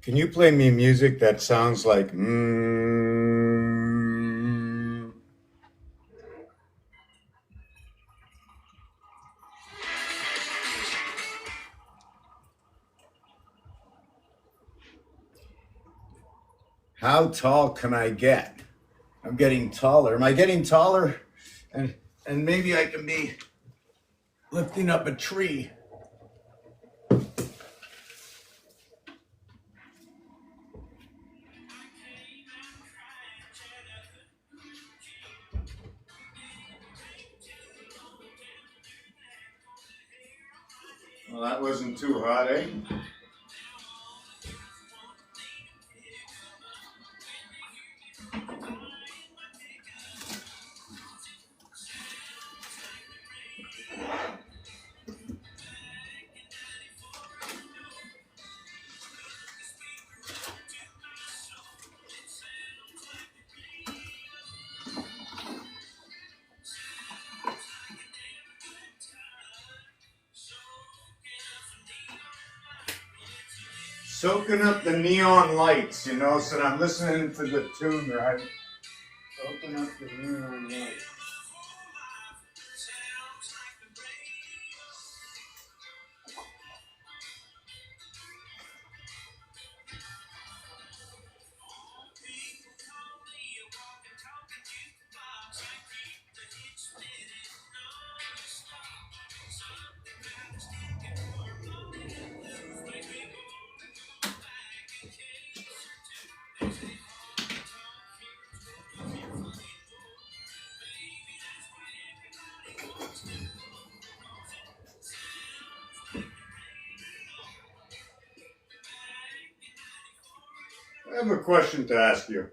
Can you play me music that sounds like mm? How tall can I get? I'm getting taller. Am I getting taller? And maybe I can be lifting up a tree. Well, that wasn't too hot, eh? Soaking up the neon lights, so that I'm listening to the tune, right? Soaking up the neon lights. I have a question to ask you.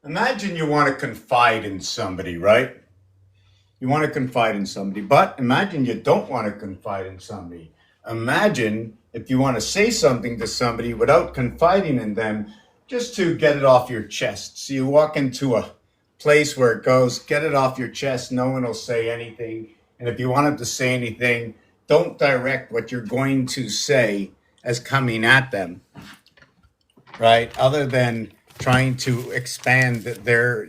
Imagine you want to confide in somebody, right? You want to confide in somebody, but imagine you don't want to confide in somebody. Imagine if you want to say something to somebody without confiding in them, just to get it off your chest. So you walk into a place where it goes, get it off your chest, no one will say anything. And if you wanted to say anything, don't direct what you're going to say as coming at them, right? Other than trying to expand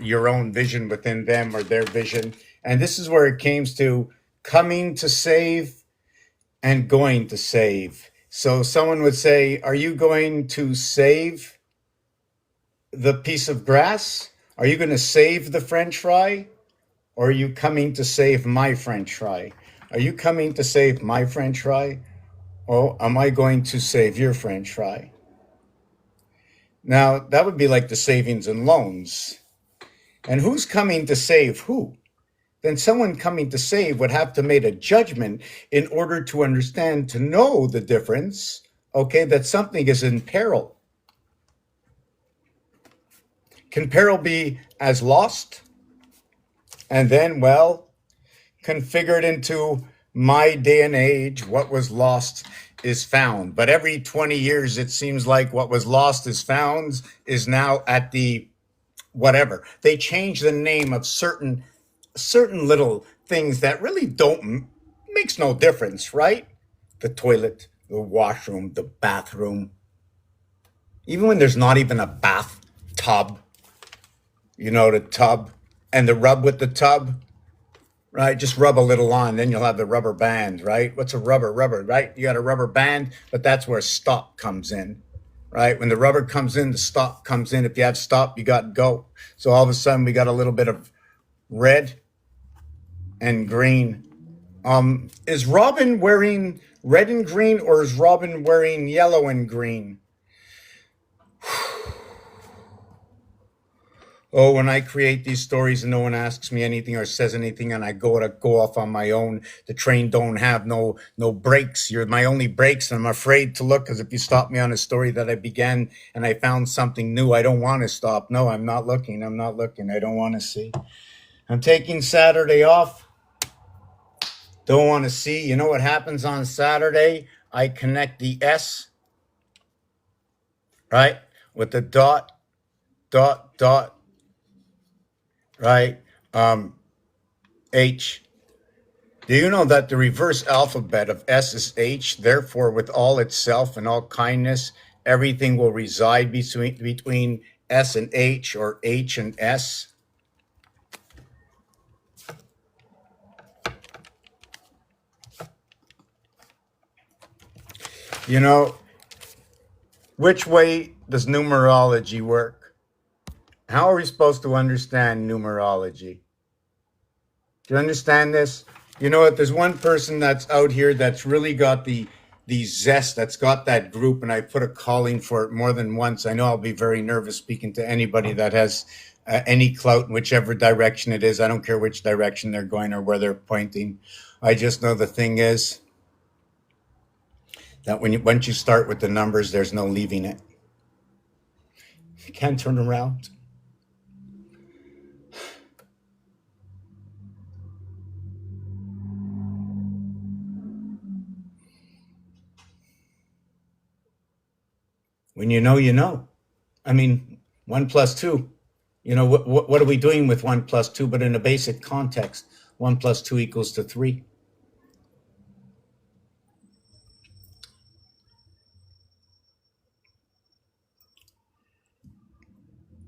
your own vision within them or their vision. And this is where it came to coming to save and going to save. So someone would say, are you going to save the piece of grass? Are you going to save the French fry? Or are you coming to save my French fry? Are you coming to save my French fry? Or am I going to save your French fry? Now, that would be like the savings and loans. And who's coming to save who? Then someone coming to save would have to make a judgment in order to understand, to know the difference, okay, that something is in peril. Can peril be as lost? And then, well, configured into my day and age, what was lost is found. But every 20 years, it seems like what was lost is found is now at the whatever. They change the name of certain little things that really don't makes no difference, right? The toilet, the washroom, the bathroom. Even when there's not even a bathtub, the tub and the rub with the tub, right? Just rub a little on, then you'll have the rubber band, right? What's a rubber, right? You got a rubber band, but that's where stop comes in, right? When the rubber comes in, the stop comes in. If you have stop, you got go. So all of a sudden we got a little bit of red and green. Is Robin wearing red and green, or is Robin wearing yellow and green? Oh, when I create these stories and no one asks me anything or says anything, and I go off on my own, the train don't have no brakes. You're my only brakes, and I'm afraid to look because if you stop me on a story that I began and I found something new, I don't want to stop. No, I'm not looking. I'm not looking. I don't want to see. I'm taking Saturday off. Don't want to see. You know what happens on Saturday? I connect the S, right, with the dot, dot, dot, right? Um, H. Do you know that the reverse alphabet of S is H? Therefore, with all itself and all kindness, everything will reside between S and H or H and S. You know, which way does numerology work? How are we supposed to understand numerology? Do you understand this? You know what? There's one person that's out here that's really got the zest, that's got that group, and I put a calling for it more than once. I know I'll be very nervous speaking to anybody that has any clout in whichever direction it is. I don't care which direction they're going or where they're pointing. I just know the thing is that once you start with the numbers, there's no leaving it. You can't turn around. When you know, you know. I mean, 1 plus 2. You know, what are we doing with 1 plus 2? But in a basic context, 1 plus 2 equals to 3.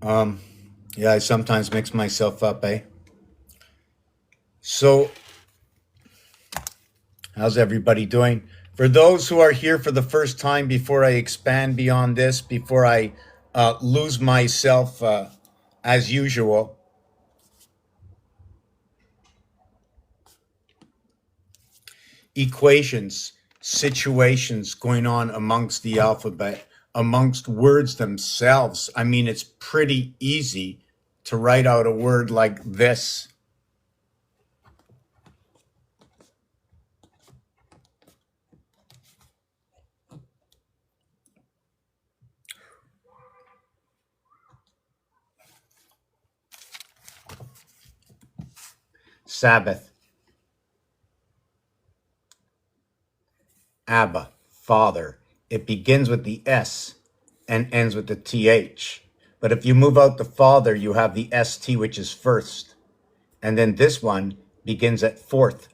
Um, yeah, I sometimes mix myself up, eh? So, how's everybody doing? For those who are here for the first time, before I expand beyond this, before I lose myself as usual, equations, situations going on amongst the alphabet, amongst words themselves. I mean, it's pretty easy to write out a word like this. Sabbath, Abba, Father. It begins with the S and ends with the TH. But if you move out the Father, you have the ST, which is first. And then this one begins at fourth.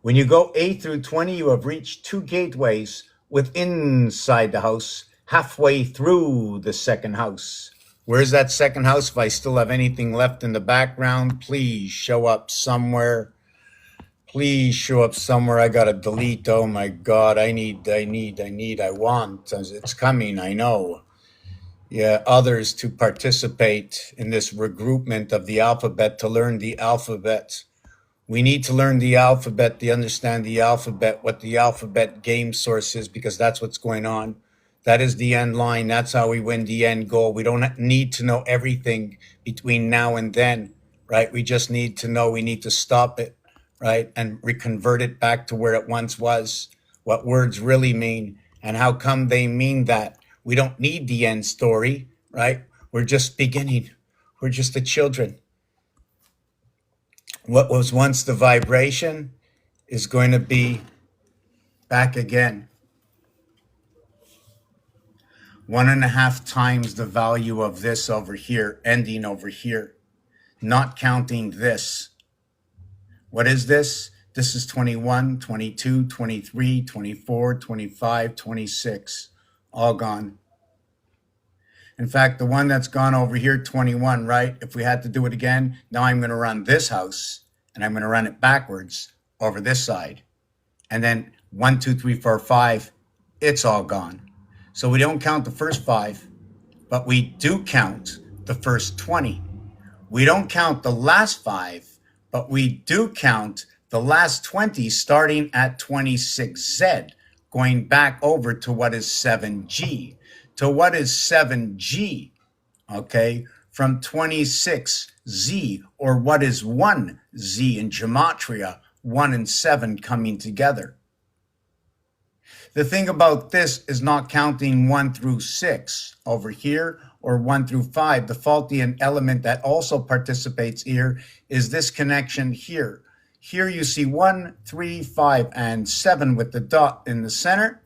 When you go A through 20, you have reached 2 gateways with inside the house, halfway through the second house. Where's that second house? If I still have anything left in the background, please show up somewhere. Please show up somewhere. I gotta delete. Oh my God, I want. It's coming, I know. Yeah, others to participate in this regroupment of the alphabet to learn the alphabet. We need to learn the alphabet, to understand the alphabet, what the alphabet game source is, because that's what's going on. That is the end line. That's how we win the end goal. We don't need to know everything between now and then, right? We just need to know we need to stop it, right? And reconvert it back to where it once was, what words really mean, and how come they mean that. We don't need the end story, right? We're just beginning. We're just the children. What was once the vibration is going to be back again. 1.5 times the value of this over here, ending over here, not counting this. What is this? This is 21, 22, 23, 24, 25, 26, all gone. In fact, the one that's gone over here, 21, right? If we had to do it again, now I'm going to run this house and I'm going to run it backwards over this side. And then 1, 2, 3, 4, 5, it's all gone. So we don't count the first 5, but we do count the first 20. We don't count the last 5, but we do count the last 20 starting at 26Z, going back over to what is 7G. To what is 7G, okay? from 26Z, or what is 1Z in gematria, 1 and 7 coming together. The thing about this is not counting 1 through 6 over here or 1 through 5. The faulty element that also participates here is this connection here. Here you see 1, 3, 5, and 7 with the dot in the center.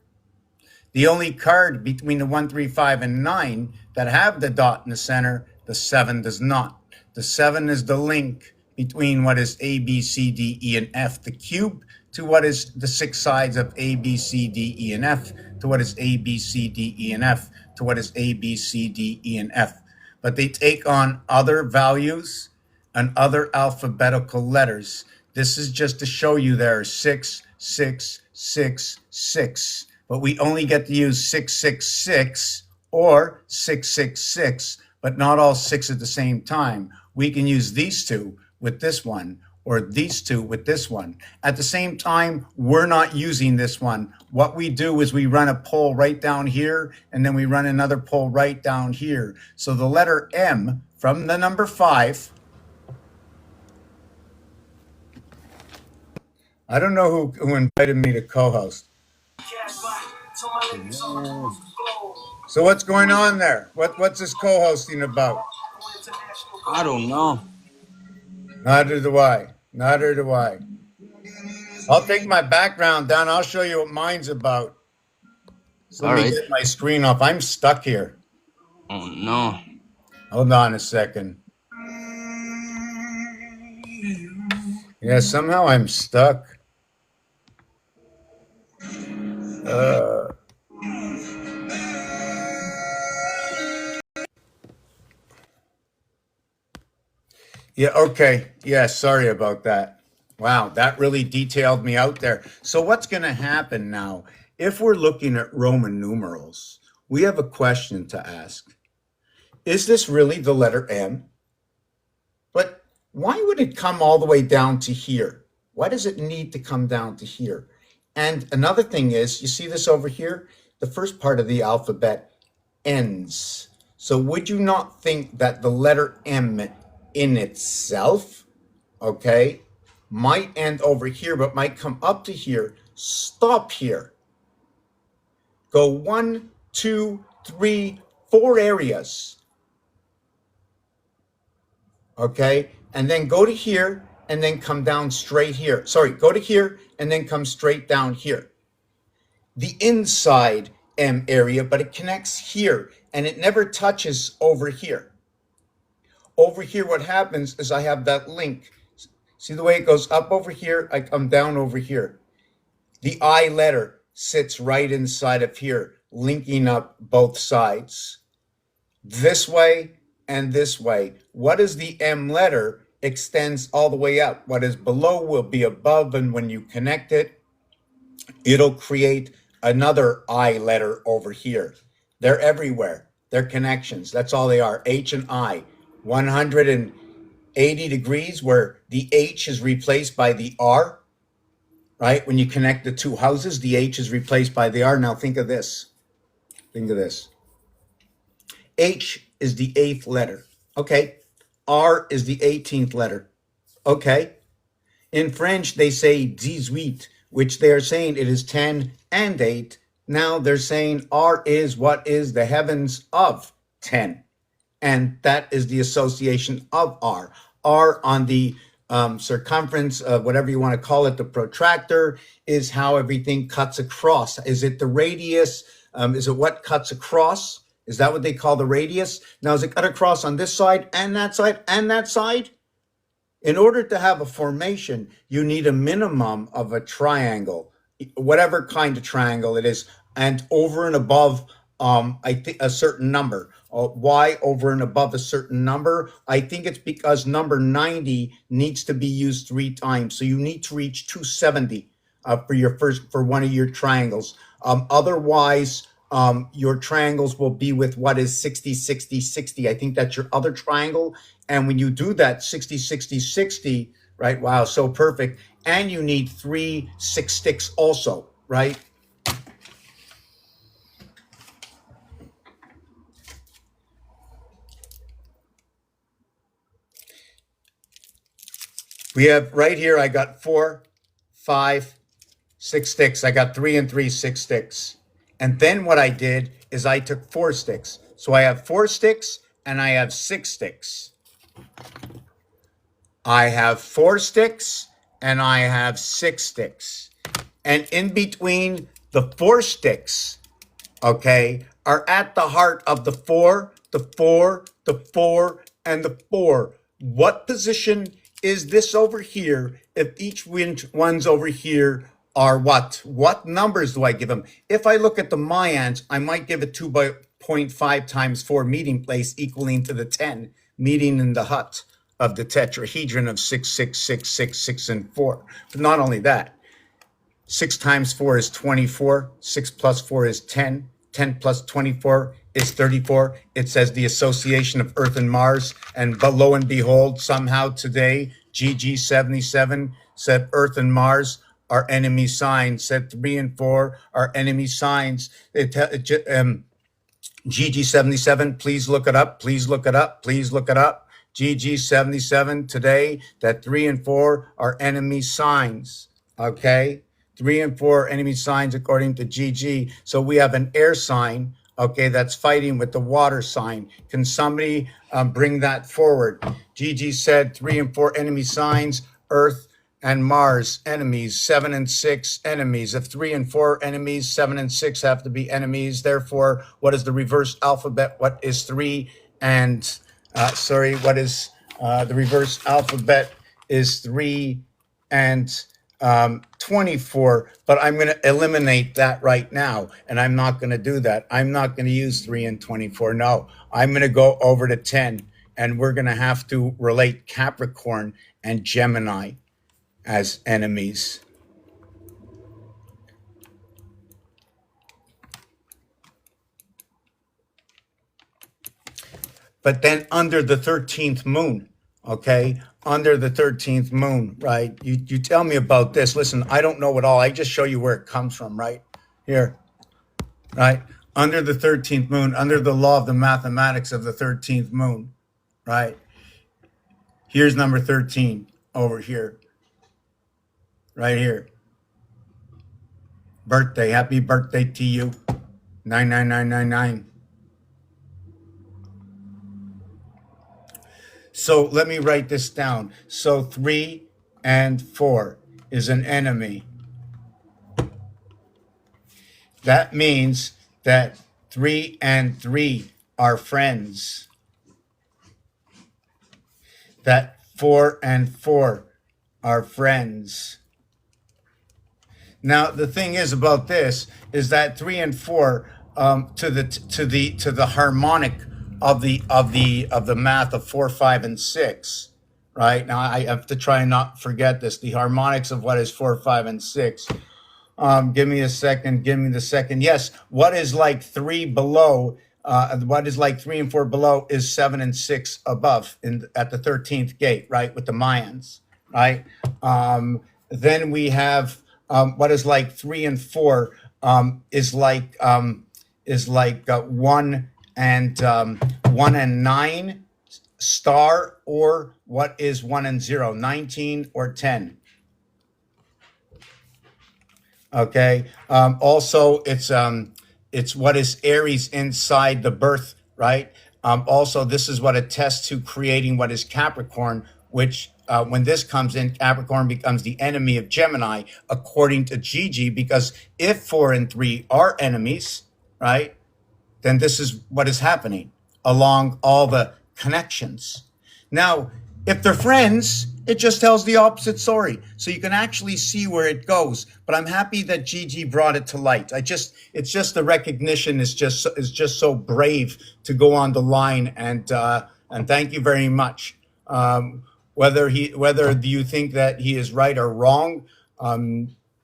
The only card between the 1, 3, 5, and 9 that have the dot in the center, the 7 does not. The 7 is the link between what is A, B, C, D, E, and F, the cube, to what is the 6 sides of A, B, C, D, E, and F, to what is A, B, C, D, E, and F, to what is A, B, C, D, E, and F. But they take on other values and other alphabetical letters. This is just to show you there are 6, 6, 6, 6. But we only get to use 666 or 666, but not all 6 at the same time. We can use these two with this one, or these two with this one. At the same time, we're not using this one. What we do is we run a pole right down here, and then we run another pole right down here. So the letter M from the number 5, I don't know who invited me to co-host. So what's going on there? What's this co-hosting about? I don't know. Neither do I. Neither do I. I'll take my background down. I'll show you what mine's about. So let me get my screen off. I'm stuck here. Oh, no. Hold on a second. Yeah, somehow I'm stuck. Yeah, okay. Yeah, sorry about that. Wow, that really detailed me out there. So what's going to happen now? If we're looking at Roman numerals, we have a question to ask. Is this really the letter M? But why would it come all the way down to here? Why does it need to come down to here? And another thing is, you see this over here? The first part of the alphabet ends. So would you not think that the letter M in itself, okay, might end over here, but might come up to here, stop here, go 1, 2, 3, 4 areas, okay, and then go to here and then come down straight here. Sorry, go to here and then come straight down here. The inside M area, but it connects here and it never touches over here. Over here, what happens is I have that link. See the way it goes up over here? I come down over here. The I letter sits right inside of here, linking up both sides. This way and this way. What is the M letter extends all the way up. What is below will be above, and when you connect it, it'll create another I letter over here. They're everywhere. They're connections. That's all they are, H and I. 180 degrees where the H is replaced by the R, right? When you connect the two houses, the H is replaced by the R. Now think of this. Think of this. H is the 8th letter. Okay. R is the 18th letter. Okay. In French, they say 18, which they are saying it is 10 and 8. Now they're saying R is what is the heavens of 10. And that is the association of R. R on the circumference of whatever you want to call it, the protractor, is how everything cuts across. Is it the radius? Is it what cuts across? Is that what they call the radius? Now, is it cut across on this side and that side and that side? In order to have a formation, you need a minimum of a triangle, whatever kind of triangle it is, and over and above I think a certain number. Why over and above a certain number? I think it's because number 90 needs to be used 3 times. So you need to reach 270 for one of your triangles. Otherwise, your triangles will be with what is 60, 60, 60. I think that's your other triangle. And when you do that 60, 60, 60, right? Wow, so perfect. And you need 3 6 sticks also, right? We have right here, I got 4, 5, 6 sticks. I got 3 and 3, 6 sticks. And then what I did is I took 4 sticks. So I have 4 sticks and I have 6 sticks. I have 4 sticks and I have 6 sticks. And in between the 4 sticks, okay, are at the heart of the 4, the 4, the 4, and the 4. What position is this over here if each one's over here are what? What numbers do I give them? If I look at the Mayans, I might give it 2.5 times 4 meeting place equaling to the 10 meeting in the hut of the tetrahedron of 6, 6, 6, 6, 6, and 4. But not only that, 6 times 4 is 24. 6 plus 4 is 10. 10 plus 24 is 34. It says the association of Earth and Mars. And lo and behold, somehow today, GG77 said Earth and Mars are enemy signs. Said 3 and 4 are enemy signs. GG77, please look it up. Please look it up. Please look it up. GG77 today, that 3 and 4 are enemy signs. Okay? 3 and 4 enemy signs according to GG. So we have an air sign, okay, that's fighting with the water sign. Can somebody bring that forward? GG said 3 and 4 enemy signs, Earth and Mars enemies, 7 and 6 enemies. If 3 and 4 enemies, 7 and 6 have to be enemies. Therefore, what is the reverse alphabet? What is 3 and, what is the reverse alphabet is 3 and 24, but I'm going to eliminate that right now, and I'm not going to do that. I'm not going to use 3 and 24. No, I'm going to go over to 10, and we're going to have to relate Capricorn and Gemini as enemies. But then under the 13th moon, okay, under the 13th moon, right? You tell me about this. Listen, I don't know it all. I just show you where it comes from, right? Here, right? Under the 13th moon, under the law of the mathematics of the 13th moon, right? Here's number 13 over here, right here. Birthday, happy birthday to you. 99999. So let me write this down. So 3 and 4 is an enemy. That means that 3 and 3 are friends. That 4 and 4 are friends. Now the thing is about this is that 3 and 4 to the harmonic of the math of 4, 5, and 6, right? Now I have to try and not forget this. The harmonics of what is 4, 5, and 6. Give me a second. Give me the second. Yes, what is like 3 below? What is like 3 and 4 below is 7 and 6 above at the 13th gate, right? With the Mayans, right? Then we have what is like 3 and 4 is like 1 and 1 and 9 star, or what is 1 and 0, 19 or 10. Okay. Also, it's what is Aries inside the birth, right? Also, this is what attests to creating what is Capricorn, which when this comes in, Capricorn becomes the enemy of Gemini, according to Gigi, because if 4 and 3 are enemies, right, then this is what is happening along all the connections. Now, if they're friends, it just tells the opposite story. So you can actually see where it goes. But I'm happy that Gigi brought it to light. It's just the recognition is just so brave to go on the line, and thank you very much. Whether you think that he is right or wrong,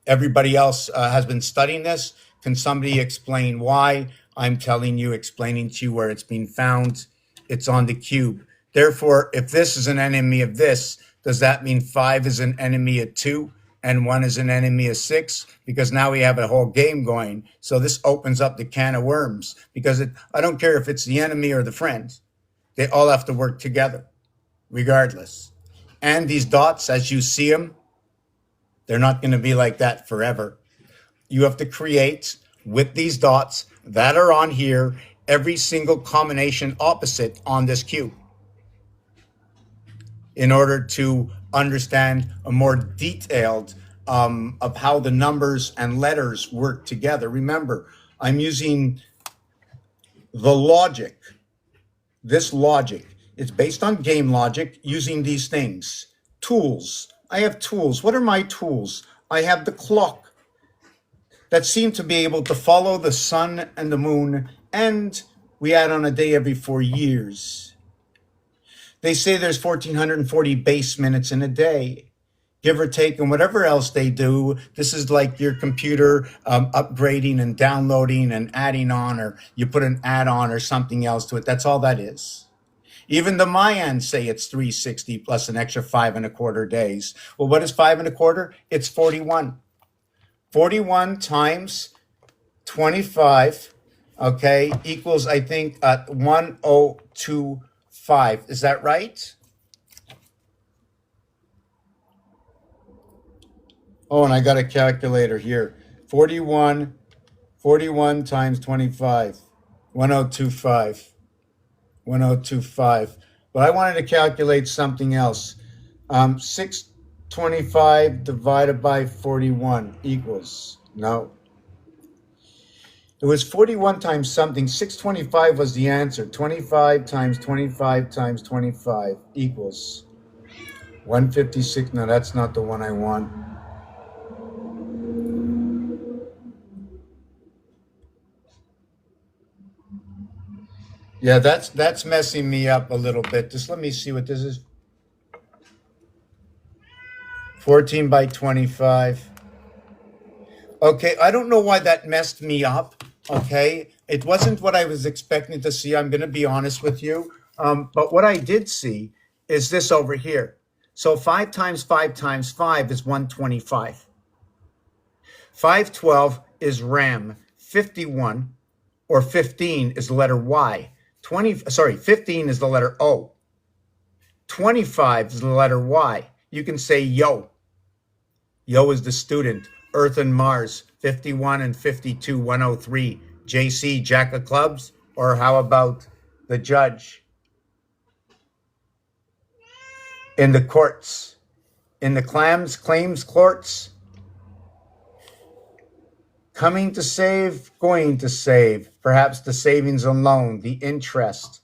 everybody else has been studying this. Can somebody explain why? I'm explaining to you where it's being found. It's on the cube. Therefore, if this is an enemy of this, does that mean 5 is an enemy of 2 and 1 is an enemy of 6? Because now we have a whole game going. So this opens up the can of worms, because I don't care if it's the enemy or the friend. They all have to work together, regardless. And these dots, as you see them, they're not going to be like that forever. You have to create with these dots that are on here every single combination opposite on this cube in order to understand a more detailed of how the numbers and letters work together. Remember, I'm using the logic. This logic is based on game logic using these things. Tools. I have tools. What are my tools? I have the clock that seem to be able to follow the sun and the moon, and we add on a day every 4 years. They say there's 1,440 base minutes in a day, give or take, and whatever else they do. This is like your computer upgrading and downloading and adding on, or you put an add-on or something else to it. That's all that is. Even the Mayans say it's 360 plus an extra 5¼ days. Well, what is 5¼ It's 41. 41 times 25, okay, equals, I think, 1025. Is that right? Oh, and I got a calculator here. 41 times 25, 1025. 1025. But I wanted to calculate something else. 625 divided by 41 equals, no. It was 41 times something. 625 was the answer. 25 times 25 times 25 equals 156. No, that's not the one I want. Yeah, that's messing me up a little bit. Just let me see what this is. 14 by 25. Okay, I don't know why that messed me up. Okay, it wasn't what I was expecting to see. I'm going to be honest with you. But what I did see is this over here. So 5 times 5 times 5 is 125. 512 is RAM. 51 or 15 is the letter Y. 15 is the letter O. 25 is the letter Y. You can say yo. Yo is the student. Earth and Mars. 51 and 52, 103. JC, Jack of Clubs. Or how about the judge? In the courts. In the claims courts. Coming to save, going to save. Perhaps the savings and loan, the interest,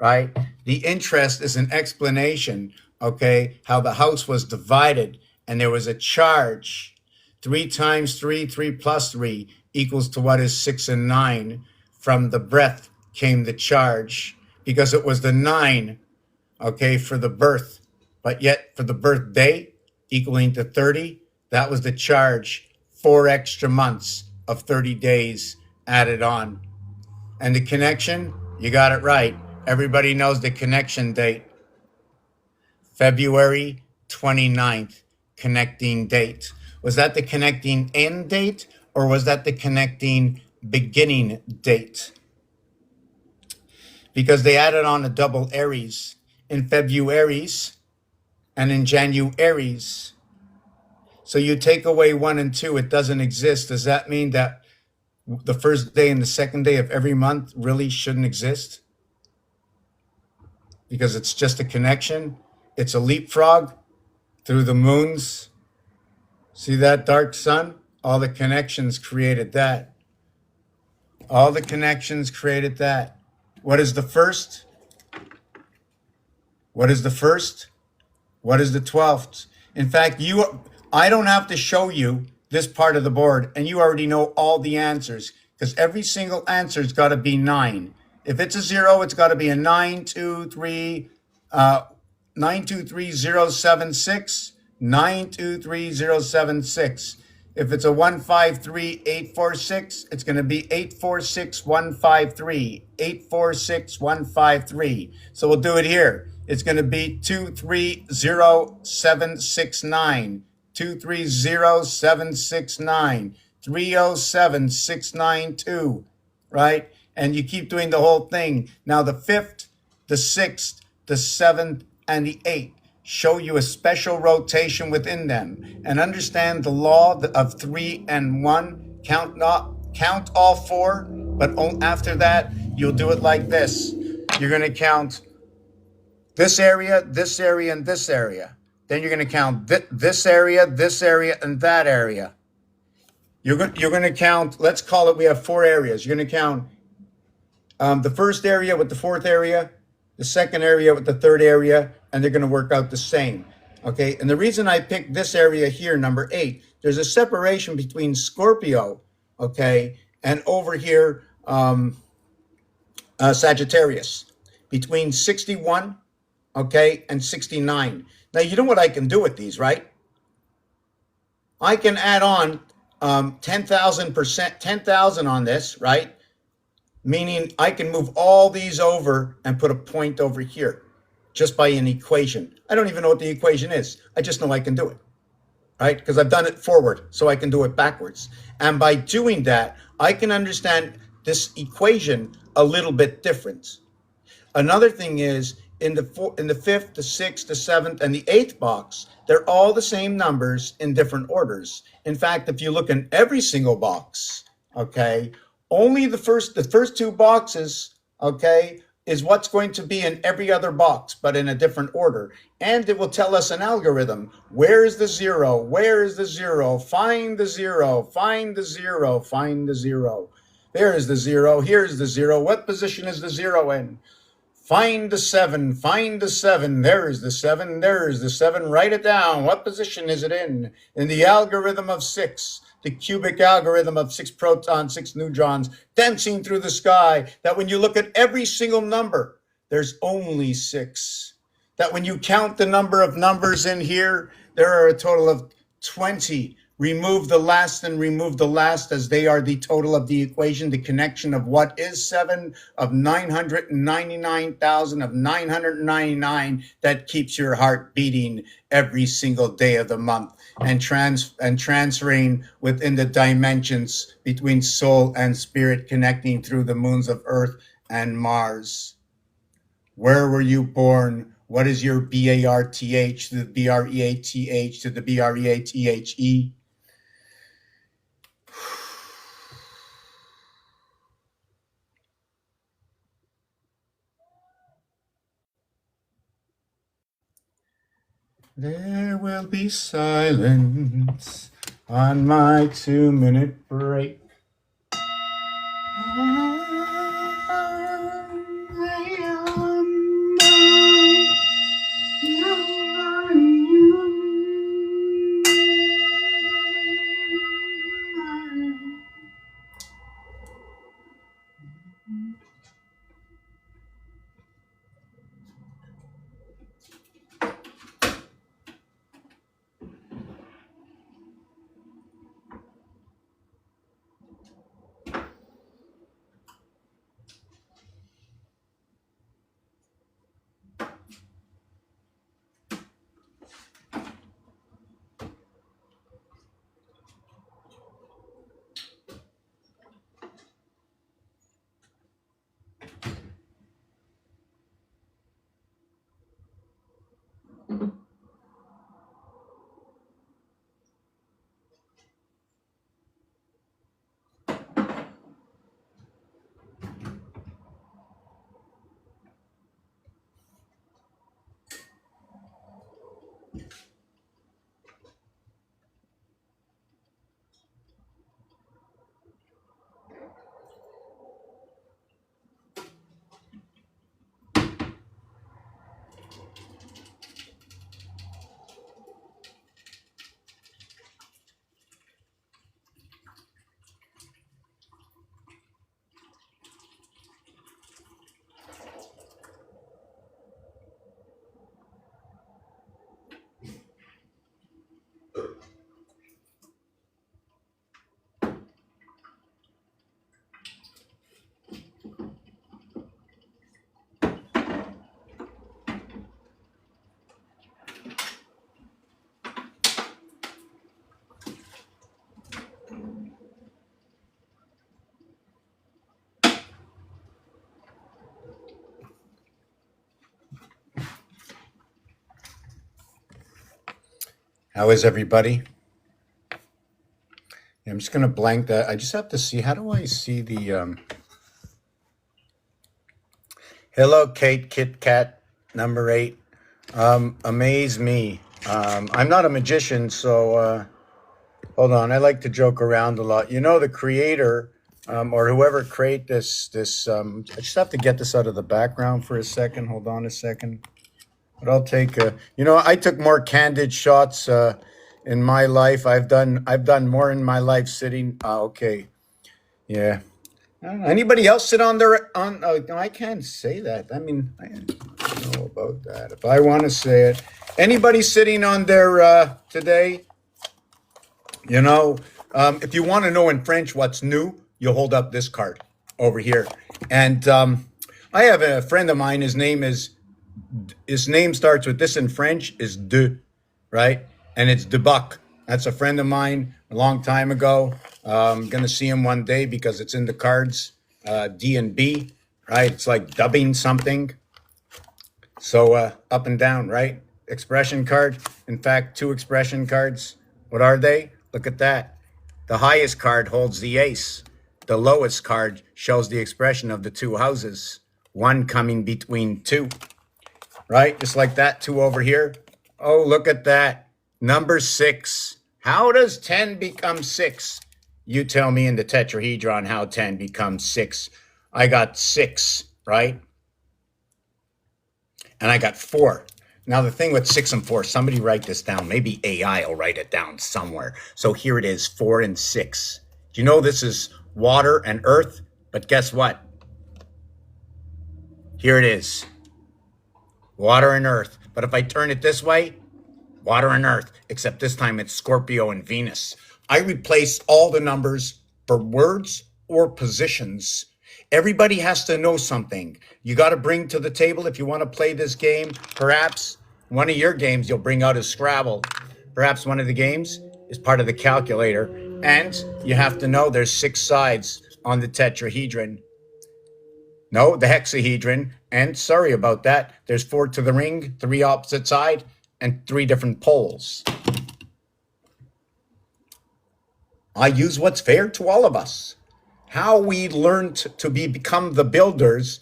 right? The interest is an explanation, okay, how the house was divided and there was a charge. 3 times 3, 3 plus 3 equals to what is 6 and 9. From the breath came the charge because it was the 9, okay, for the birth. But yet for the birthday equaling to 30, that was the charge. 4 extra months of 30 days added on. And the connection, you got it right. Everybody knows the connection date. February 29th, connecting date. Was that the connecting end date or was that the connecting beginning date? Because they added on a double Aries in February's and in January's. So you take away 1 and 2, it doesn't exist. Does that mean that the first day and the second day of every month really shouldn't exist? Because it's just a connection. It's a leapfrog through the moons. See that dark sun? All the connections created that. All the connections created that. What is the first? What is the first? What is the 12th? In fact, I don't have to show you this part of the board, and you already know all the answers because every single answer's got to be 9. If it's a 0, it's got to be a 923, 923076, 923076. If it's a 153846, it's going to be 846153, 846153. So we'll do it here. It's going to be 230769. 230769, 307692, right? And you keep doing the whole thing. Now the 5th, the 6th, the 7th, and the 8th. show you a special rotation within them, and understand the law of 3 and 1. Count all 4, but after that you'll do it like this. You're going to count this area, and this area. Then you're going to count this area, and that area. You're going to count, let's call it, we have 4 areas. You're going to count the first area with the fourth area, the second area with the third area, and they're going to work out the same. Okay, and the reason I picked this area here, number 8, there's a separation between Scorpio, okay, and over here, Sagittarius, between 61, okay, and 69. Now, you know what I can do with these, right? I can add on 10,000 on this, right? Meaning I can move all these over and put a point over here just by an equation. I don't even know what the equation is. I just know I can do it, right? Because I've done it forward, so I can do it backwards. And by doing that, I can understand this equation a little bit different. Another thing is in the 5th, the 6th, the 7th, and the 8th box, they're all the same numbers in different orders. In fact, if you look in every single box, okay, only the first 2 boxes, okay, is what's going to be in every other box, but in a different order. And it will tell us an algorithm. Where is the 0? Where is the 0? Find the 0. Find the 0. Find the 0. There is the 0. Here's the 0. What position is the 0 in? Find the 7. Find the 7. There is the 7. There is the 7. Write it down. What position is it in? In the algorithm of 6. The cubic algorithm of 6 protons, 6 neutrons dancing through the sky. That when you look at every single number, there's only 6. That when you count the number of numbers in here, there are a total of 20. Remove the last and remove the last, as they are the total of the equation, the connection of what is 7, of 999,000, of 999, that keeps your heart beating every single day of the month, and transferring within the dimensions between soul and spirit, connecting through the moons of Earth and Mars. Where were you born? What is your BARTH to the BREATH to the BREATHE? There will be silence on my 2-minute break. How is everybody? Yeah, I'm just going to blank that. I just have to see. How do I see the. Hello, Kate, Kit Kat, number 8. Amaze me. I'm not a magician, so hold on. I like to joke around a lot. You know, the creator or whoever create this. I just have to get this out of the background for a second. Hold on a second. But I'll take. I took more candid shots in my life. I've done more in my life sitting. Okay, yeah. I don't know. Anybody else sit on their on? No, I can't say that. I mean, I don't know about that. If I want to say it, anybody sitting on their today? You know, if you want to know in French what's new, you hold up this card over here. And I have a friend of mine. His name starts with this in French is de, right? And it's Debuck. That's a friend of mine a long time ago. I'm gonna see him one day because it's in the cards. D and B, right? It's like dubbing something. So up and down, right? Expression card. In fact, 2 expression cards. What are they? Look at that. The highest card holds the ace. The lowest card shows the expression of the 2 houses. 1 coming between 2, right? Just like that, 2 over here. Oh, look at that. Number 6. How does 10 become 6? You tell me in the tetrahedron how 10 becomes 6. I got 6, right? And I got 4. Now, the thing with 6 and 4, somebody write this down. Maybe AI will write it down somewhere. So here it is, 4 and 6. Do you know this is water and earth? But guess what? Here it is, water and earth. But if I turn it this way, water and earth, except this time it's Scorpio and Venus. I replace all the numbers for words or positions. Everybody has to know something. You got to bring to the table if you want to play this game. Perhaps one of your games you'll bring out is Scrabble. Perhaps one of the games is part of the calculator. And you have to know there's 6 sides on the tetrahedron. No, the hexahedron. And sorry about that. There's 4 to the ring, 3 opposite side, and 3 different poles. I use what's fair to all of us. How we learn to become the builders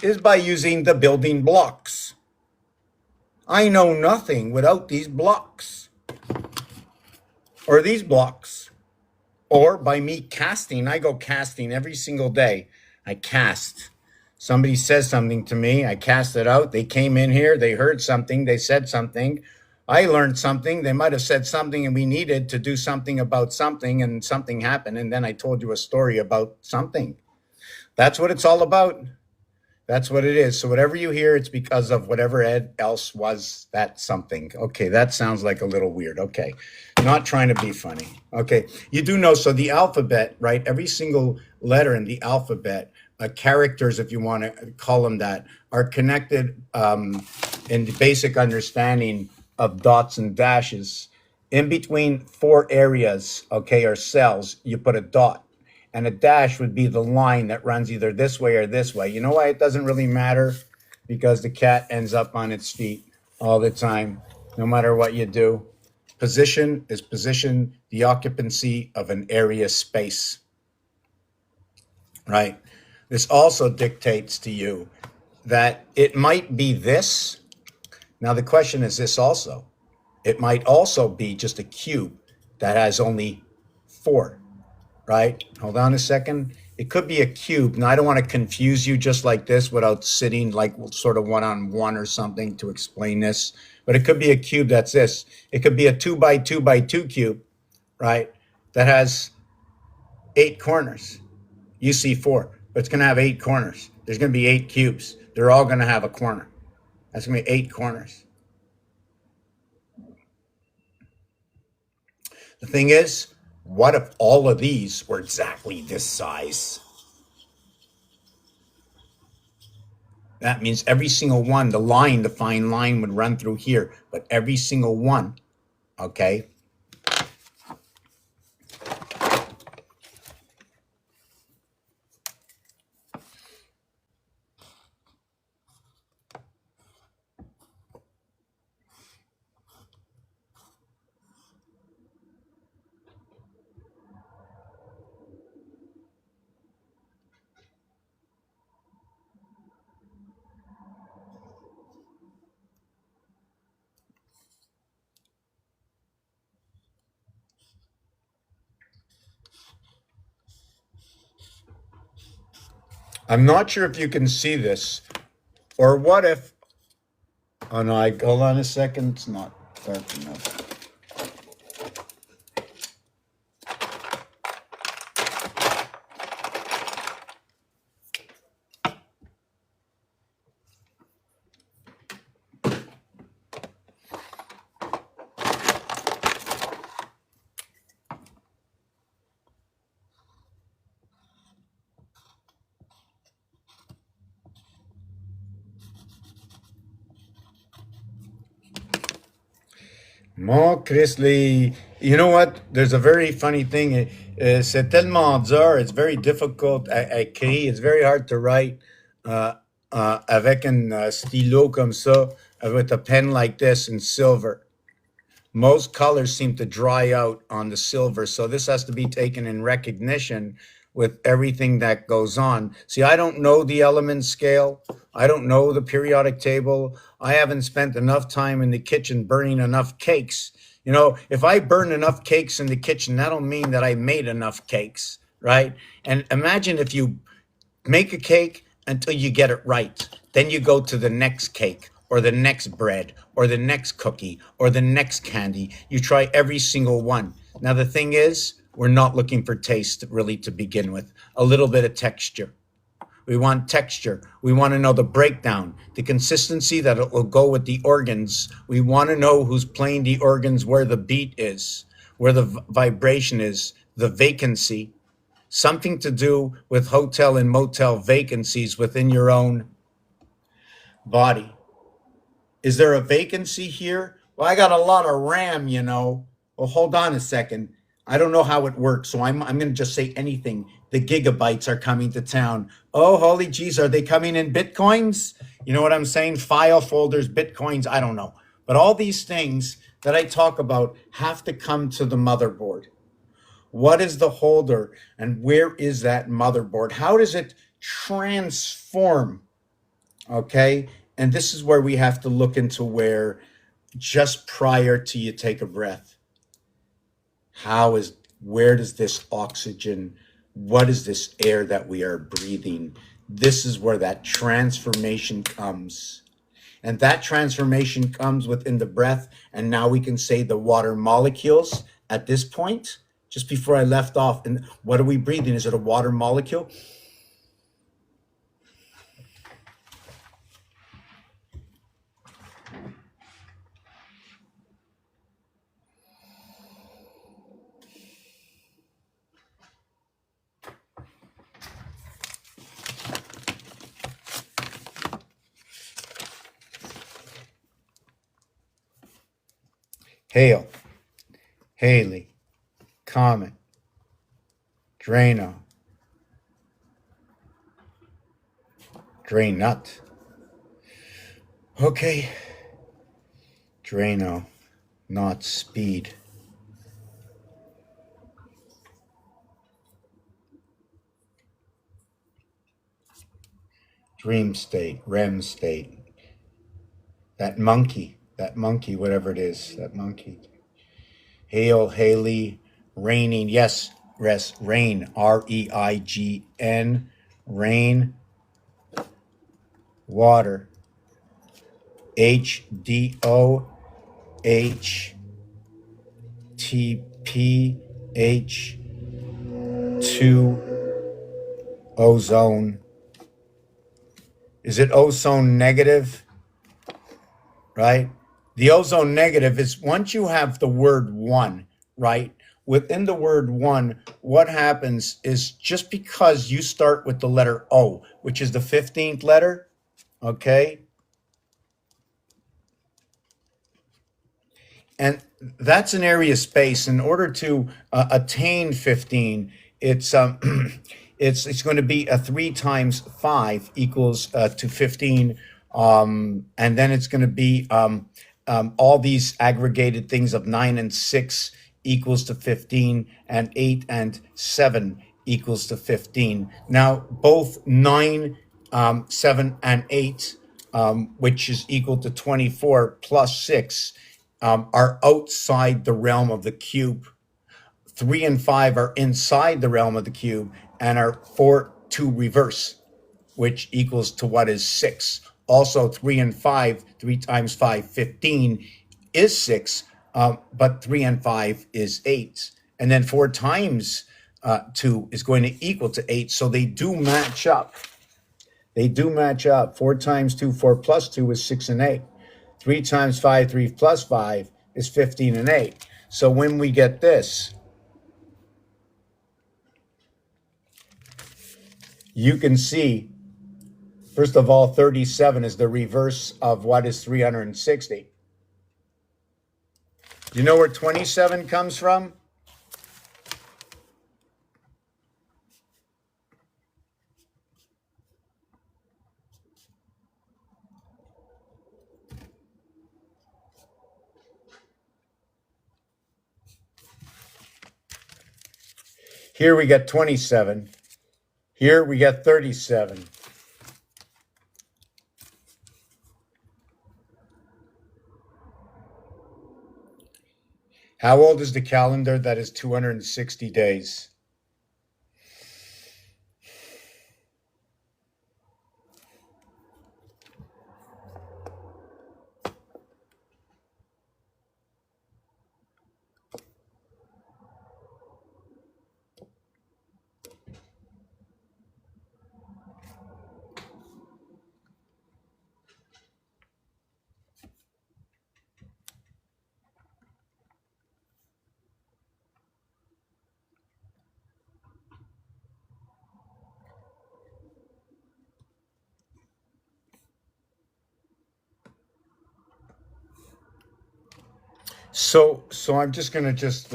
is by using the building blocks. I know nothing without these blocks. Or these blocks. Or by me casting. I go casting every single day. I cast. Somebody says something to me. I cast it out. They came in here. They heard something. They said something. I learned something. They might have said something and we needed to do something about something and something happened. And then I told you a story about something. That's what it's all about. That's what it is. So whatever you hear, it's because of whatever else was that something. Okay, that sounds like a little weird. Okay, not trying to be funny. Okay, you do know, so the alphabet, right? Every single letter in the alphabet, characters, if you want to call them that, are connected in the basic understanding of dots and dashes. In between 4 areas, okay, or cells, you put a dot. And a dash would be the line that runs either this way or this way. You know why it doesn't really matter? Because the cat ends up on its feet all the time, no matter what you do. Position is position, the occupancy of an area space, right? This also dictates to you that it might be this. Now, the question is this also. It might also be just a cube that has only 4. Right? Hold on a second. It could be a cube. Now, I don't want to confuse you just like this without sitting like sort of one-on-one or something to explain this. But it could be a cube that's this. It could be a 2 by 2 by 2 cube, right? That has 8 corners. You see 4, but it's going to have 8 corners. There's going to be 8 cubes. They're all going to have a corner. That's going to be 8 corners. The thing is, what if all of these were exactly this size? That means every single one, the fine line would run through here, but every single one, okay? I'm not sure if you can see this, or what if, oh no, hold on a second, it's not dark enough. Mon Chrisley, you know what? There's a very funny thing. C'est tellement dur. It's very difficult à écrire. It's very hard to write avec un stylo comme ça, with a pen like this in silver. Most colors seem to dry out on the silver. So this has to be taken in recognition with everything that goes on. See, I don't know the element scale. I don't know the periodic table. I haven't spent enough time in the kitchen burning enough cakes. You know, if I burn enough cakes in the kitchen, that'll mean that I made enough cakes, right? And imagine if you make a cake until you get it right. Then you go to the next cake or the next bread or the next cookie or the next candy. You try every single one. Now, the thing is, we're not looking for taste really to begin with. A little bit of texture. We want texture. We want to know the breakdown, the consistency that it will go with the organs. We want to know who's playing the organs, where the beat is, where the vibration is, the vacancy. Something to do with hotel and motel vacancies within your own body. Is there a vacancy here? Well, I got a lot of RAM, you know. Well, hold on a second. I don't know how it works, so I'm going to just say anything. The gigabytes are coming to town. Oh, holy jeez, are they coming in bitcoins? You know what I'm saying? File folders, bitcoins, I don't know. But all these things that I talk about have to come to the motherboard. What is the holder and where is that motherboard? How does it transform? Okay. And this is where we have to look into where just prior to you take a breath, where does this oxygen, what is this air that we are breathing? This is where that transformation comes. And that transformation comes within the breath. And now we can say the water molecules at this point, just before I left off. And what are we breathing? Is it a water molecule? Hail, Haley, Comet, Drano, Drain Nut. Okay. Drano, not speed. Dream state, REM state. That monkey, whatever it is, that monkey. Hail, Haley, raining. Yes, rain, REIGN, rain, water, HDOHTPH2, ozone. Is it ozone negative? Right? The ozone negative is once you have the word one, right? Within the word one, what happens is just because you start with the letter O, which is the 15th letter, okay? And that's an area of space. In order to attain 15, it's it's going to be a 3 times 5 equals to 15. And then it's going to be all these aggregated things of 9 and 6 equals to 15, and 8 and 7 equals to 15. Now, both 9, 7, and 8, which is equal to 24 plus 6, are outside the realm of the cube. 3 and 5 are inside the realm of the cube and are 4 to reverse. which equals to what is 6. Also, 3 and 5, 3 times 5, 15 is 6, but 3 and 5 is 8. And then 4 times 2 is going to equal to 8. So they do match up. They do match up. 4 times 2, 4 plus 2 is 6 and 8. 3 times 5, 3 plus 5 is 15 and 8. So when we get this, you can see, first of all, 37 is the reverse of what is 360. Do you know where 27 comes from? Here we get 27. Here we get 37. How old is the calendar? That is 260 days. So I'm just going to just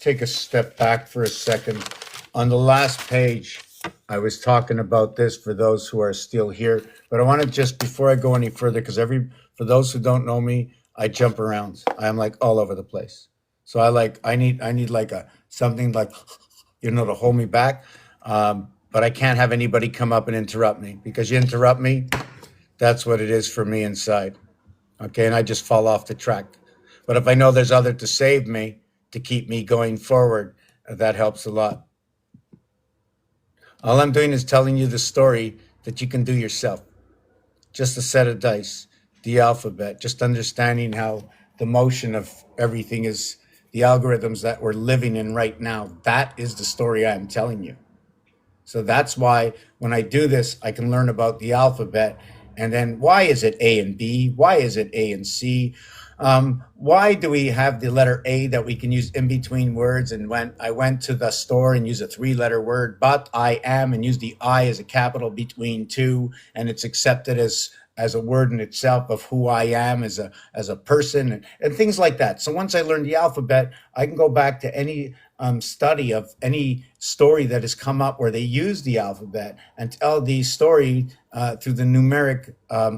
take a step back for a second. On the last page, I was talking about this for those who are still here, but I want to just, before I go any further, because for those who don't know me, I jump around. I'm like all over the place. So I need like something like, to hold me back. But I can't have anybody come up and interrupt me, because you interrupt me, that's what it is for me inside. Okay, and I just fall off the track. But if I know there's other to save me, to keep me going forward, that helps a lot. All I'm doing is telling you the story that you can do yourself. Just a set of dice, the alphabet, just understanding how the motion of everything is, the algorithms that we're living in right now. That is the story I'm telling you. So that's why when I do this, I can learn about the alphabet. And then why is it A and B? Why is it A and C? Why do we have the letter A that we can use in between words? And when I went to the store and used a 3-letter word, but I am, and use the I as a capital between two, and it's accepted as a word in itself of who I am as a person, and things like that. So once I learned the alphabet, I can go back to any study of any story that has come up where they use the alphabet and tell the story through the numeric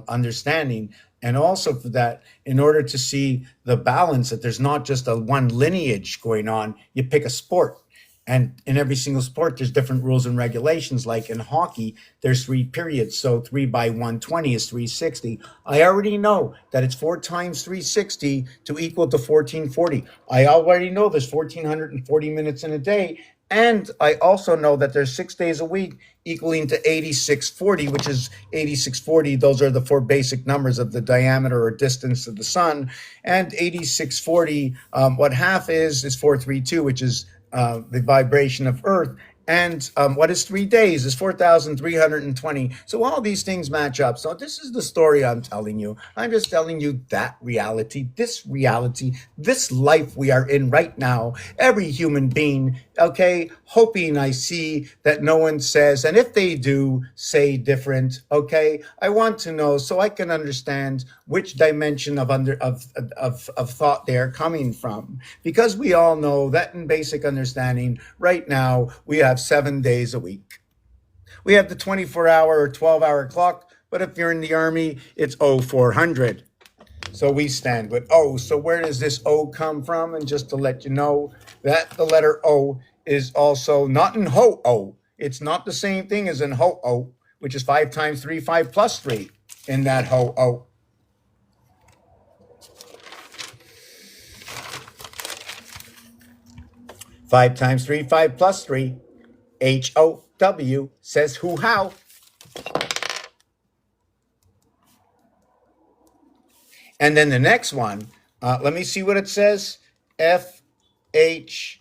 understanding. And also for that, in order to see the balance, that there's not just a one lineage going on, you pick a sport. And in every single sport, there's different rules and regulations. Like in hockey, there's 3 periods. So 3 by 120 is 360. I already know that it's 4 times 360 to equal to 1440. I already know there's 1440 minutes in a day. And I also know that there's 6 days a week equaling to 8640, which is 8640. Those are the 4 basic numbers of the diameter or distance of the sun. And 8640, what half is 432, which is the vibration of Earth. And what is 3 days is 4,320. So all these things match up. So this is the story I'm telling you. I'm just telling you that reality, this life we are in right now, every human being, okay, hoping I see that no one says, and if they do say different, okay, I want to know so I can understand which dimension of thought they're coming from. Because we all know that in basic understanding, right now, we have 7 days a week. We have the 24-hour or 12-hour clock, but if you're in the Army, it's 0400. So we stand with O. So where does this O come from? And just to let you know that the letter O is also not in Ho-O. It's not the same thing as in Ho-O, which is 5 times 3, 5 plus 3 in that Ho-O. Five times 3, 5 plus 3. H-O-W says who, how. And then the next one, let me see what it says. FHN.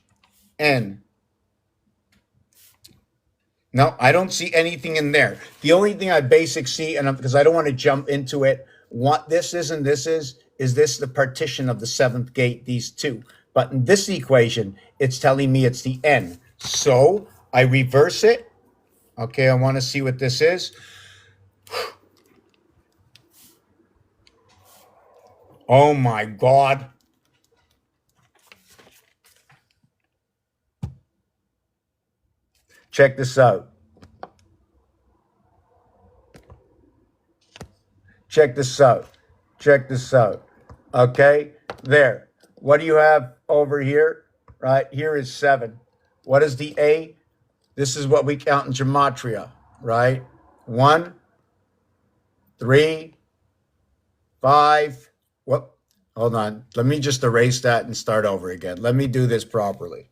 No, I don't see anything in there. The only thing I basic see, and because I don't want to jump into it, what this is and this is this the partition of the seventh gate, these two. But in this equation, it's telling me it's the N. So I reverse it. Okay, I want to see what this is. Oh my God. Check this out. Check this out. Check this out. Okay, there. What do you have over here? Right here is 7. What is the A? This is what we count in gematria, right? 1, 3, 5. What? Hold on. Let me just erase that and start over again. Let me do this properly.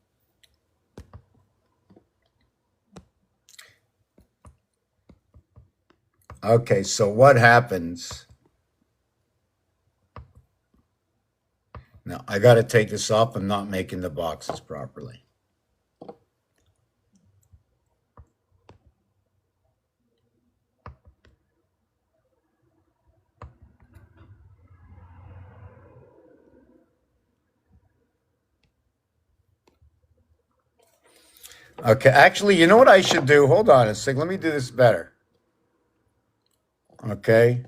Okay, so what happens? Now, I got to take this off. I'm not making the boxes properly. Okay, actually, you know what I should do? Hold on a sec. Let me do this better. Okay,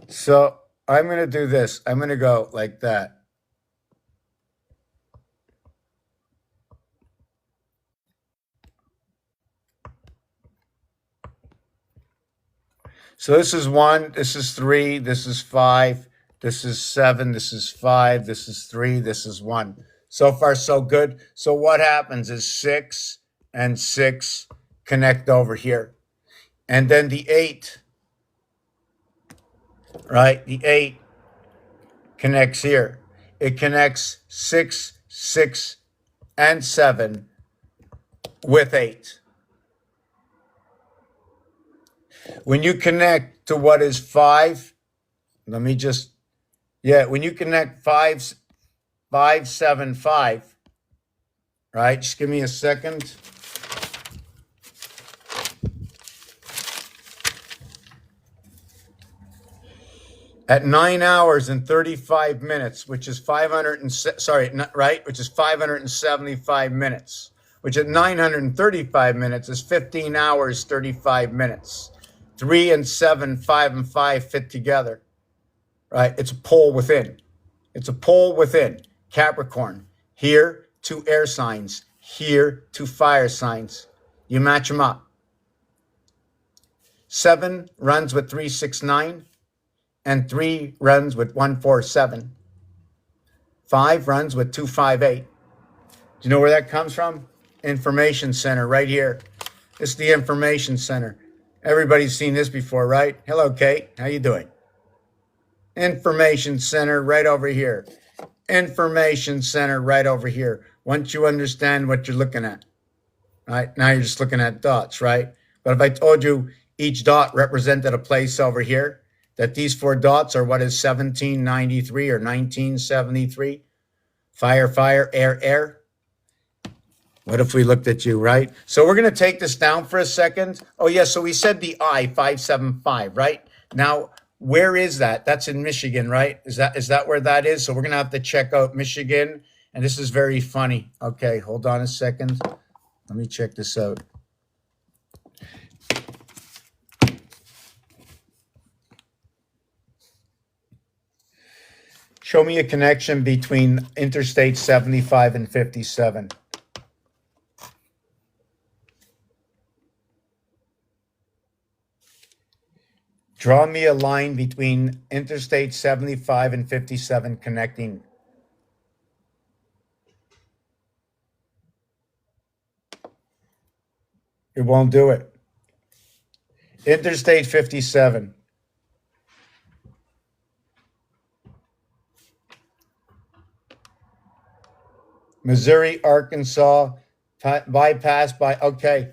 so I'm going to do this. I'm going to go like that. So this is 1, this is 3, this is 5, this is 7, this is 5, this is 3, this is 1. So far, so good. So what happens is 6 and 6 connect over here. And then the 8, right? The 8 connects here. It connects 6, 6, and 7 with 8. When you connect to what is 5, let me just, when you connect 5, 5, 7, 5, right? Just give me a second. At 9 hours and 35 minutes, which is 575 minutes, which at 935 minutes is 15 hours, 35 minutes. 3 and 7, 5 and 5 fit together, right? It's a pole within. It's a pole within. Capricorn, here, 2 air signs, here, 2 fire signs. You match them up. 7 runs with 3, 6, 9. And 3 runs with 1, 4, 7. 5 runs with 2, 5, 8. Do you know where that comes from? Information center right here. It's the information center. Everybody's seen this before, right? Hello, Kate. How you doing? Information center right over here. Information center right over here. Once you understand what you're looking at, right? Now you're just looking at dots, right? But if I told you each dot represented a place over here, that these 4 dots are what is 1793 or 1973. Fire, fire, air, air. What if we looked at you, right? So we're going to take this down for a second. Oh, yeah, so we said the I, 575, right? Now, where is that? That's in Michigan, right? Is that where that is? So we're going to have to check out Michigan. And this is very funny. Okay, hold on a second. Let me check this out. Show me a connection between Interstate 75 and 57. Draw me a line between Interstate 75 and 57 connecting. It won't do it. Interstate 57. Missouri, Arkansas, bypass by, okay.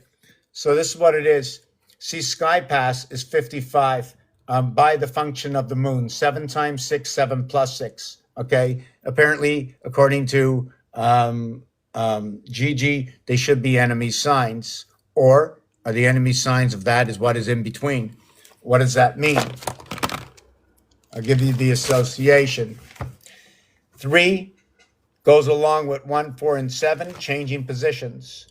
So this is what it is. See, Sky Pass is 55. by the function of the moon. 7 times 6, 7 plus 6. Okay. Apparently, according to Gigi, they should be enemy signs, or are the enemy signs of that is what is in between. What does that mean? I'll give you the association. 3 goes along with 1, 4, and 7, changing positions.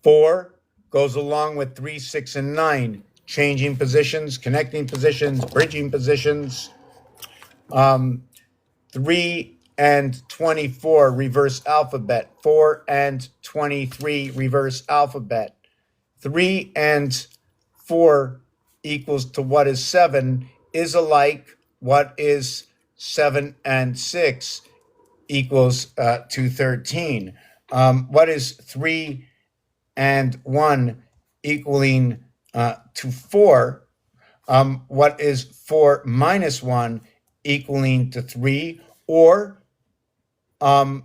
4 goes along with 3, 6, and 9, changing positions, connecting positions, bridging positions. 3 and 24, reverse alphabet. 4 and 23, reverse alphabet. 3 and 4 equals to what is 7 is alike. What is 7 and 6 equals to 13. What is 3 and 1 equaling to 4? What is 4 minus 1 equaling to 3? Or I'm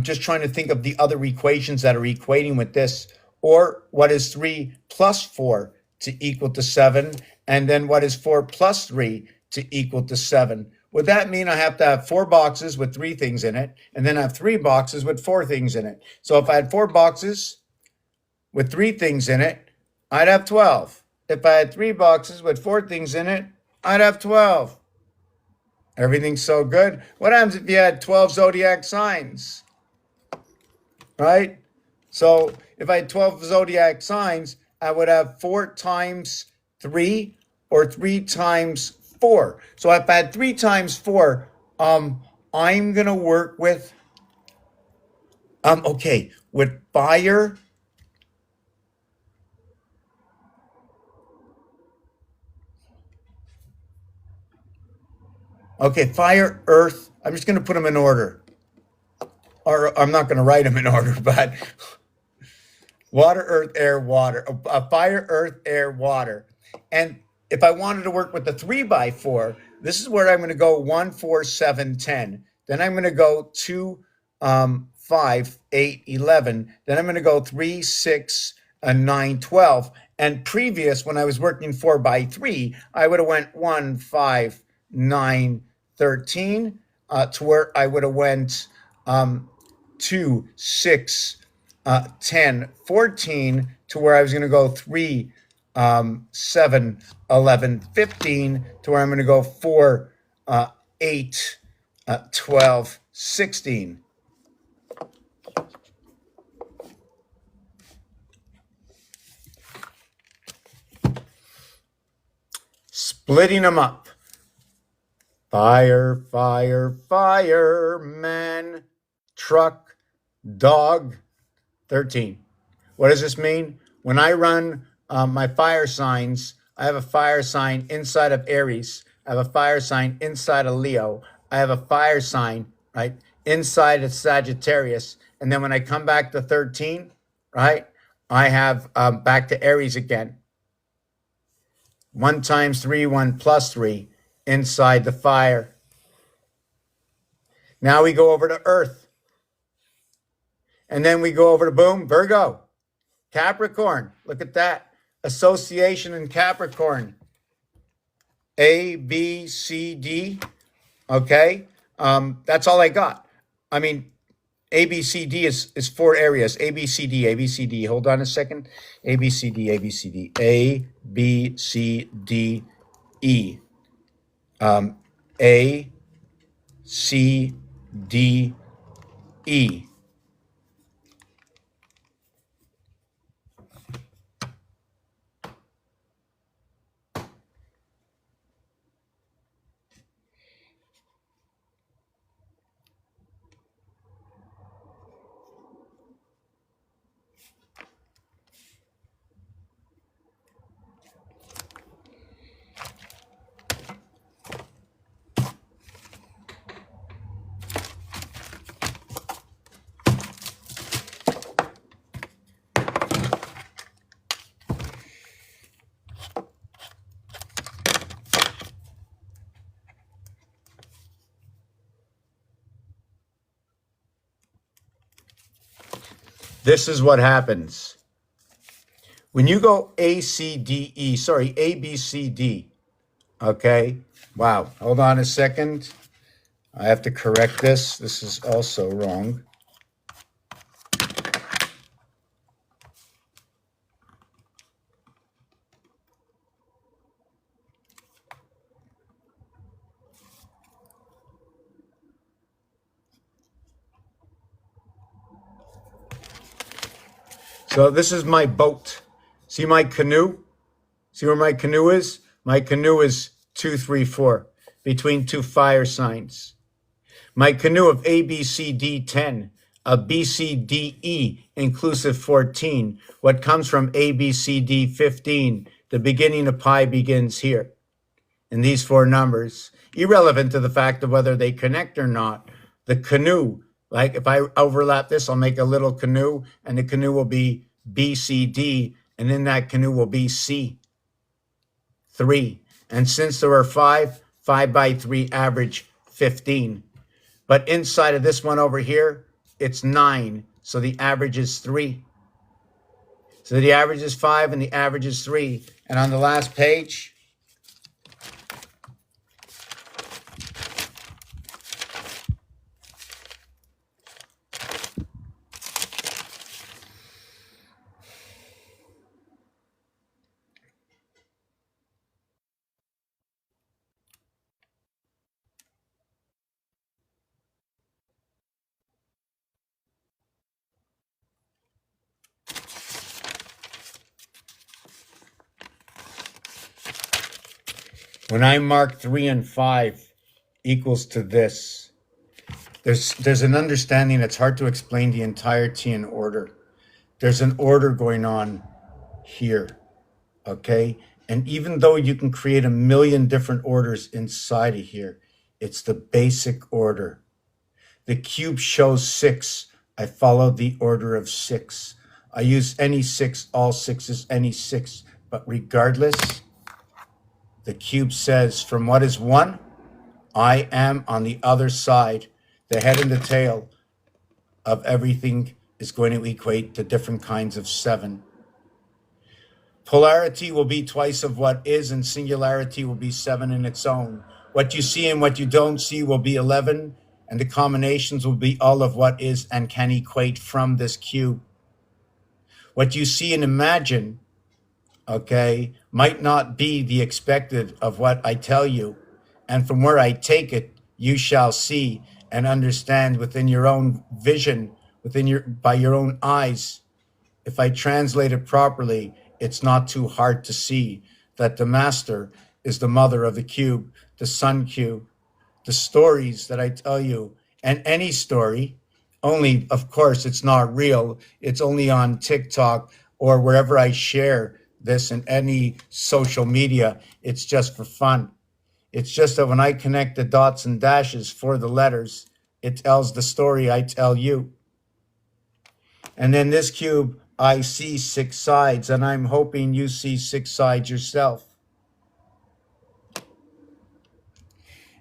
just trying to think of the other equations that are equating with this. Or what is 3 plus 4 to equal to 7? And then what is 4 plus 3 to equal to 7? Would that mean I have to have 4 boxes with 3 things in it, and then I have 3 boxes with 4 things in it? So if I had 4 boxes with 3 things in it, I'd have 12. If I had 3 boxes with 4 things in it, I'd have 12. Everything's so good. What happens if you had 12 zodiac signs? Right? So if I had 12 zodiac signs, I would have 4 times 3 or 3 times 4. So if I had 3 times 4, I'm going to work with, with fire. Okay, fire, earth. I'm just going to put them in order. Or I'm not going to write them in order, but water, earth, air, water. Fire, earth, air, water. And if I wanted to work with the 3 by 4, this is where I'm going to go 1, 4, 7, 10. Then I'm going to go 2, 5, 8, 11. Then I'm going to go 3, 6, 9, 12. And previous, when I was working 4 by 3, I would have went 1, 5, 9, 13, to where I would have went 2, 6, 10, 14, to where I was going to go 3, 7, 11, 15, to where I'm going to go 4, 8, 12, 16. Splitting them up. Fire, fire, fireman, truck, dog, 13. What does this mean? When I run my fire signs, I have a fire sign inside of Aries. I have a fire sign inside of Leo. I have a fire sign, right, inside of Sagittarius. And then when I come back to 13, right, I have back to Aries again. 1 times 3, 1 plus 3 inside the fire. Now we go over to Earth. And then we go over to, boom, Virgo. Capricorn. Look at that. Association in Capricorn. A, B, C, D. Okay. That's all I got. I mean, A, B, C, D is 4 areas. A, B, C, D, A, B, C, D. Hold on a second. A, B, C, D, A, B, C, D. A, B, C, D, E. A, C, D, E. This is what happens. When you go A, B, C, D, Okay. Wow. Hold on a second. I have to correct this. This is also wrong. So this is my boat. See my canoe? See where my canoe is? My canoe is 234 between two fire signs. My canoe of A, B, C, D 10, a B, C, D, E inclusive 14. What comes from A, B, C, D 15? The beginning of pi begins here in these four numbers, irrelevant to the fact of whether they connect or not. The canoe, like if I overlap this, I'll make a little canoe, and the canoe will be B, C, D, and in that canoe will be C, 3. And since there are 5, 5 by 3 average 15. But inside of this one over here, it's 9. So the average is 3. So the average is 5 and the average is 3. And on the last page, when I mark 3 and 5 equals to this, there's an understanding that's hard to explain the entirety in order. There's an order going on here, okay? And even though you can create a million different orders inside of here, it's the basic order. The cube shows 6. I follow the order of 6. I use any 6, all 6s, any 6. But regardless, the cube says from what is 1, I am on the other side. The head and the tail of everything is going to equate to different kinds of 7. Polarity will be twice of what is, and singularity will be 7 in its own. What you see and what you don't see will be 11, and the combinations will be all of what is and can equate from this cube. What you see and imagine, okay, might not be the expected of what I tell you. And from where I take it, you shall see and understand within your own vision, by your own eyes. If I translate it properly, it's not too hard to see that the master is the mother of the cube, the sun cube. The stories that I tell you, and any story, only, of course, it's not real. It's only on TikTok or wherever I share this in any social media. It's just for fun. It's just that when I connect the dots and dashes for the letters, it tells the story I tell you. And in this cube, I see 6 sides, and I'm hoping you see 6 sides yourself.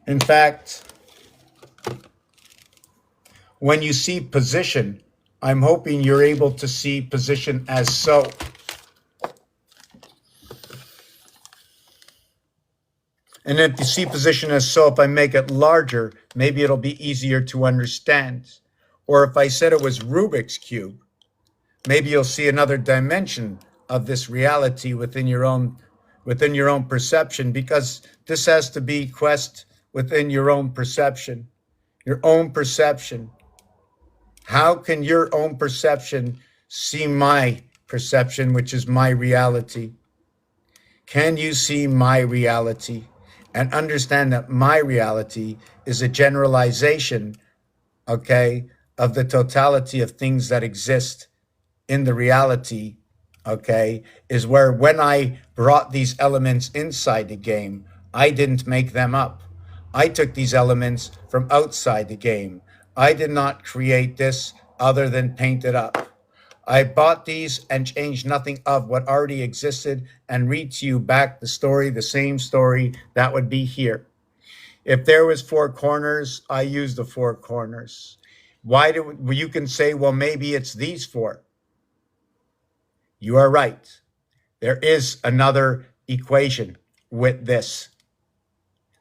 In fact, when you see position, I'm hoping you're able to see position as so. And if you see position as so, if I make it larger, maybe it'll be easier to understand. Or if I said it was Rubik's Cube, maybe you'll see another dimension of this reality within your own perception, because this has to be quest within your own perception. Your own perception. How can your own perception see my perception, which is my reality? Can you see my reality and understand that my reality is a generalization, okay, of the totality of things that exist in the reality, okay, is where when I brought these elements inside the game, I didn't make them up. I took these elements from outside the game. I did not create this other than paint it up. I bought these and changed nothing of what already existed and read to you back the story, the same story that would be here. If there was 4 corners, I used the 4 corners. You can say, well, maybe it's these 4. You are right. There is another equation with this.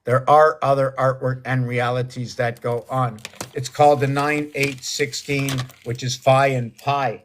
There are other artwork and realities that go on. It's called the 9-8-16, which is phi and pi.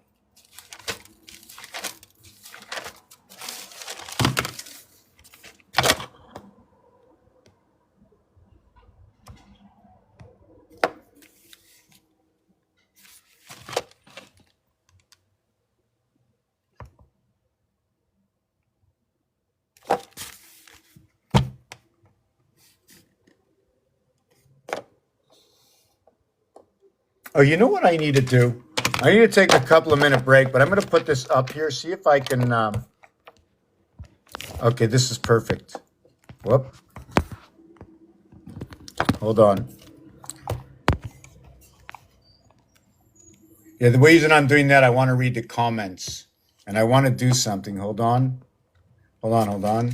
Oh, you know what I need to do? I need to take a couple of minute break, but I'm going to put this up here, see if I can. Okay, this is perfect. Whoop. Hold on. Yeah, the reason I'm doing that, I want to read the comments and I want to do something. Hold on. Hold on.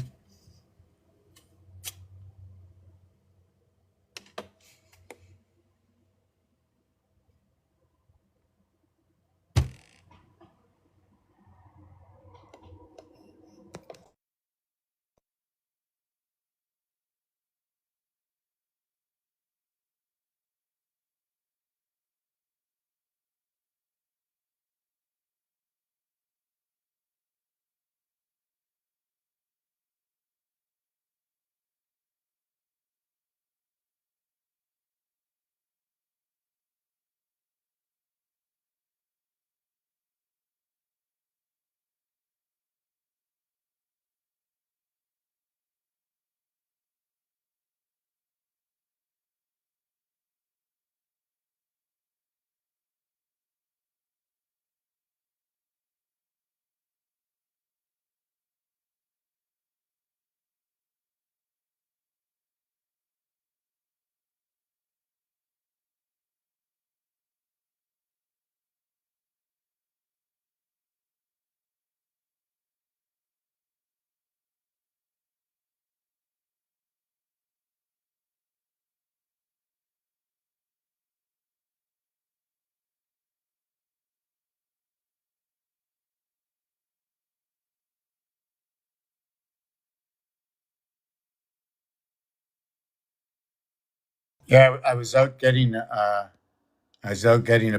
Yeah, I was out getting a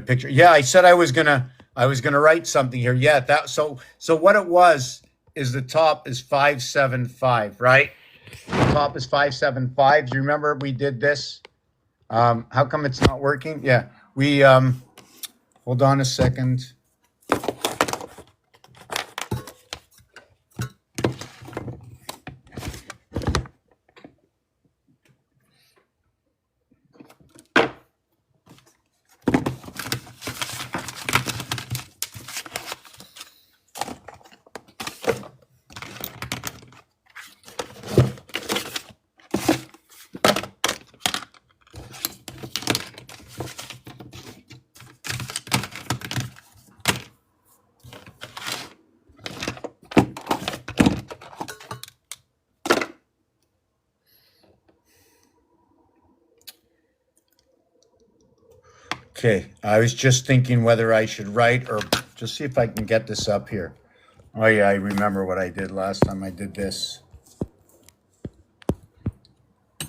picture. Yeah, I said I was gonna write something here. Yeah, that so what it was is the top is 575, right? The top is 575. Do you remember we did this? How come it's not working? Yeah, we hold on a second. Okay, I was just thinking whether I should write or just see if I can get this up here. Oh yeah, I remember what I did last time I did this.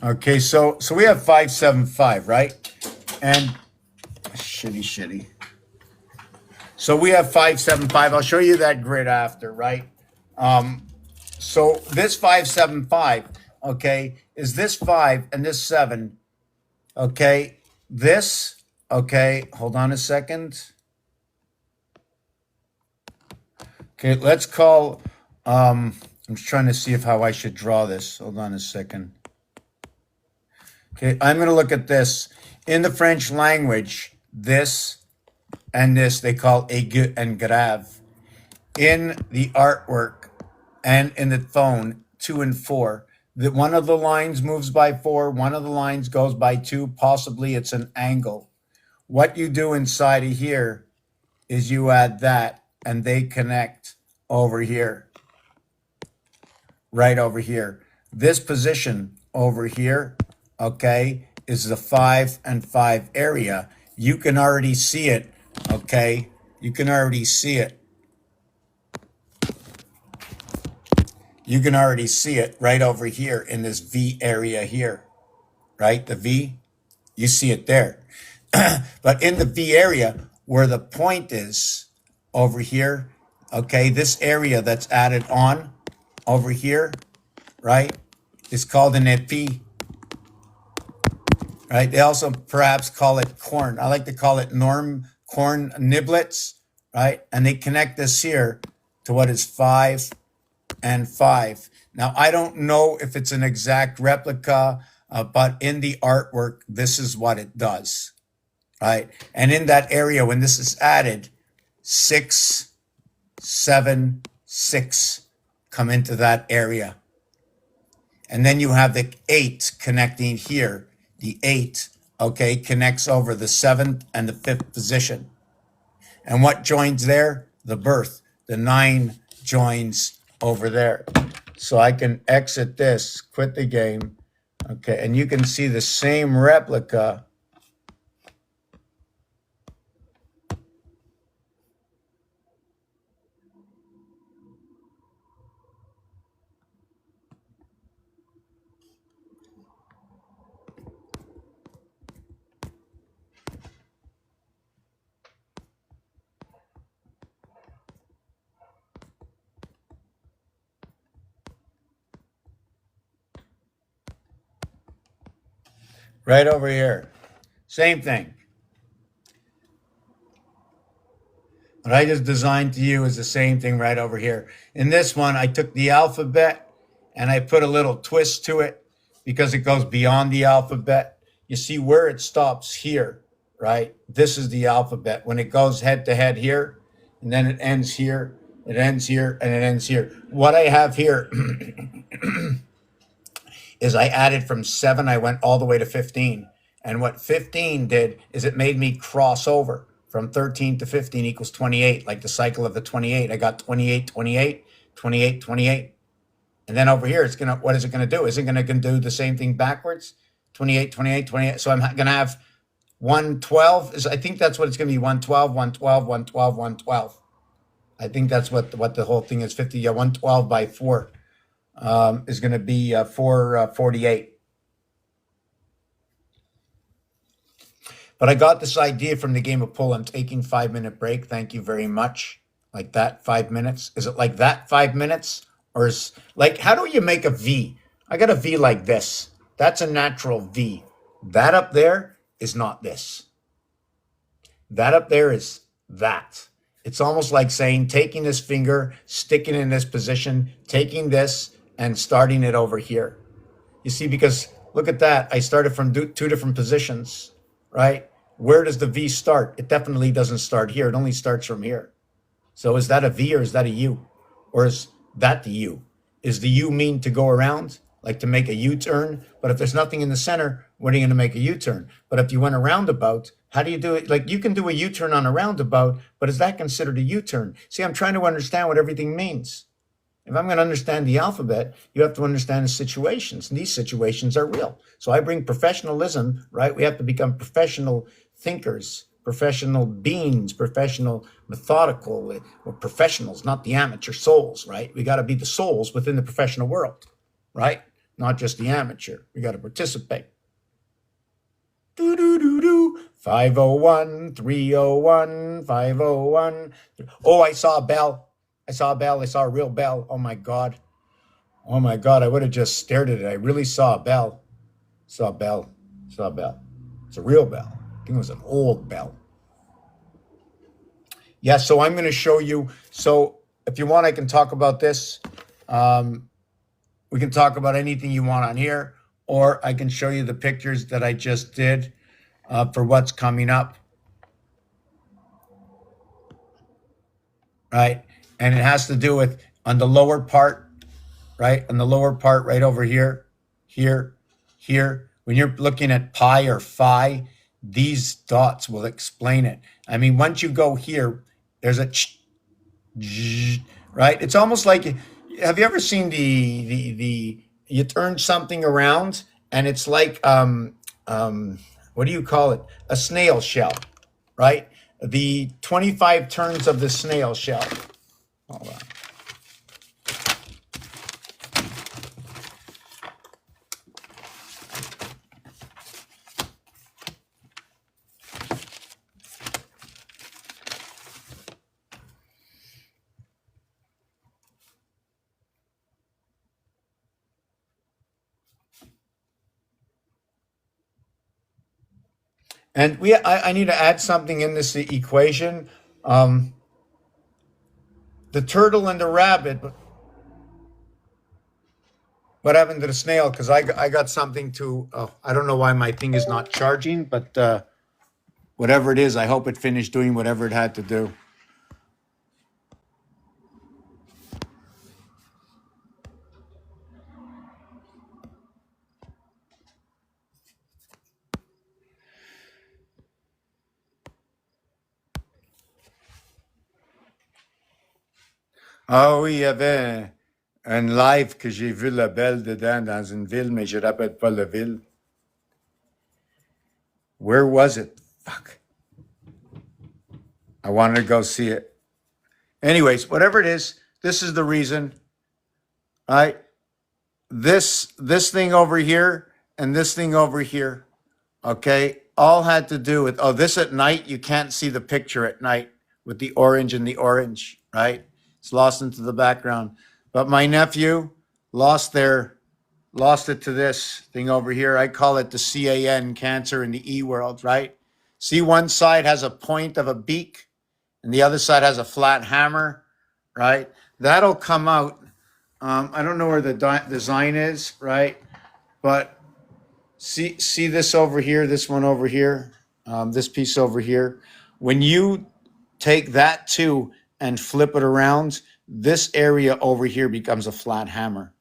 Okay, so we have 575, right? And shitty. So we have 575. I'll show you that grid after, right? So this 575, okay, is this 5 and this 7, okay? This, okay, hold on a second. Okay, let's call, I'm just trying to see if how I should draw this. Hold on a second. Okay, I'm going to look at this. In the French language, this and this they call aigu and grave. In the artwork and in the phone, 2 and 4, that one of the lines moves by 4, one of the lines goes by 2, possibly it's an angle. What you do inside of here is you add that and they connect over here, right over here. This position over here, okay, is the 5 and 5 area. You can already see it, okay? You can already see it. You can already see it right over here in this V area here. right? The V, you see it there. But in the V area where the point is over here, okay, this area that's added on over here, right, is called an epi, right? They also perhaps call it corn. I like to call it norm corn niblets, right? And they connect this here to what is 5 and 5. Now, I don't know if it's an exact replica, but in the artwork, this is what it does, right? And in that area, when this is added, 6, 7, 6 come into that area. And then you have the 8 connecting here. The 8, okay, connects over the 7th and the 5th position. And what joins there? The birth. The 9 joins over there. So I can exit this, quit the game, okay, and you can see the same replica. Right over here. Same thing. What I just designed to you is the same thing right over here. In this one, I took the alphabet and I put a little twist to it because it goes beyond the alphabet. You see where it stops here, right? This is the alphabet. When it goes head to head here, and then it ends here, it ends here, and it ends here. What I have here is I added from 7, I went all the way to 15. And what 15 did is it made me cross over from 13 to 15 equals 28, like the cycle of the 28. I got 28, 28, 28, 28. And then over here, what is it going to do? Is it going to do the same thing backwards? 28, 28, 28. So I'm going to have 112. I think that's what it's going to be, 112, 112, 112, 112. I think that's what the whole thing is, 50, 112 by 4. Is going to be 448. But I got this idea from the game of pool. I'm taking 5-minute break. Thank you very much. Like that, 5 minutes. Is it like that, 5 minutes? Or is like, how do you make a V? I got a V like this. That's a natural V. That up there is not this. That up there is that. It's almost like saying, taking this finger, sticking it in this position, taking this, and starting it over here. You see, because look at that. I started from 2 different positions, right? Where does the V start? It definitely doesn't start here. It only starts from here. So is that a V or is that a U? Or is that the U? Is the U mean to go around, like to make a U-turn? But if there's nothing in the center, when are you going to make a U-turn? But if you went a roundabout, how do you do it? Like you can do a U-turn on a roundabout, but is that considered a U-turn? See, I'm trying to understand what everything means. If I'm going to understand the alphabet, you have to understand the situations. And these situations are real. So I bring professionalism, right? We have to become professional thinkers, professional beings, professional methodical, or professionals, not the amateur souls, right? We got to be the souls within the professional world, right? Not just the amateur. We got to participate. 501, 301, 501. Oh, I saw a bell. I saw a bell. I saw a real bell. Oh my God. Oh my God. I would have just stared at it. I really saw a bell. Saw a bell. Saw a bell. It's a real bell. I think it was an old bell. Yeah, so I'm going to show you. So if you want, I can talk about this. We can talk about anything you want on here, or I can show you the pictures that I just did for what's coming up. Right? And it has to do with on the lower part, right? On the lower part right over here, here, here. When you're looking at pi or phi, these dots will explain it. I mean, once you go here, there's a right? It's almost like, have you ever seen you turn something around and it's like, what do you call it? A snail shell, right? The 25 turns of the snail shell. Hold on. And I need to add something in this equation. Um, the turtle and the rabbit. What happened to the snail? Because I got something to. Oh, I don't know why my thing is not charging, but whatever it is, I hope it finished doing whatever it had to do. Ah oui, il y avait un live que j'ai vu la belle dedans dans une ville, mais je ne rappelle pas la ville. Where was it? Fuck. I wanted to go see it. Anyways, whatever it is, this is the reason. All right. This thing over here and this thing over here, okay, all had to do with, oh, this at night, you can't see the picture at night with the orange and the orange, right? It's lost into the background. But my nephew lost it to this thing over here. I call it the CAN, cancer in the E world, right? See, one side has a point of a beak and the other side has a flat hammer, right? That'll come out. I don't know where the design is, right? But see this over here, this one over here, this piece over here. When you take that too and flip it around, this area over here becomes a flat hammer.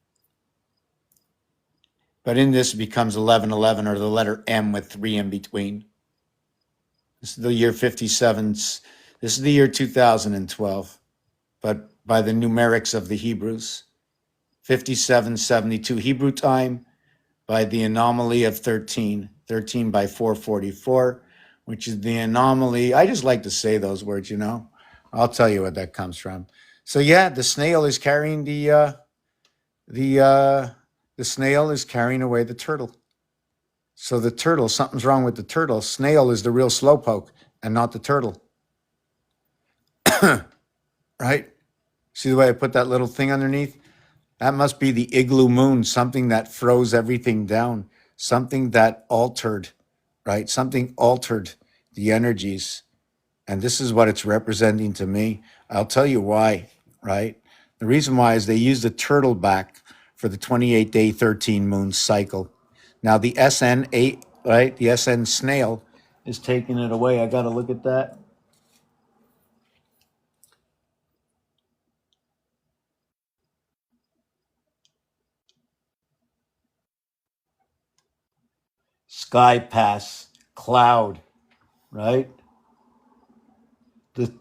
But in this it becomes 1111 or the letter M with 3 in between. This is the year 57. This is the year 2012, but by the numerics of the Hebrews. 5772 Hebrew time by the anomaly of 13 by 444, which is the anomaly. I just like to say those words, I'll tell you what that comes from. So yeah, the snail is carrying the snail is carrying away the turtle. So the turtle, something's wrong with the turtle. Snail is the real slowpoke and not the turtle. Right? See the way I put that little thing underneath? That must be the igloo moon, something that froze everything down, something that altered, right? Something altered the energies. And this is what it's representing to me. I'll tell you why, right? The reason why is they use the turtle back for the 28-day 13 moon cycle. Now the SN8, right? The SN snail is taking it away. I got to look at that. Sky pass, cloud, right? The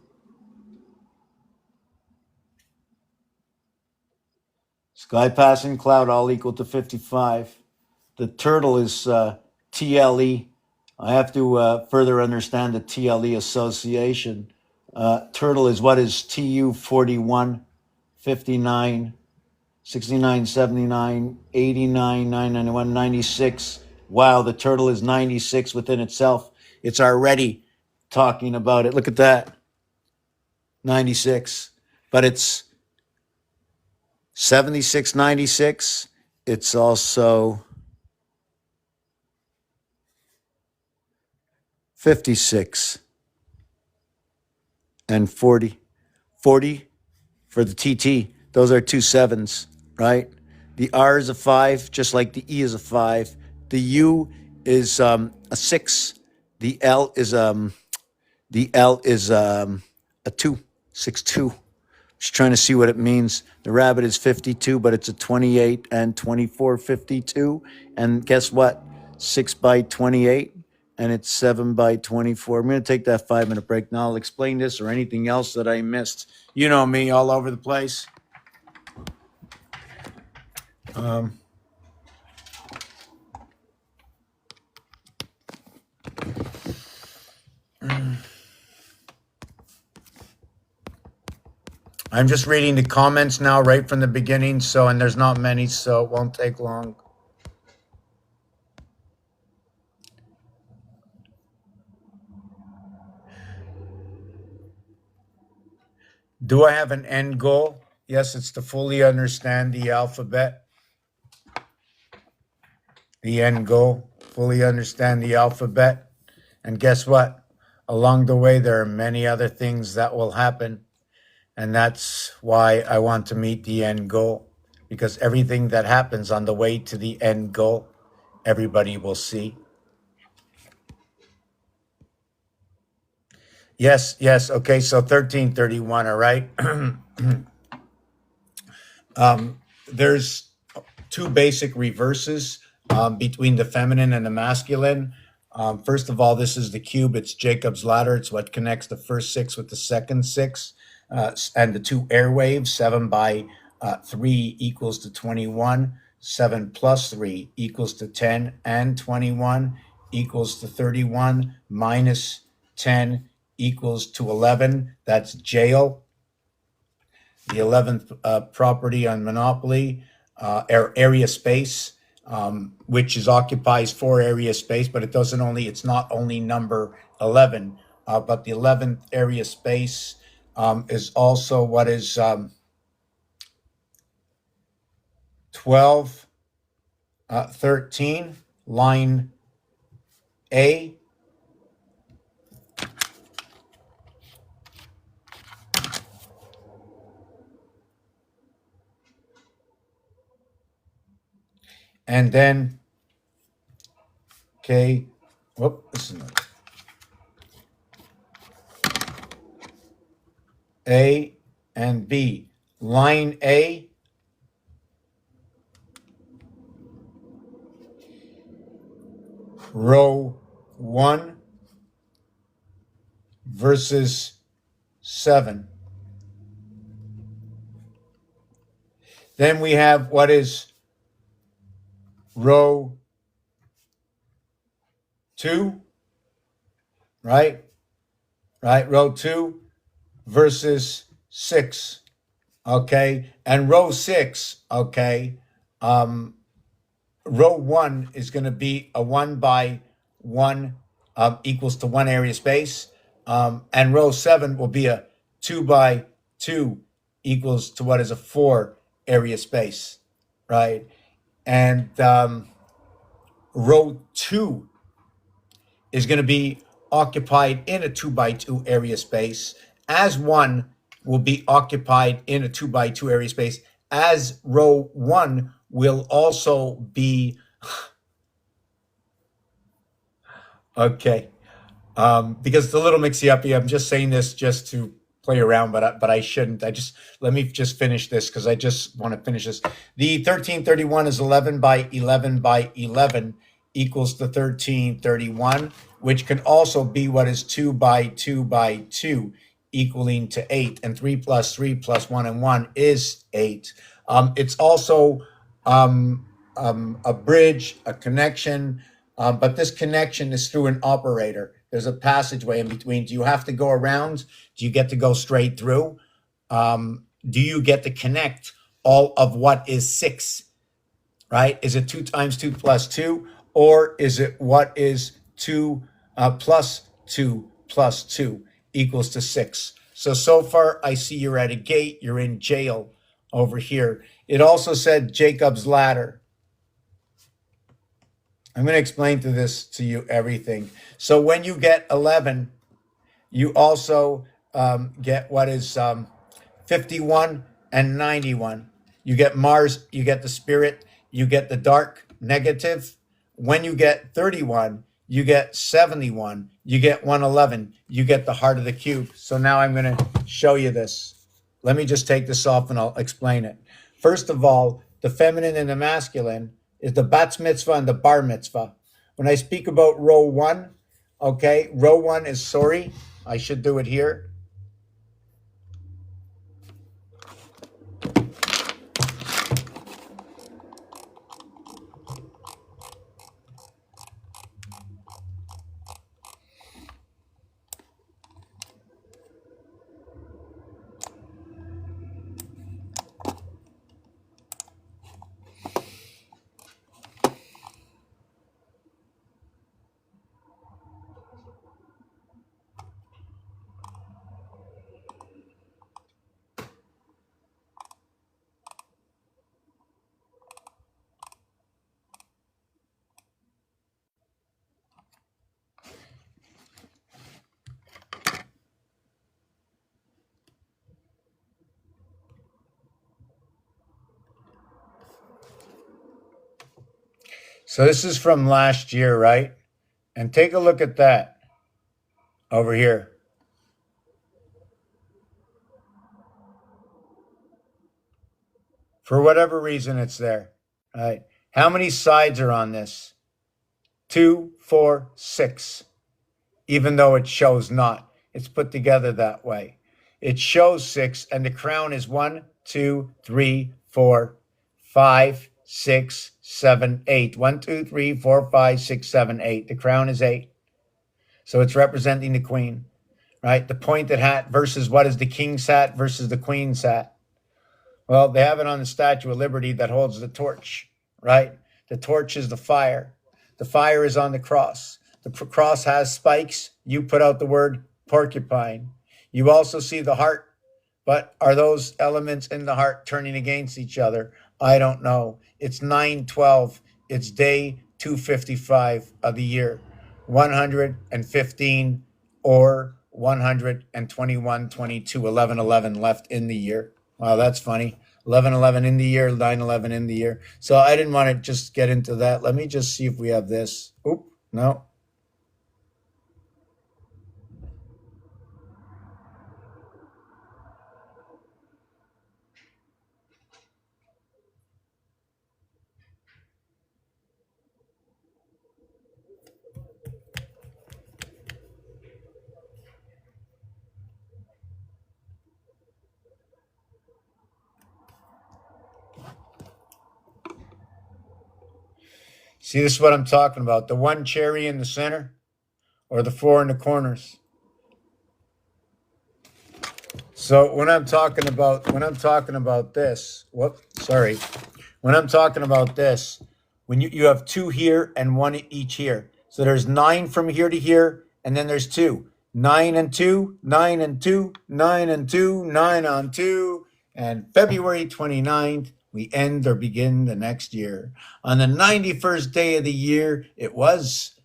sky passing cloud all equal to 55. The turtle is TLE. I have to further understand the TLE association. Turtle is what is TU 41, 59, 69, 79, 89, 991, 96. Wow, the turtle is 96 within itself. It's already talking about it. Look at that. 96. But it's 76, 96. It's also 56 and 40. 40 for the TT. Those are 2 sevens, right? The R is a 5, just like the E is a 5. The U is a 6. The L is a 2, 6 2. Just trying to see what it means. The rabbit is 52, but it's a 28 and 24, 52. And guess what? 6 by 28, and it's 7 by 24. I'm going to take that 5-minute break now. I'll explain this or anything else that I missed. You know me, all over the place. I'm just reading the comments now right from the beginning, and there's not many, so it won't take long. Do I have an end goal? Yes, it's to fully understand the alphabet. The end goal, fully understand the alphabet And guess what? Along the way, there are many other things that will happen. And that's why I want to meet the end goal. Because everything that happens on the way to the end goal, everybody will see. Yes, yes. Okay, so 1331, all right? There's two basic reverses between the feminine and the masculine. First of all, this is the cube. It's Jacob's ladder. It's what connects the first six with the second six. And the two airwaves, 7 by 3 equals to 21. 7 plus 3 equals to 10. And 21 equals to 31. Minus 10 equals to 11. That's jail. The 11th property on Monopoly, area space, which occupies 4 area space, but it's not only number 11, but the 11th area space is also what is 12, 13, line A. And then, okay, whoop, this is not A and B. Line A, row 1 versus 7. Then we have what is row 2, right? Right, row 2 versus 6, okay? And row 6, okay, row 1 is going to be a 1 by 1 equals to 1 area space. And row 7 will be a 2 by 2 equals to what is a 4 area space, right? And row 2 is going to be occupied in a 2 by 2 area space, as 1 will be occupied in a 2 by 2 area space, as row 1 will also be okay. Because it's a little mixy uppy. I'm just saying this just to play around, but I shouldn't. Let me just finish this because I just want to finish this. The 1331 is 11 by 11 by 11 equals to 1331, which can also be what is 2 by 2 by 2 equaling to 8, and 3 plus 3 plus 1 and 1 is 8. It's also a bridge, a connection, but this connection is through an operator. There's a passageway in between. Do you have to go around? Do you get to go straight through? Do you get to connect all of what is 6, right? Is it 2 times 2 plus 2? Or is it what is 2 plus 2 plus 2 equals to 6? So far, I see you're at a gate. You're in jail over here. It also said Jacob's ladder. I'm going to explain to you everything. So when you get 11, you also get what is 51 and 91. You get Mars, you get the spirit, you get the dark negative. When you get 31, you get 71, you get 111, you get the heart of the cube. So now I'm going to show you this. Let me just take this off and I'll explain it. First of all, the feminine and the masculine is the bat mitzvah and the bar mitzvah. When I speak about row 1, okay, row 1 is sorry. I should do it here. So this is from last year, right? And take a look at that over here. For whatever reason, it's there. Right? How many sides are on this? 2, 4, 6. Even though it shows not, it's put together that way. It shows 6, and the crown is 1, 2, 3, 4, 5, 6, 7, 8. 1, 2, 3, 4, 5, 6, 7, 8. The crown is 8. So it's representing the queen, right? The pointed hat versus what is the king's hat versus the queen's hat. Well, they have it on the Statue of Liberty that holds the torch, right? The torch is the fire. The fire is on the cross. The cross has spikes. You put out the word porcupine. You also see the heart, but are those elements in the heart turning against each other? I don't know. It's 9/12. It's day 255 of the year. 115 or 121, 22, 11 left in the year. Wow, that's funny. 11 in the year, 9/11 in the year. So I didn't want to just get into that. Let me just see if we have this. Oop, no. See, this is what I'm talking about. The one cherry in the center or the 4 in the corners. So when I'm talking about this, when I'm talking about this, when you have 2 here and 1 each here. So there's 9 from here to here, and then there's 2. 9 and 2, 9 and 2, 9 and 2, 9 on 2, and February 29th, we end or begin the next year. On the 91st day of the year, it was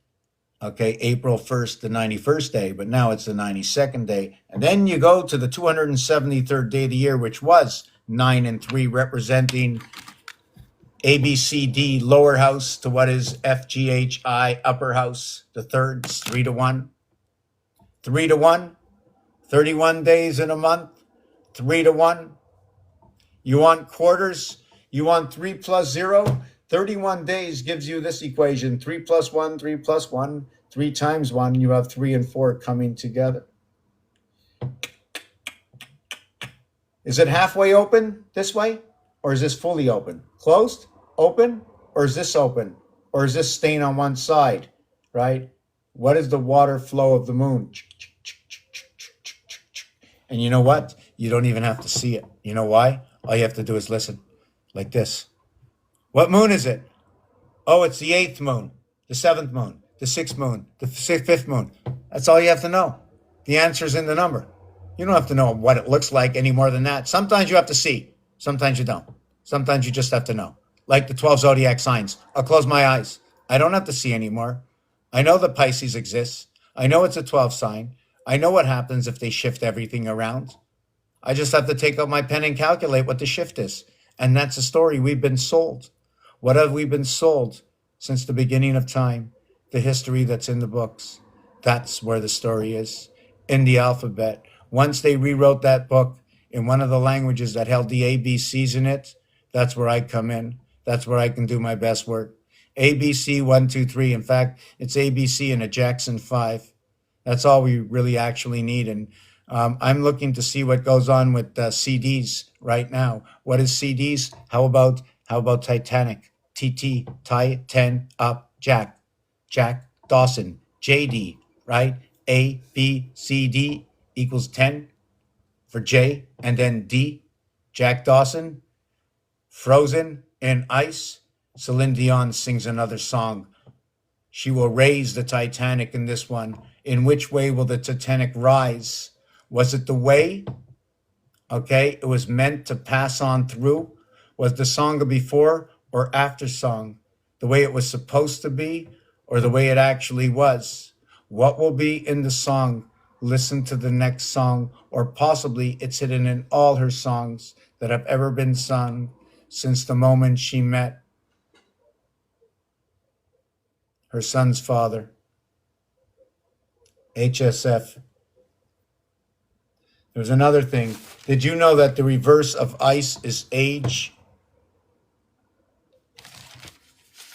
April 1st, the 91st day, but now it's the 92nd day. And then you go to the 273rd day of the year, which was 9 and 3, representing ABCD lower house to what is FGHI upper house. The thirds, 3-1. 3-1, 31 days in a month, 3-1. You want quarters? You want 3 plus 0? 31 days gives you this equation. 3 plus 1, 3 plus 1, 3 times 1. You have 3 and 4 coming together. Is it halfway open this way? Or is this fully open? Closed? Open? Or is this open? Or is this staying on one side? Right? What is the water flow of the moon? And you know what? You don't even have to see it. You know why? All you have to do is listen. Like this. What moon is it? Oh, it's the 8th moon, the 7th moon, the 6th moon, the 5th moon. That's all you have to know. The answer's in the number. You don't have to know what it looks like any more than that. Sometimes you have to see. Sometimes you don't. Sometimes you just have to know. Like the 12 zodiac signs. I'll close my eyes. I don't have to see anymore. I know that Pisces exists. I know it's a 12 sign. I know what happens if they shift everything around. I just have to take out my pen and calculate what the shift is. And that's the story we've been sold. What have we been sold since the beginning of time? The history that's in the books. That's where the story is. In the alphabet. Once they rewrote that book in one of the languages that held the ABCs in it, that's where I come in. That's where I can do my best work. ABC 1, 2, 3. In fact, it's ABC and a Jackson 5. That's all we really actually need. And I'm looking to see what goes on with CDs right now. What is CDs? How about Titanic? TT, tie 10 up, Jack Dawson, JD, right? A, B, C, D equals 10 for J, and then D, Jack Dawson, Frozen in Ice. Celine Dion sings another song. She will raise the Titanic in this one. In which way will the Titanic rise? Was it the way? Okay, it was meant to pass on through. Was the song a before or after song? The way it was supposed to be or the way it actually was? What will be in the song? Listen to the next song, or possibly it's hidden in all her songs that have ever been sung since the moment she met her son's father. HSF. There's another thing. Did you know that the reverse of ice is age?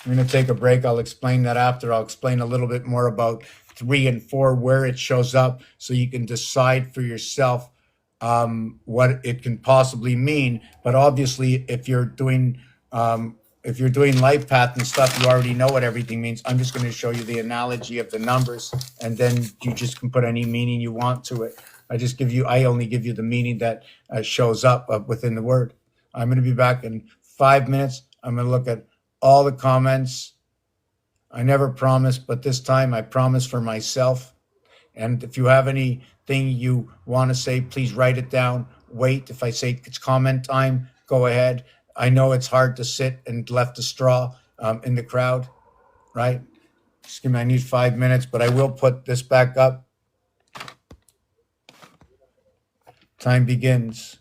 I'm going to take a break. I'll explain that after. I'll explain a little bit more about 3 and 4, where it shows up, so you can decide for yourself what it can possibly mean. But obviously, if you're doing life path and stuff, you already know what everything means. I'm just going to show you the analogy of the numbers, and then you just can put any meaning you want to it. I only give you the meaning that shows up within the word. I'm going to be back in 5 minutes. I'm going to look at all the comments. I never promise, but this time I promise for myself. And if you have anything you want to say, please write it down. Wait, if I say it's comment time, go ahead. I know it's hard to sit and left a straw in the crowd, right? Just give me, I need 5 minutes, but I will put this back up. Time begins.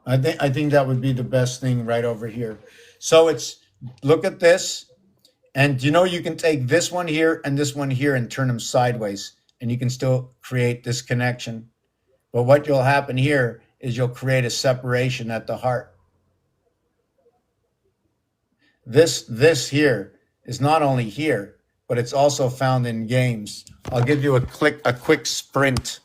I think that would be the best thing right over here. So look at this, and you can take this one here and this one here and turn them sideways, and you can still create this connection. But what will happen here is you'll create a separation at the heart. This here is not only here, but it's also found in games. I'll give you a quick sprint.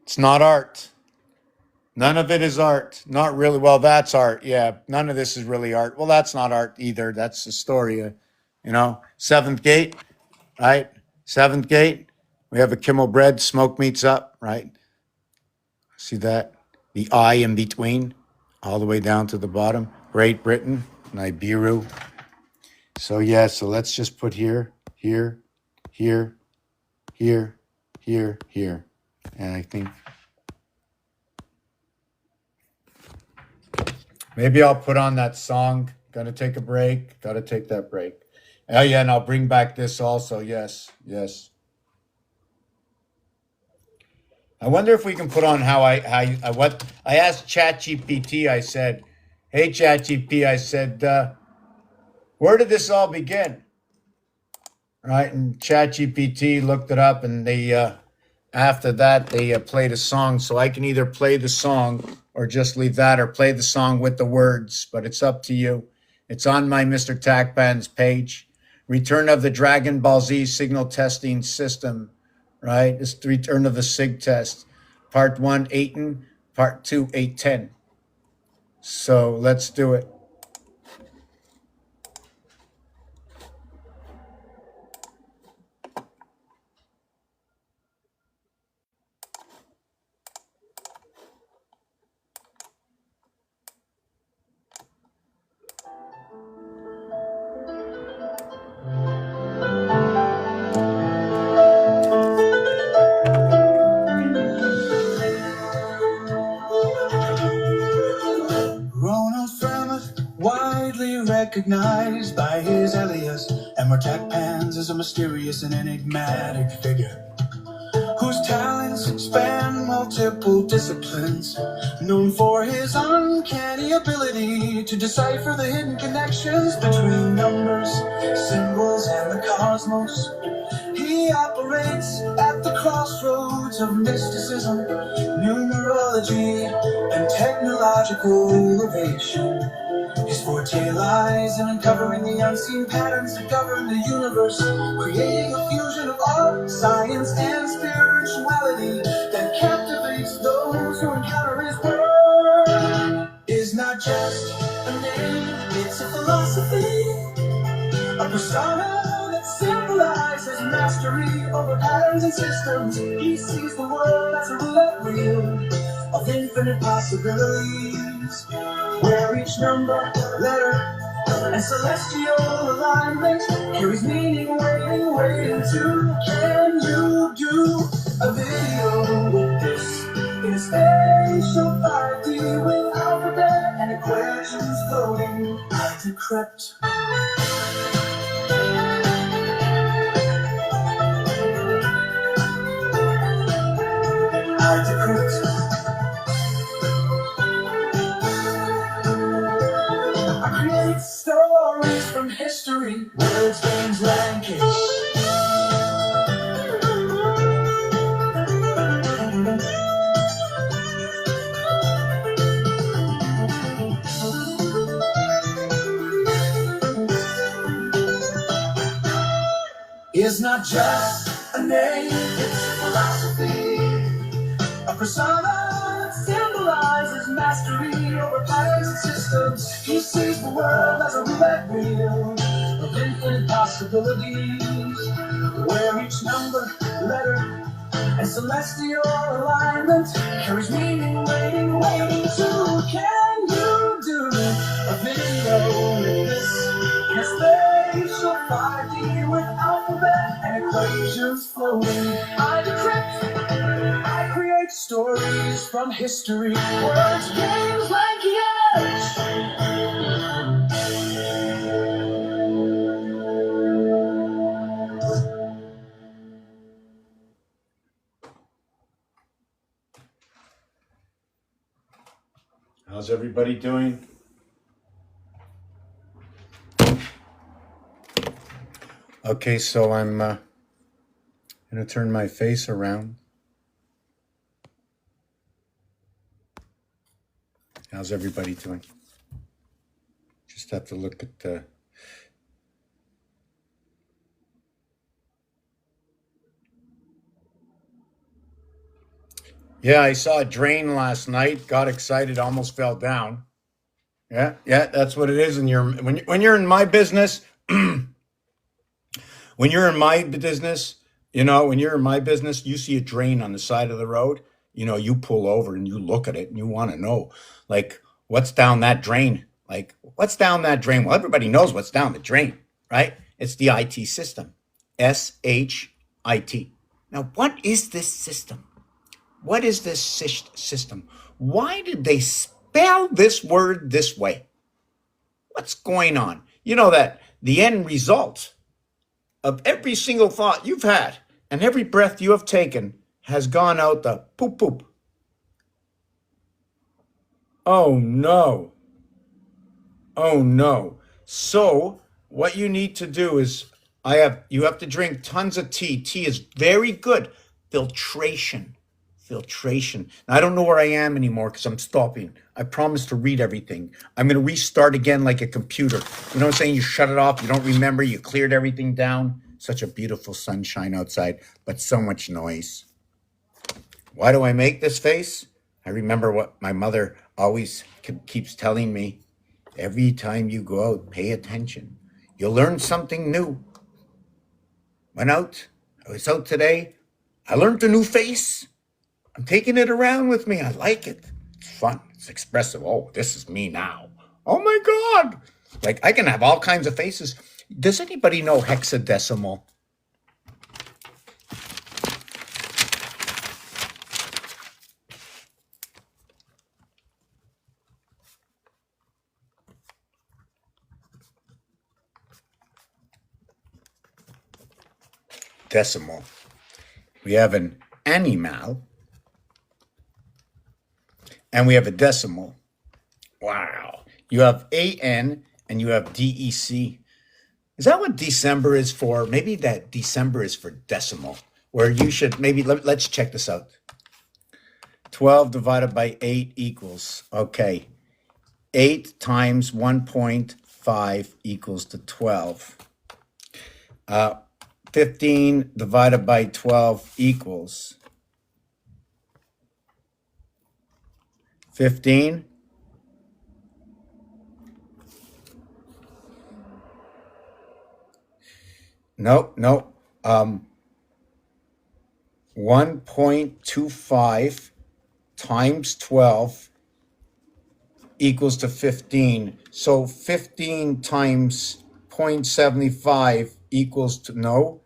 It's not art. None of it is art. Not really. Well, that's art. Yeah. None of this is really art. Well, that's not art either. That's Astoria. Seventh gate, right? Seventh gate. We have a Kimmel bread. Smoke meats up, right? See that? The I in between, all the way down to the bottom. Great Britain, Nibiru. So let's just put here, here, here, here, here, here. And I think maybe I'll put on that song. Gotta take a break. Gotta take that break. Oh yeah, and I'll bring back this also. Yes. I wonder if we can put on what I asked ChatGPT. I said, "Hey ChatGPT," I said, "Where did this all begin?" Right, and ChatGPT looked it up, and after that, they played a song. So I can either play the song or just leave that, or play the song with the words, but it's up to you. It's on my Mr. Tacpan's page. Return of the Dragon Ball Z signal testing system, right? It's the return of the SIG test. Part 1, 8, part 2, 810. So let's do it. Recognized by his alias, Elmer Tacpans is a mysterious and enigmatic figure whose talents span multiple disciplines, known for his uncanny ability to decipher the hidden connections between numbers, symbols, and the cosmos. He operates at the crossroads of mysticism, numerology, and technological innovation. His forte lies in uncovering the unseen patterns that govern the universe, creating a fusion of art, science, and spirituality that captivates those who encounter his work. Is not just a name, it's a philosophy, a persona that symbolizes mastery over patterns and systems. He sees the world as a roulette wheel of infinite possibilities, where each number, letter, and celestial alignment carries meaning waiting to. Can you do a video with this in a spatial 5D with alphabet and legends floating. I decrypt. I decrypt. I create stories from history. Words, games, language. Is not just a name, it's philosophy. A persona that symbolizes mastery over patterns and systems. He sees the world as a roulette wheel of infinite possibilities, where each number, letter, and celestial alignment carries meaning, waiting to. Can you do a video with this? Spatial 5D with alphabet and equations flowing. I decrypt. I create stories from history. Words, games, language. How's everybody doing? Okay, so I'm going to turn my face around. How's everybody doing? Just have to look at the... Yeah, I saw a drain last night, got excited, almost fell down. Yeah, that's what it is. And when you're in my business... When you're in my business, you see a drain on the side of the road, you pull over and you look at it and you want to know, like, what's down that drain? Like, what's down that drain? Well, everybody knows what's down the drain, right? It's the IT system, SHIT. Now, what is this system? What is this system? Why did they spell this word this way? What's going on? You know that the end result of every single thought you've had and every breath you have taken has gone out the poop poop. Oh no. Oh no. So what you need to do is you have to drink tons of tea. Tea is very good. Filtration. Now, I don't know where I am anymore because I'm stopping. I promised to read everything. I'm going to restart again like a computer. You know what I'm saying? You shut it off. You don't remember. You cleared everything down. Such a beautiful sunshine outside, but so much noise. Why do I make this face? I remember what my mother always keeps telling me. Every time you go out, pay attention. You'll learn something new. I was out today. I learned a new face. I'm taking it around with me. I like it. It's fun. It's expressive. Oh, this is me now. Oh my God. Like, I can have all kinds of faces. Does anybody know hexadecimal? Decimal. We have an animal. And we have a decimal. Wow. You have AN and you have DEC. Is that what December is for? Maybe that December is for decimal. Where you should, let's check this out. 12 divided by 8 equals, okay. 8 times 1.5 equals to 12. 15 divided by 12 equals 15. No. 1.25 times 12 equals to 15. So 15 times 0.75 equals to,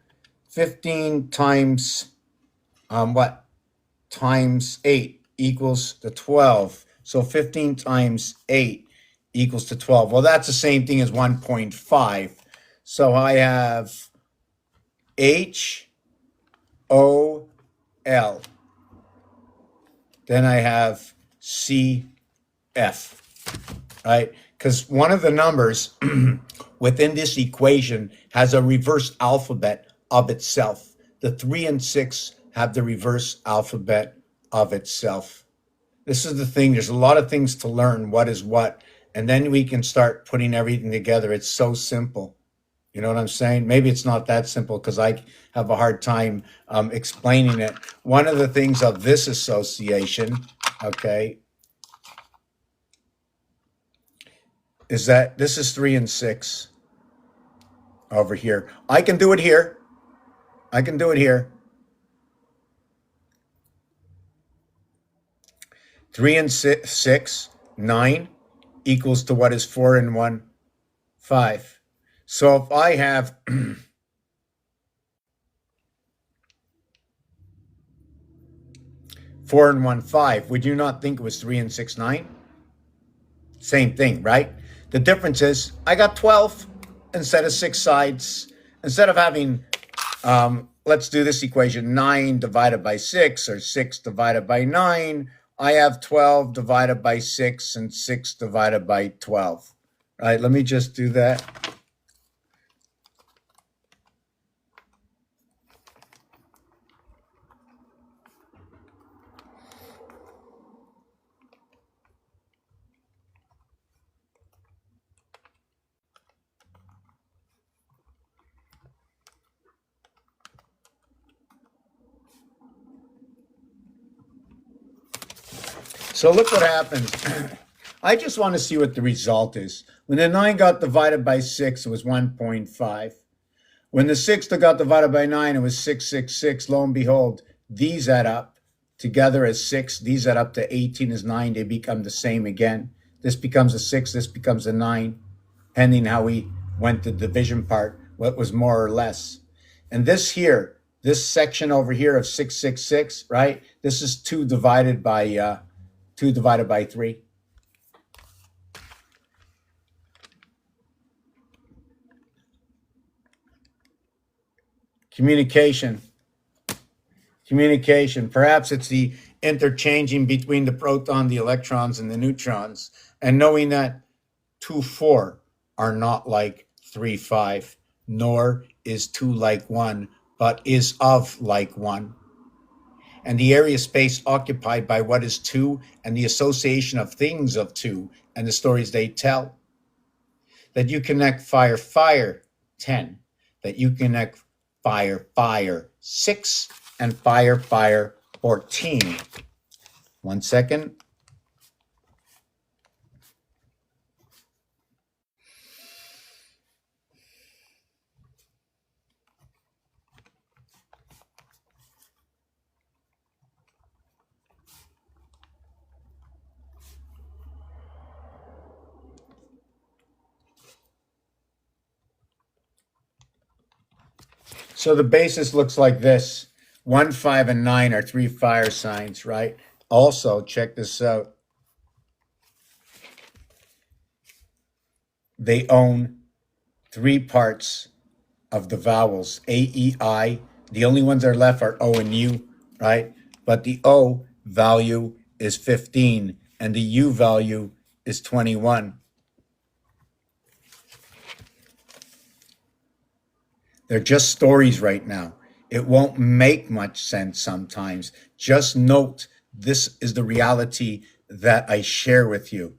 15 times, times 8 equals to 12. So 15 times 8 equals to 12. Well, that's the same thing as 1.5. So I have H O L. Then I have C F, right? Because one of the numbers within this equation has a reverse alphabet of itself. The 3 and 6 have the reverse alphabet of itself. This is the thing. There's a lot of things to learn, what is what. And then we can start putting everything together. It's so simple. You know what I'm saying? Maybe it's not that simple because I have a hard time explaining it. One of the things of this association, okay, is that this is 3 and 6 over here. I can do it here. I can do it here. 3 and 6, 9 equals to what is 4 and 1, 5. So if I have 4 and 1, 5, would you not think it was 3 and 6, 9? Same thing, right? The difference is I got 12 instead of 6 sides. Instead of having, let's do this equation, 9 divided by 6 or 6 divided by 9, I have 12 divided by 6 and 6 divided by 12. All right, let me just do that. So look what happens. I just want to see what the result is. When the 9 got divided by 6, it was 1.5. When the 6 got divided by 9, it was 666. Lo and behold, these add up together as 6. These add up to 18 as 9. They become the same again. This becomes a 6. This becomes a 9, depending how we went the division part, what was more or less. And this here, this section over here of 666, right? This is 2 divided by 3. Communication. Perhaps it's the interchanging between the proton, the electrons, and the neutrons, and knowing that 2, 4 are not like 3, 5, nor is 2 like 1, but is of like 1. And the area space occupied by what is 2 and the association of things of 2 and the stories they tell. That you connect fire, fire, 10. That you connect fire, fire, 6, and fire, fire, 14. 1 second. So the basis looks like this. 1, 5, and 9 are 3 fire signs, right? Also, check this out. They own 3 parts of the vowels, A, E, I. The only ones that are left are O and U, right? But the O value is 15 and the U value is 21. They're just stories right now. It won't make much sense sometimes. Just note this is the reality that I share with you,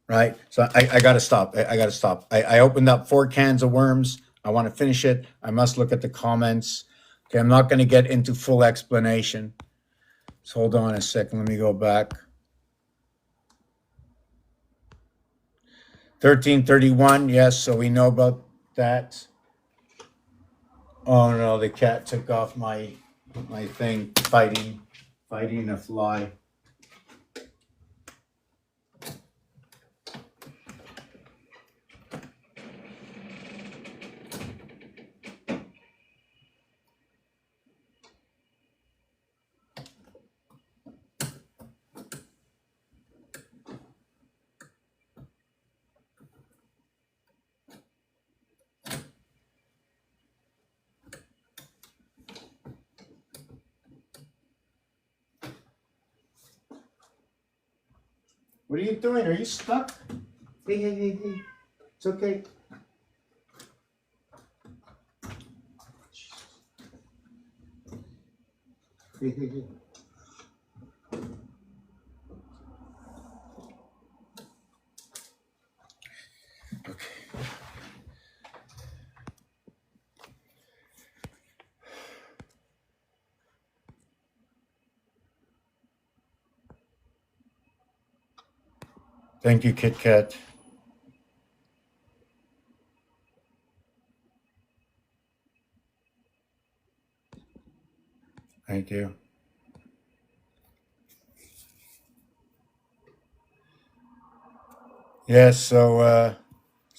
right? So I got to stop. I got to stop. I opened up 4 cans of worms. I want to finish it. I must look at the comments. Okay, I'm not going to get into full explanation. So hold on a second. Let me go back. 1331. Yes, so we know about that. Oh no, the cat took off my thing, fighting a fly. What are you doing? Are you stuck? Hey, hey, hey, hey. It's okay. Hey, hey, hey. Okay. Thank you, Kit Kat. Thank you. Yes, so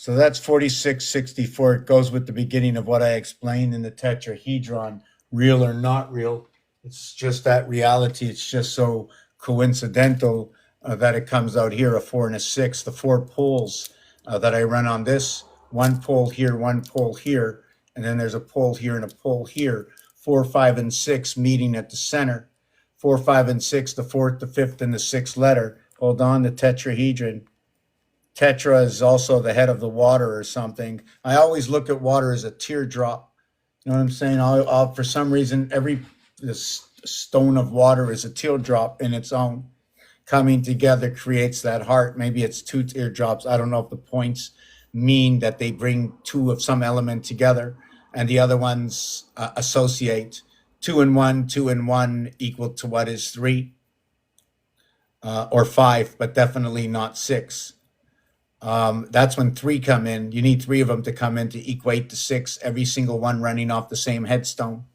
that's 4664. It goes with the beginning of what I explained in the tetrahedron, real or not real. It's just that reality. It's just so coincidental that it comes out here, a 4 and a 6. The 4 poles that I run on this, one pole here, one pole here, and then there's a pole here and a pole here. 4, 5, and 6 meeting at the center. 4, 5, and 6, the fourth, the fifth, and the sixth letter. Hold on, the tetrahedron. Tetra is also the head of the water or something. I always look at water as a teardrop. You know what I'm saying? I'll for some reason, every this stone of water is a teardrop in its own. Coming together creates that heart. Maybe it's 2 teardrops. I don't know if the points mean that they bring 2 of some element together and the other ones associate. 2 and 1, 2 and 1 equal to what is 3 or 5, but definitely not 6. That's when 3 come in. You need 3 of them to come in to equate to 6, every single one running off the same headstone.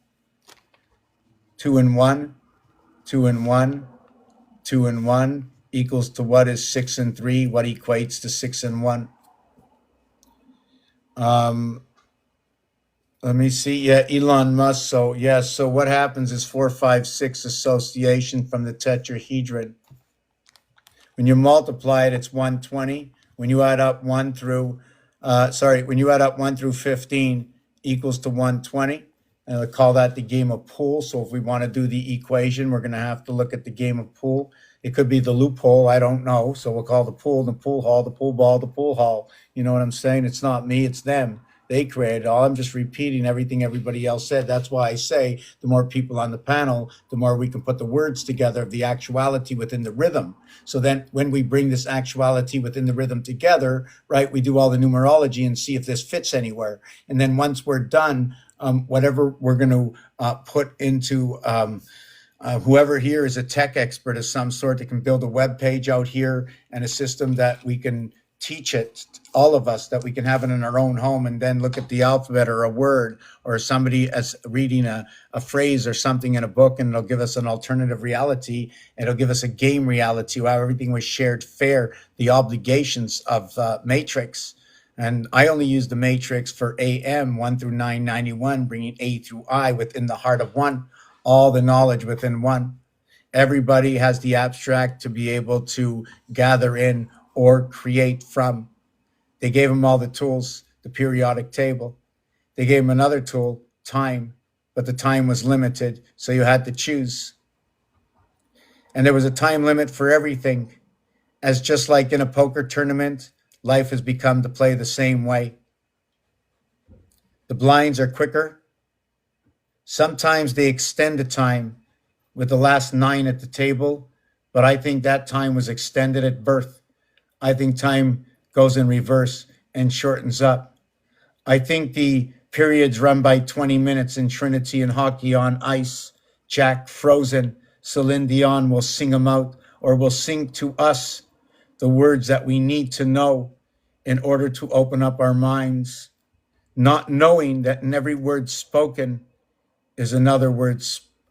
2 and 1, 2 and 1, 2 and 1 equals to what is 6 and 3, what equates to 6 and 1. Let me see. Yeah, Elon Musk. So, yes. So what happens is 4, 5, 6 association from the tetrahedron. When you multiply it, it's 120. When you add up 1 through, when you add up 1 through 15 equals to 120. And we'll call that the game of pool. So if we want to do the equation, we're going to have to look at the game of pool. It could be the loophole. I don't know. So we'll call the pool hall, the pool ball, the pool hall. You know what I'm saying? It's not me, it's them. They created it all. I'm just repeating everything everybody else said. That's why I say the more people on the panel, the more we can put the words together of the actuality within the rhythm. So then when we bring this actuality within the rhythm together, right, we do all the numerology and see if this fits anywhere. And then once we're done, whatever we're going to put into whoever here is a tech expert of some sort that can build a web page out here and a system that we can teach it, all of us, that we can have it in our own home and then look at the alphabet or a word or somebody as reading a phrase or something in a book, and it'll give us an alternative reality. It'll give us a game reality where everything was shared fair, the obligations of Matrix. And I only use the matrix for AM 1 through 991, bringing A through I within the heart of one, all the knowledge within one. Everybody has the abstract to be able to gather in or create from. They gave him all the tools, the periodic table. They gave him another tool, time, but the time was limited, so you had to choose. And there was a time limit for everything. As just like in a poker tournament, life has become to play the same way. The blinds are quicker. Sometimes they extend the time with the last 9 at the table, but I think that time was extended at birth. I think time goes in reverse and shortens up. I think the periods run by 20 minutes in Trinity and Hockey on Ice. Jack Frozen, Celine Dion will sing them out, or will sing to us the words that we need to know in order to open up our minds, not knowing that in every word spoken is another word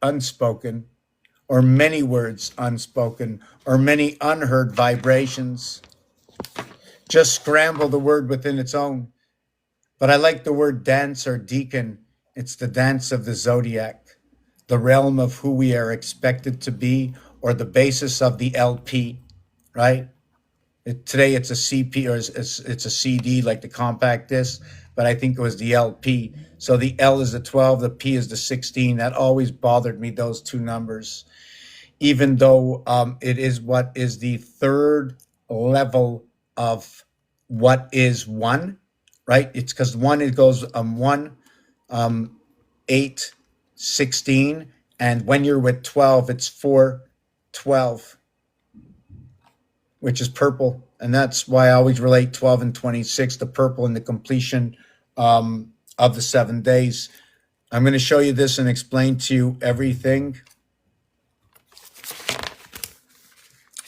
unspoken, or many words unspoken, or many unheard vibrations. Just scramble the word within its own. But I like the word dance or deacon. It's the dance of the zodiac, the realm of who we are expected to be, or the basis of the LP, right? Today it's a CP, or it's a CD, like the compact disc, but I think it was the LP. So the L is the 12, the P is the 16. That always bothered me, those 2 numbers, even though it is what is the third level of what is 1, right? It's because 1, it goes 1, 8, 16. And when you're with 12, it's 4, 12, which is purple. And that's why I always relate 12 and 26 to purple in the completion of the 7 days. I'm going to show you this and explain to you everything.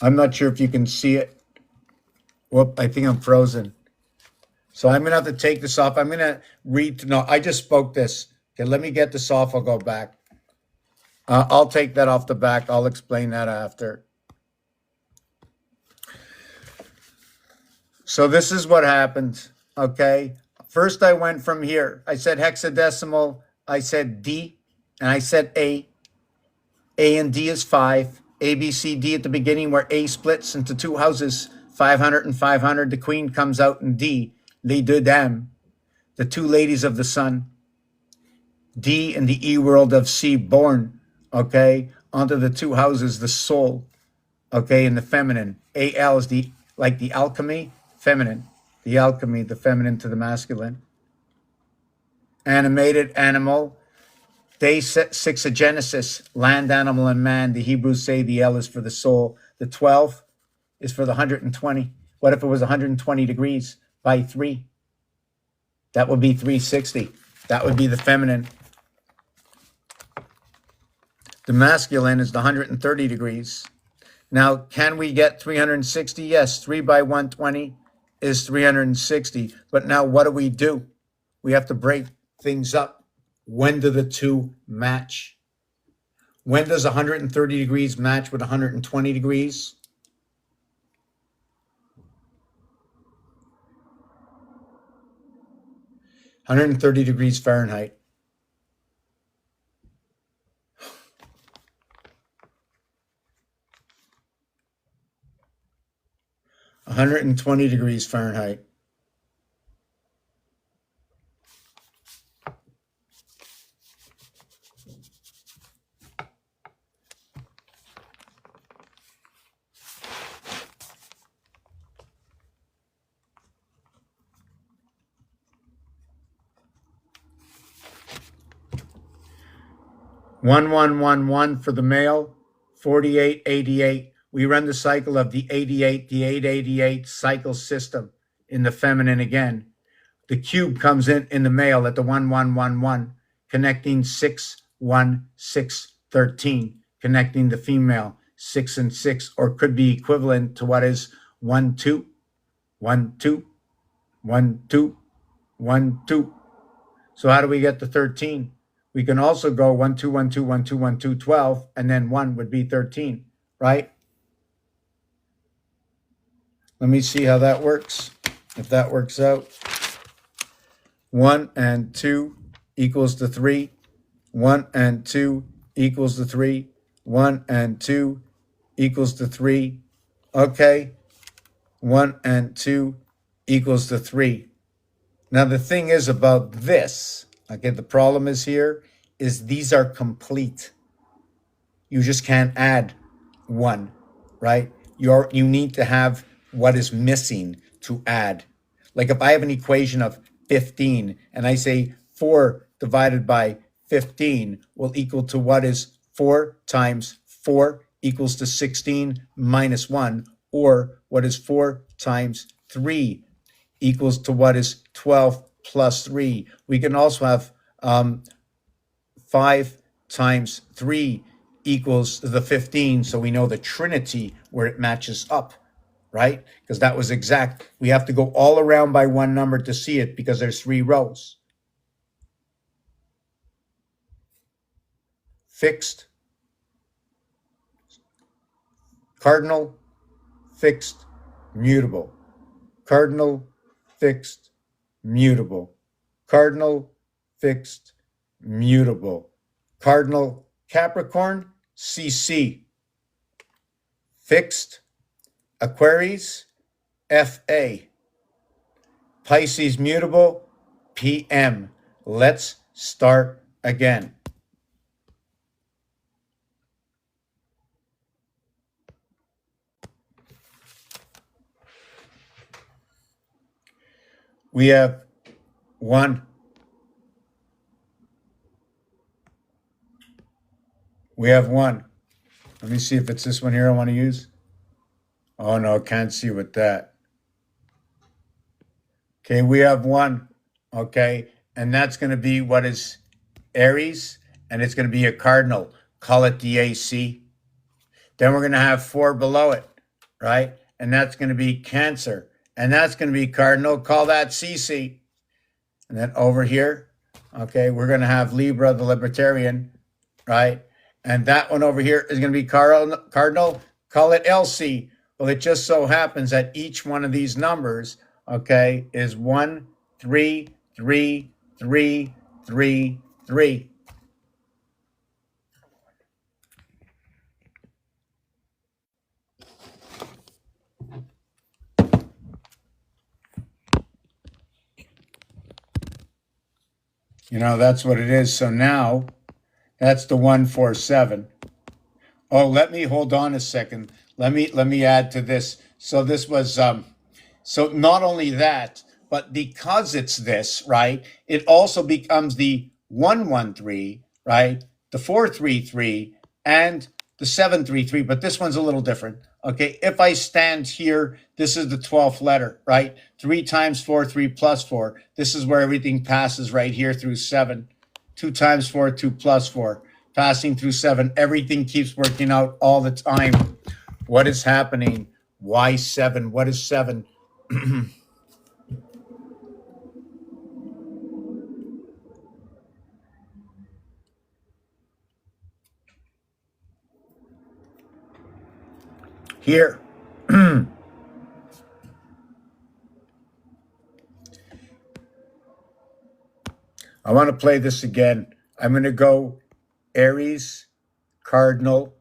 I'm not sure if you can see it. Whoop, I think I'm frozen. So I'm going to have to take this off. I'm going to read. No, I just spoke this. Okay, let me get this off. I'll go back. I'll take that off the back. I'll explain that after. So this is what happened, okay? First I went from here. I said hexadecimal, I said D, and I said A. A and D is 5. A, B, C, D at the beginning where A splits into 2 houses, 500 and 500. The queen comes out in D, les deux dames, the 2 ladies of the sun. D in the E world of C, born, okay? Onto the 2 houses, the soul, okay, in the feminine. AL is the alchemy, feminine. The alchemy, the feminine to the masculine. Animated animal. Day 6 of Genesis, land, animal, and man. The Hebrews say the L is for the soul. The 12 is for the 120. What if it was 120 degrees by 3? That would be 360. That would be the feminine. The masculine is the 130 degrees. Now, can we get 360? Yes, 3 by 120 is 360. But now what do? We have to break things up. When do the 2 match? When does 130 degrees match with 120 degrees? (130 degrees Fahrenheit). (120 degrees Fahrenheit). One, 1, 1, 1 for the male, 48, 88. We run the cycle of the 88, the 888 cycle system in the feminine again. The cube comes in the male at the 1, 1, 1, 1, connecting 6, 1, 6, 13, connecting the female 6 and 6, or could be equivalent to what is 1, 2, 1, 2, 1, 2, 1, 2. So how do we get to 13? We can also go 1, 2, 1, 2, 1, 2, 1, 2, 12, and then 1 would be 13, right? Let me see how that works, if that works out. 1 and 2 equals to 3. 1 and 2 equals to 3. 1 and 2 equals to 3. Okay. 1 and 2 equals to 3. Now, the thing is about this, okay, the problem is here, is these are complete. You just can't add 1, right? You need to have what is missing to add. Like if I have an equation of 15 and I say 4 divided by 15 will equal to what is 4 times 4 equals to 16 minus 1, or what is 4 times 3 equals to what is 12 plus 3. We can also have 5 times 3 equals the 15, so we know the trinity where it matches up, right? Because that was exact. We have to go all around by one number to see it because there's 3 rows. Fixed, cardinal, fixed, mutable. Cardinal, fixed, mutable. Cardinal, fixed, mutable. Cardinal Capricorn, CC. Fixed Aquarius, FA. Pisces mutable, PM. Let's start again. We have 1. We have 1. Let me see if it's this one here I want to use. Oh, no, can't see with that. Okay, we have 1. Okay, and that's going to be what is Aries, and it's going to be a cardinal. Call it the AC. Then we're going to have 4 below it, right? And that's going to be Cancer. And that's going to be cardinal. Call that CC. And then over here, okay, we're going to have Libra, the libertarian, right? And that one over here is going to be cardinal. Call it LC. Well, it just so happens that each one of these numbers, okay, is 1, 3, 3, 3, 3, 3. You know, that's what it is. So now that's the 147. Oh, let me hold on a second. Let me add to this. So this was so not only that, but because it's this, right? It also becomes the 113, right? The 433 and the 733, but this one's a little different. Okay, if I stand here, this is the 12th letter, right? 3 times 4, 3 plus 4. This is where everything passes right here through 7. 2 times 4, 2 plus 4. Passing through 7. Everything keeps working out all the time. What is happening? Why 7? What is 7? Here. I want to play this again. I'm going to go Aries, Cardinal,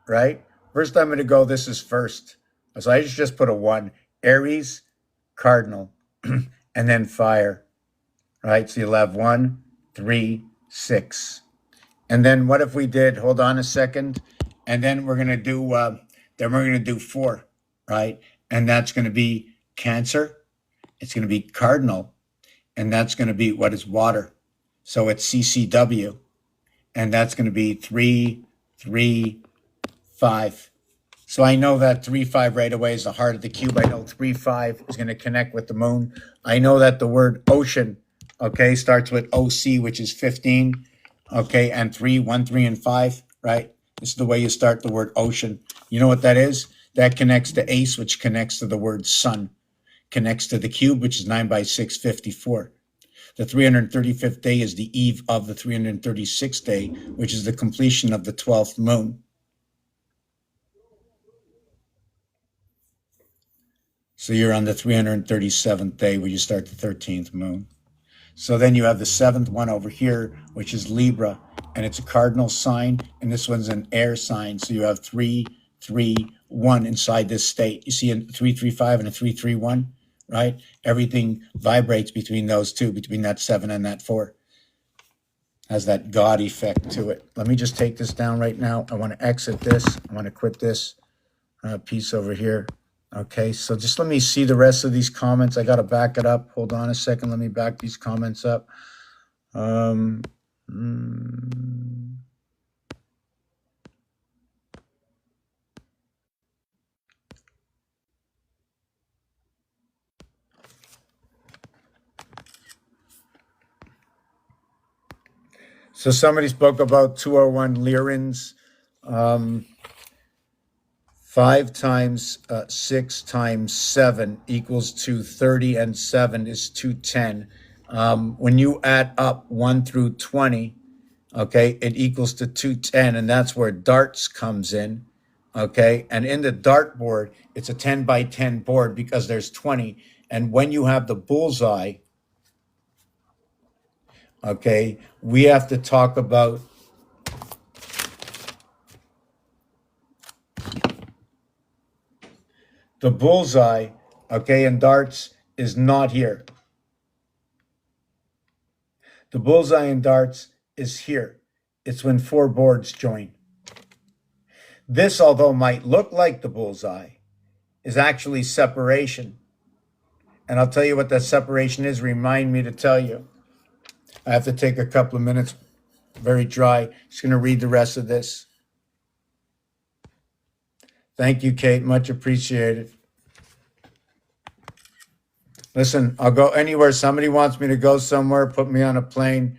right? First, I'm going to go, this is first. So I just put a 1. Aries, Cardinal, and then Fire, right? So you'll have 1, 3, 6. And then what if we did, hold on a second, and then we're going to do, then we're going to do 4, right? And that's going to be Cancer. It's going to be Cardinal. And that's going to be what is water. So it's CCW. And that's going to be 3, 3, 5. So I know that 3, 5 right away is the heart of the cube. I know 3, 5 is going to connect with the moon. I know that the word ocean, okay, starts with OC, which is 15, okay, and 3, 1, 3, and 5, right? This is the way you start the word ocean. You know what that is? That connects to ace, which connects to the word sun, connects to the cube, which is 9 by 6, 54. The 335th day is the eve of the 336th day, which is the completion of the 12th moon. So you're on the 337th day where you start the 13th moon. So then you have the 7th one over here, which is Libra, and it's a cardinal sign, and this one's an air sign. So you have 3, 3, 1 inside this state. You see a 3, 3, 5 and a 3, 3, 1. Right? Everything vibrates between those two, between that 7 and that 4. Has that God effect to it. Let me just take this down right now. I want to exit this. I want to quit this piece over here. Okay, so just let me see the rest of these comments. I got to back it up. Hold on a second. Let me back these comments up. So somebody spoke about 201 lirins. 5 times 6 times 7 equals 230, and 7 is 210. When you add up 1 through 20, okay, it equals to 210, and that's where darts comes in, okay? And in the dart board, it's a 10 by 10 board because there's 20. And when you have the bullseye, okay, we have to talk about the bullseye, okay, in darts is not here. The bullseye in darts is here. It's when 4 boards join. This, although might look like the bullseye, is actually separation. And I'll tell you what that separation is. Remind me to tell you. I have to take a couple of minutes, very dry. Just going to read the rest of this. Thank you, Kate. Much appreciated. Listen, I'll go anywhere. Somebody wants me to go somewhere, put me on a plane,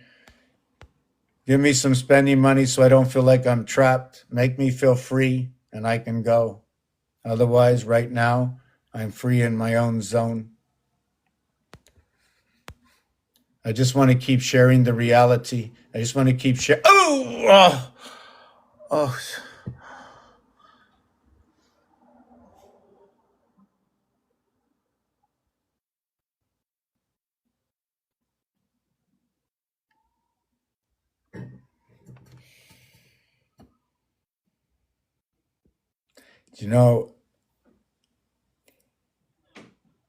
give me some spending money so I don't feel like I'm trapped, make me feel free, and I can go. Otherwise, right now, I'm free in my own zone. I just want to keep sharing the reality. I just want to keep sharing. Oh. You know,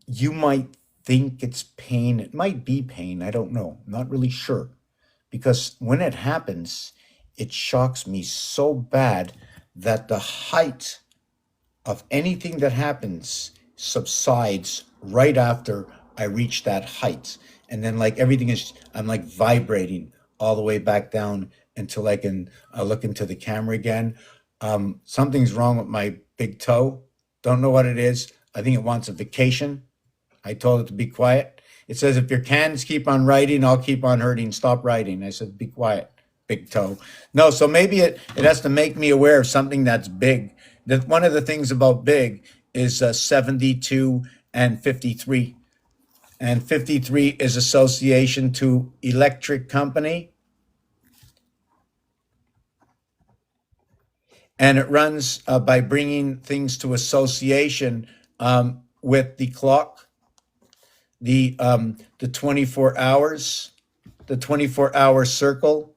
you might think it's pain. It might be pain. I don't know. I'm not really sure. Because when it happens, it shocks me so bad that the height of anything that happens subsides right after I reach that height. And then like everything is, I'm like vibrating all the way back down until I can look into the camera again. Something's wrong with my big toe. Don't know what it is. I think it wants a vacation. I told it to be quiet. It says, if your cans keep on writing, I'll keep on hurting. Stop writing. I said, be quiet, big toe. No, so maybe it has to make me aware of something that's big. One of the things about big is 72 and 53. And 53 is association to electric company. And it runs by bringing things to association with the clock, the 24 hours, the 24-hour circle.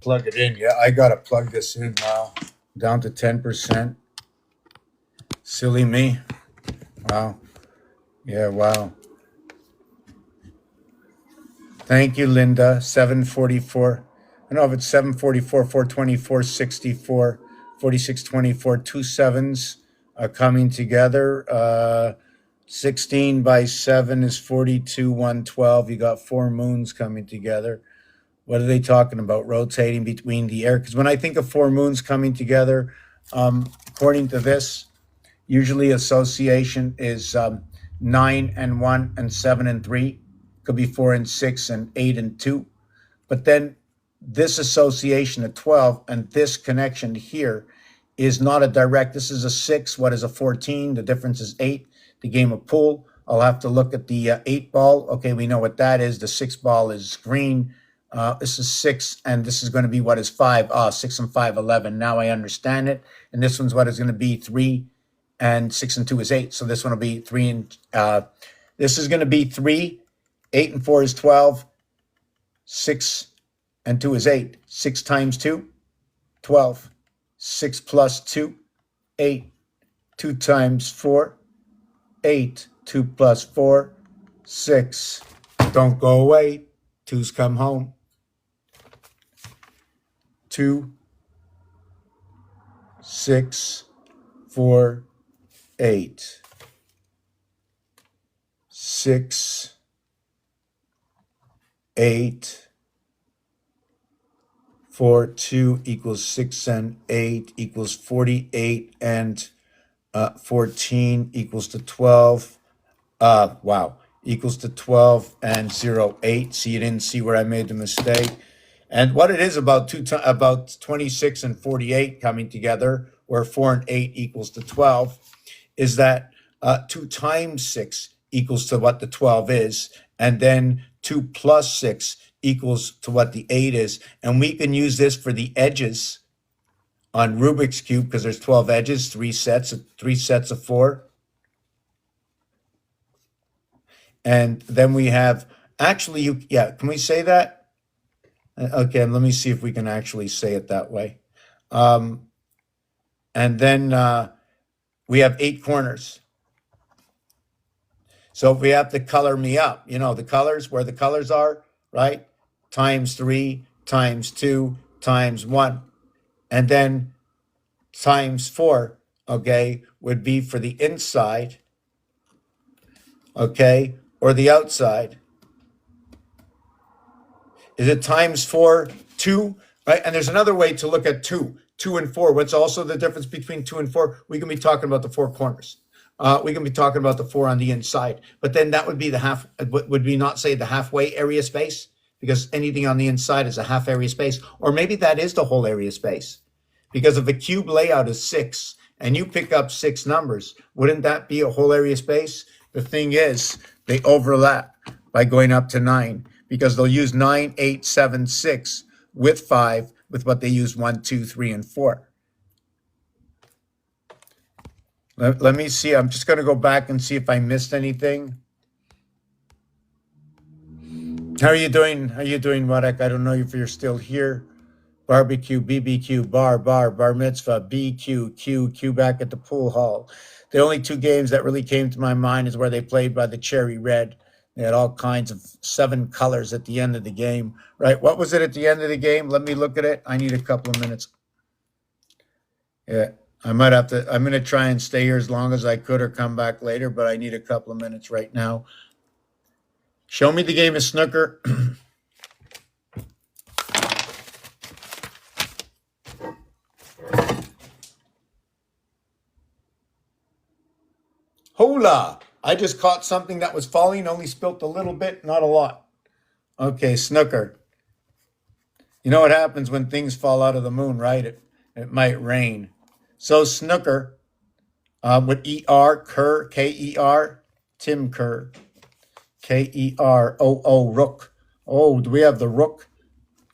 Plug it in. Yeah, I got to plug this in now. Down to 10%. Silly me. Wow. Yeah, wow. Thank you, Linda. 744. I don't know if it's 744, 424, 64, 4624, two sevens coming together. 16 by 7 is 42, 112. You got four moons coming together. What are they talking about? Rotating between the air? Because when I think of four moons coming together, according to this, usually association is 9 and 1 and 7 and 3. Could be 4 and 6 and 8 and 2. But then this association at 12 and this connection here is not a direct. This is a 6. What is a 14? The difference is 8. The game of pool. I'll have to look at the 8 ball. Okay, we know what that is. The 6 ball is green. This is 6, and this is going to be what is 5. 6 and 5, 11. Now I understand it. And this one's what is going to be 3, and 6 and 2 is 8. So this one will be 3 and this is going to be 3. 8 and 4 is 12. 6 and 2 is 8. 6 times 2, 12. 6 plus 2, 8. 2 times 4, 8. 2 plus 4, 6. Don't go away. 2's come home. 2, 6, 4, 8. 6, 8. 4, 2 equals 6 and 8 equals 48, and 14 equals to 12. Wow, equals to 12 and 0, 8. So you didn't see where I made the mistake. And what it is about about 26 and 48 coming together, where 4 and 8 equals to 12, is that 2 times 6 equals to what the 12 is, and then 2 plus 6 equals to what the 8 is. And we can use this for the edges on Rubik's Cube, because there's 12 edges, 3 sets of 4. And then we have, actually, can we say that? Okay, let me see if we can actually say it that way. And then we have 8 corners. So if we have to color me up, the colors, where the colors are, right? Times 3, times 2, times 1. And then times 4, okay, would be for the inside, okay, or the outside. Is it times 4, 2, right? And there's another way to look at 2 and 4. What's also the difference between 2 and 4? We can be talking about the 4 corners. We can be talking about the 4 on the inside. But then that would be the half, would we not say the halfway area space? Because anything on the inside is a half area space. Or maybe that is the whole area space. Because if a cube layout is 6 and you pick up 6 numbers, wouldn't that be a whole area space? The thing is, they overlap by going up to 9, because they'll use 9, 8, 7, 6 with 5 with what they use 1, 2, 3, and 4. Let me see. I'm just going to go back and see if I missed anything. How are you doing? How are you doing, Marek? I don't know if you're still here. Barbecue, BBQ, bar mitzvah, BQ, Q back at the pool hall. The only 2 games that really came to my mind is where they played by the Cherry Red. They had all kinds of 7 colors at the end of the game, right? What was it at the end of the game? Let me look at it. I need a couple of minutes. Yeah, I might have to, I'm going to try and stay here as long as I could or come back later, but I need a couple of minutes right now. Show me the game of snooker. Hola! I just caught something that was falling, only spilt a little bit, not a lot. Okay, snooker. You know what happens when things fall out of the moon, right? It might rain. So snooker, with E-R, Kerr, K-E-R, Tim Kerr, K-E-R-O-O, rook. Oh, do we have the rook?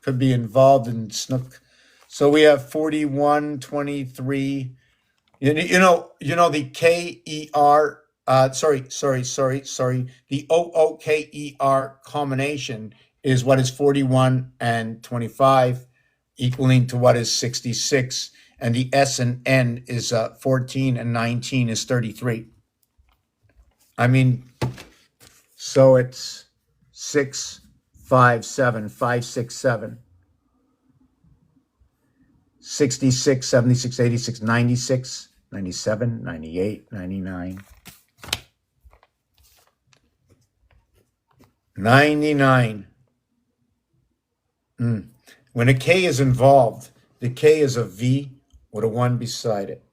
Could be involved in snook. So we have 41, 23. You know the K-E-R, sorry. The O-O-K-E-R combination is what is 41 and 25, equaling to what is 66. And the S and N is 14 and 19 is 33. I mean, so it's 6, 5, 7, 5, 6, 7. 66, 76, 86, 96, 97, 98, 99. 99. When a K is involved, the K is a V with a 1 beside it.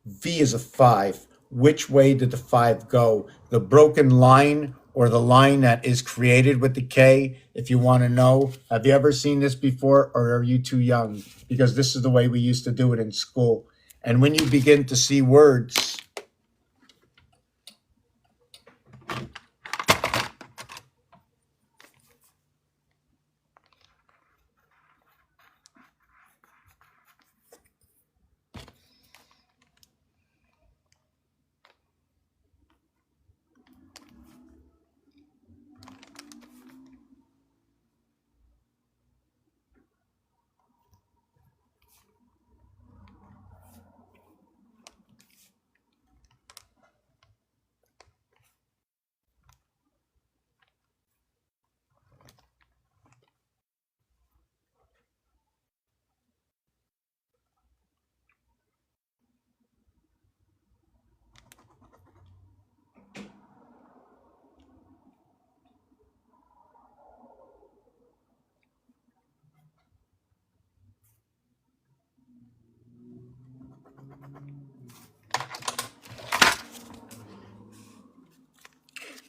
V is a 5. Which way did the 5 go? The broken line or the line that is created with the K, if you want to know. Have you ever seen this before, or are you too young? Because this is the way we used to do it in school. And when you begin to see words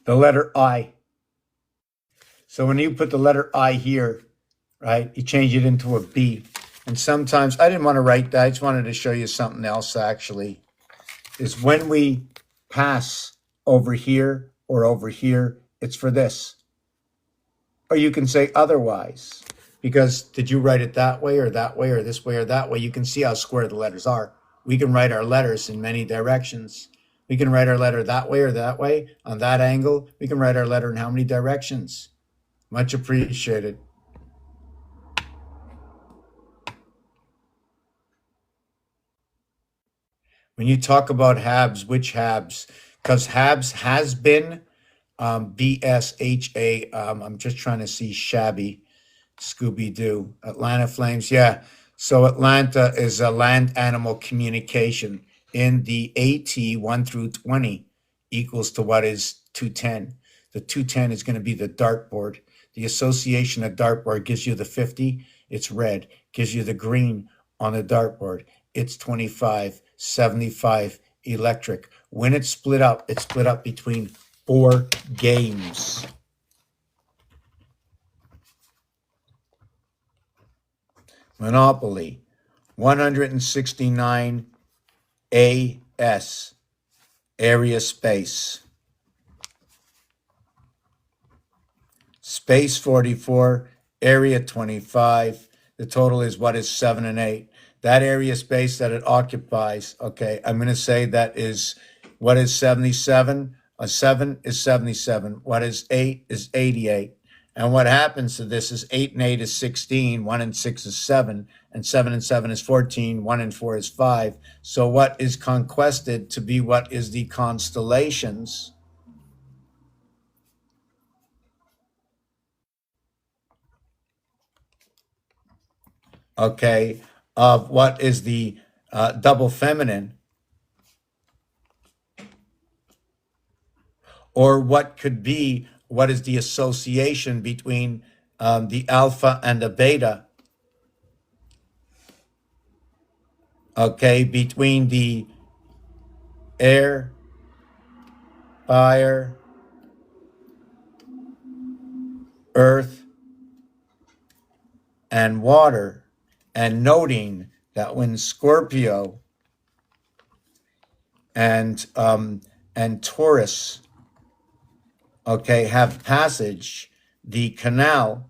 The letter I. So when you put the letter I here, right, you change it into a B. And sometimes, I didn't want to write that. I just wanted to show you something else, actually, is when we pass over here or over here, it's for this. Or you can say otherwise. Because did you write it that way or this way or that way? You can see how square the letters are. We can write our letters in many directions. We can write our letter that way or that way, on that angle. We can write our letter in how many directions? Much appreciated. When you talk about Habs, which Habs? Because Habs has been BSHA. I'm just trying to see shabby. Scooby-Doo. Atlanta Flames. Yeah. So Atlanta is a land animal communication in the AT 1 through 20 equals to what is 210. The 210 is going to be the dartboard. The association of dartboard gives you the 50. It's red. Gives you the green on the dartboard. It's 25, 75 electric. When it's split up between 4 games. Monopoly, 169 AS, area space. Space 44, area 25. The total is what is 7 and 8. That area space that it occupies, okay, I'm going to say that is what is 77. A 7 is 77. What is 8 is 88. And what happens to this is 8 and 8 is 16, 1 and 6 is 7, and 7 and 7 is 14, 1 and 4 is 5. So what is conquested to be what is the constellations? Okay, of what is the double feminine? Or what could be, what is the association between the alpha and the beta? Okay, between the air, fire, earth, and water. And noting that when Scorpio and Taurus, okay, have passage, the canal,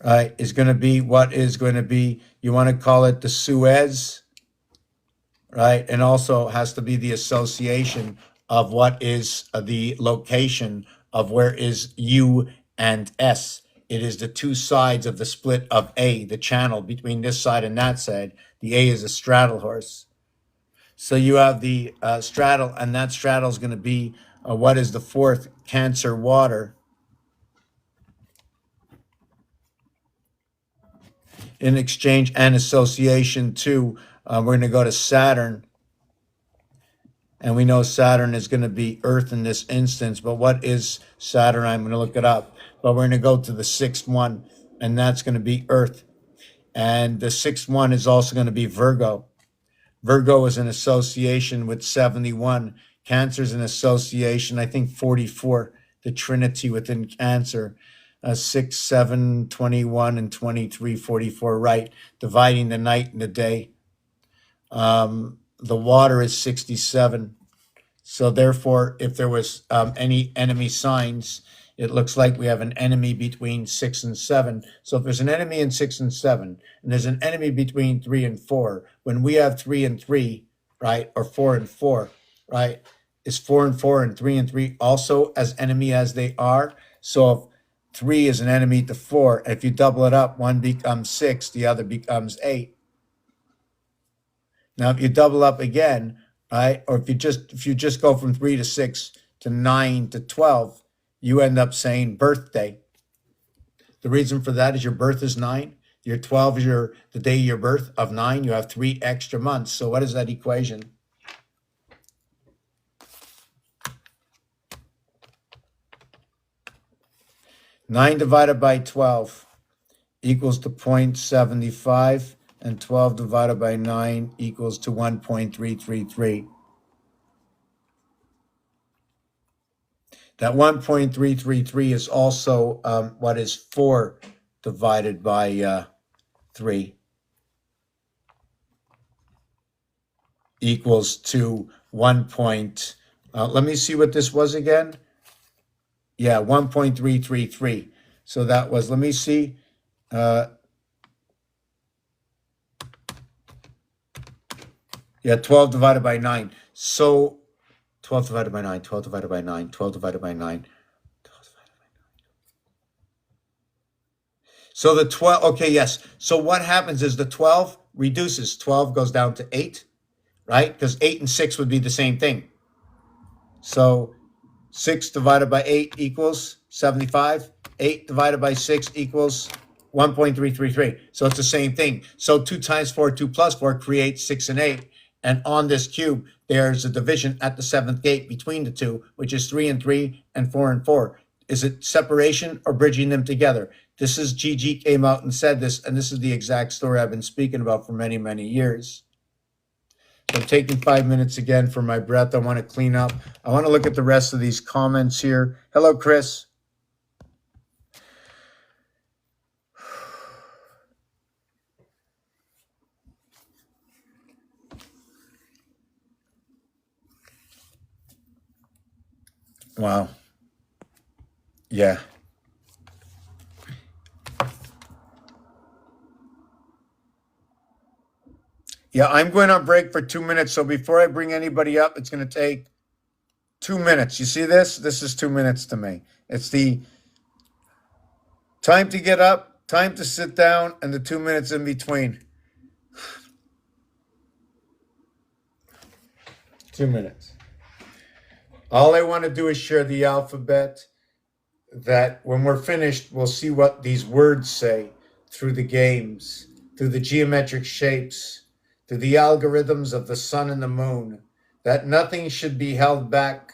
right, is going to be what is going to be, you want to call it the Suez, right? And also has to be the association of what is the location of where is U and S. It is the two sides of the split of A, the channel between this side and that side. The A is a straddle horse. So you have the straddle, and that straddle is going to be what is the fourth? Cancer water. In exchange and association too, we're going to go to Saturn. And we know Saturn is going to be Earth in this instance. But what is Saturn? I'm going to look it up. But we're going to go to the sixth one, and that's going to be Earth. And the sixth one is also going to be Virgo. Virgo is an association with 71. Cancer is an association, I think 44, the Trinity within Cancer. 6, 7, 21, and 23, 44, right, dividing the night and the day. The water is 67. So therefore, if there was any enemy signs, it looks like we have an enemy between 6 and 7. So if there's an enemy in 6 and 7, and there's an enemy between 3 and 4, when we have 3 and 3, right, or 4 and 4, right, is 4 and 4 and 3 and 3 also as enemy as they are? So if 3 is an enemy to 4, and if you double it up, one becomes 6, the other becomes 8. Now, if you double up again, right, or if you just go from 3 to 6 to 9 to 12, you end up saying birthday. The reason for that is your birth is 9. Your 12 is the day of your birth of 9. You have 3 extra months. So what is that equation? Nine divided by 12 equals to 0.75, and 12 divided by 9 equals to 1.333. That 1.333 is also what is 4 divided by 3 equals to 1 point. Let me see what this was again. Yeah, 1.333. So that was, let me see. Yeah, 12 divided by 9. So 12 divided by 9, 12 divided by 9, 12 divided by 9. So the 12, okay, yes. So what happens is the 12 reduces. 12 goes down to 8, right? Because 8 and 6 would be the same thing. So 6 divided by 8 equals 75. 8 divided by 6 equals 1.333. So it's the same thing. So 2 times 4, 2 plus 4 creates 6 and 8. And on this cube, there's a division at the 7th gate between the two, which is 3 and 3 and 4 and 4. Is it separation or bridging them together? This is Gigi came out and said this, and this is the exact story I've been speaking about for many, many years. I'm taking 5 minutes again for my breath. I want to clean up. I want to look at the rest of these comments here. Hello, Chris. Wow. Yeah. Yeah, I'm going on break for 2 minutes. So before I bring anybody up, it's going to take 2 minutes. You see this? This is 2 minutes to me. It's the time to get up, time to sit down, and the 2 minutes in between. 2 minutes. All I want to do is share the alphabet, that when we're finished, we'll see what these words say through the games, through the geometric shapes, through the algorithms of the sun and the moon, that nothing should be held back,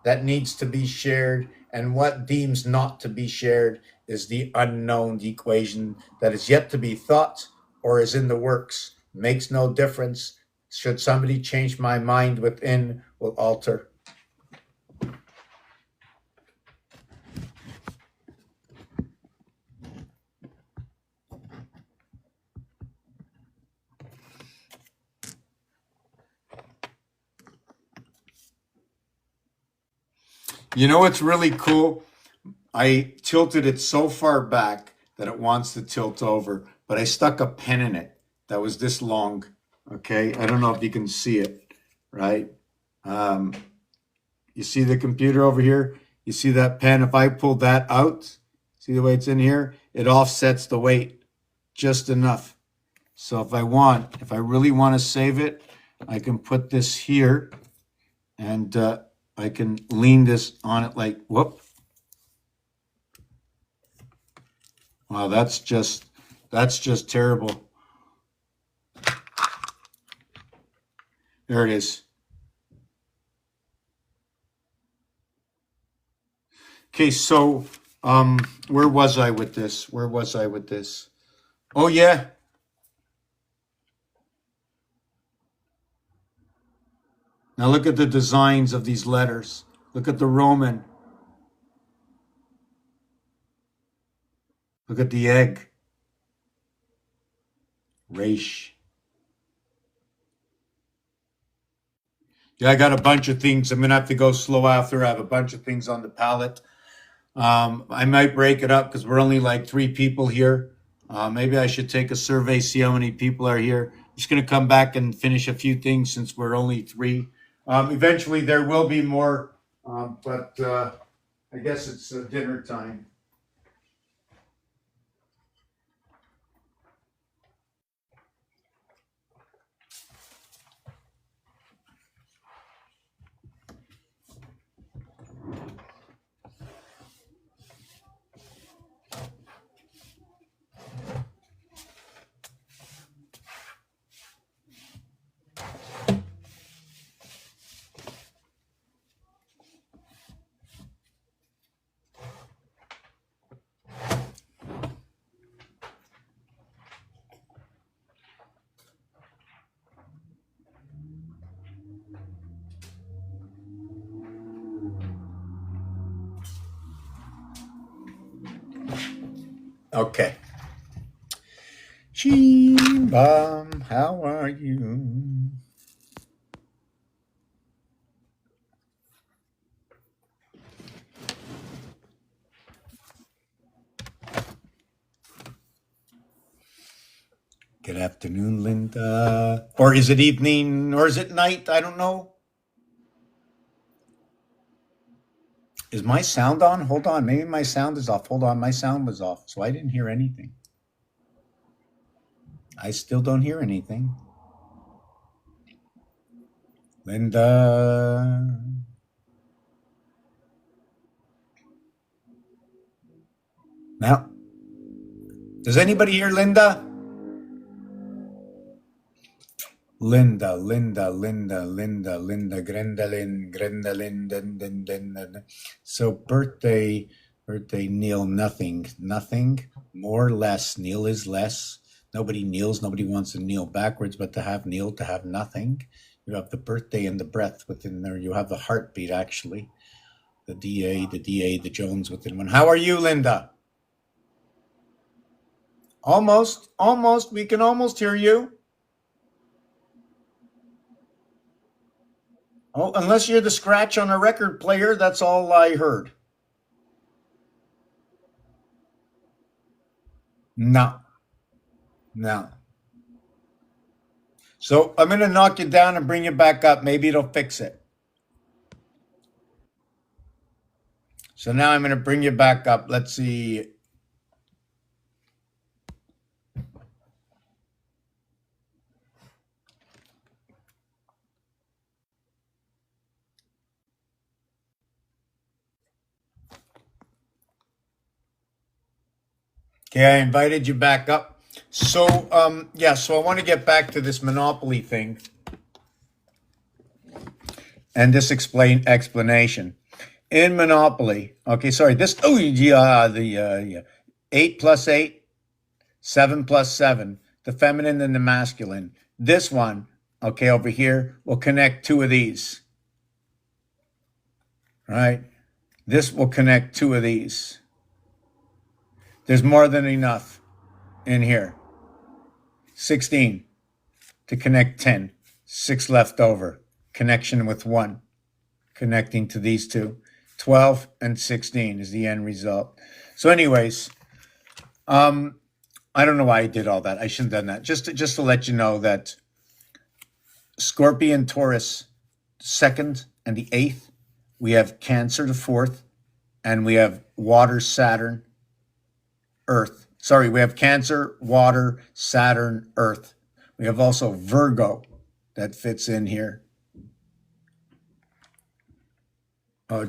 that needs to be shared, and what deems not to be shared is the unknown equation that is yet to be thought or is in the works. Makes no difference. Should somebody change my mind within, will alter. You know what's really cool? I tilted it so far back that it wants to tilt over, but I stuck a pen in it that was this long. Okay, I don't know if you can see it, right? You see the computer over here? You see that pen? If I pull that out, see the way it's in here? It offsets the weight just enough. So if I really want to save it, I can put this here and I can lean this on it like, whoop. Wow, that's just terrible. There it is. Okay, so where was I with this? Oh yeah. Now look at the designs of these letters. Look at the Roman. Look at the egg. Reich. Yeah, I got a bunch of things. I'm gonna have to go slow after. I have a bunch of things on the palette. I might break it up because we're only like 3 people here. Maybe I should take a survey, see how many people are here. I'm just gonna come back and finish a few things since we're only 3. Eventually there will be more, but I guess it's dinner time. Okay. Sheba, how are you? Good afternoon, Linda. Or is it evening? Or is it night? I don't know. Is my sound on? Hold on. Maybe my sound is off. Hold on. My sound was off. So I didn't hear anything. I still don't hear anything. Linda. Now, does anybody hear Linda? Linda, Grendalin, den. So birthday, Neil, nothing, more or less. Neil is less. Nobody kneels. Nobody wants to kneel backwards, but to have kneel, to have nothing. You have the birthday and the breath within there. You have the heartbeat, actually. The DA, the Jones within one. How are you, Linda? Almost. We can almost hear you. Oh, unless you're the scratch on a record player, that's all I heard. No, no. So I'm going to knock you down and bring you back up. Maybe it'll fix it. So now I'm going to bring you back up. Let's see. Okay, I invited you back up. So, so I want to get back to this Monopoly thing and this explanation. In Monopoly, okay, sorry, this, the 8 plus 8, 7 plus 7, the feminine and the masculine. This one, okay, over here, will connect two of these, right? This will connect two of these. There's more than enough in here. 16 to connect 10. 6 left over. Connection with 1. Connecting to these two. 12 and 16 is the end result. So anyways, I don't know why I did all that. I shouldn't have done that. Just to let you know that Scorpion, Taurus, 2nd and the 8th. We have Cancer, the 4th. And we have Water, Saturn, Earth. Sorry, we have Cancer, Water, Saturn, Earth. We have also Virgo that fits in here. Oh,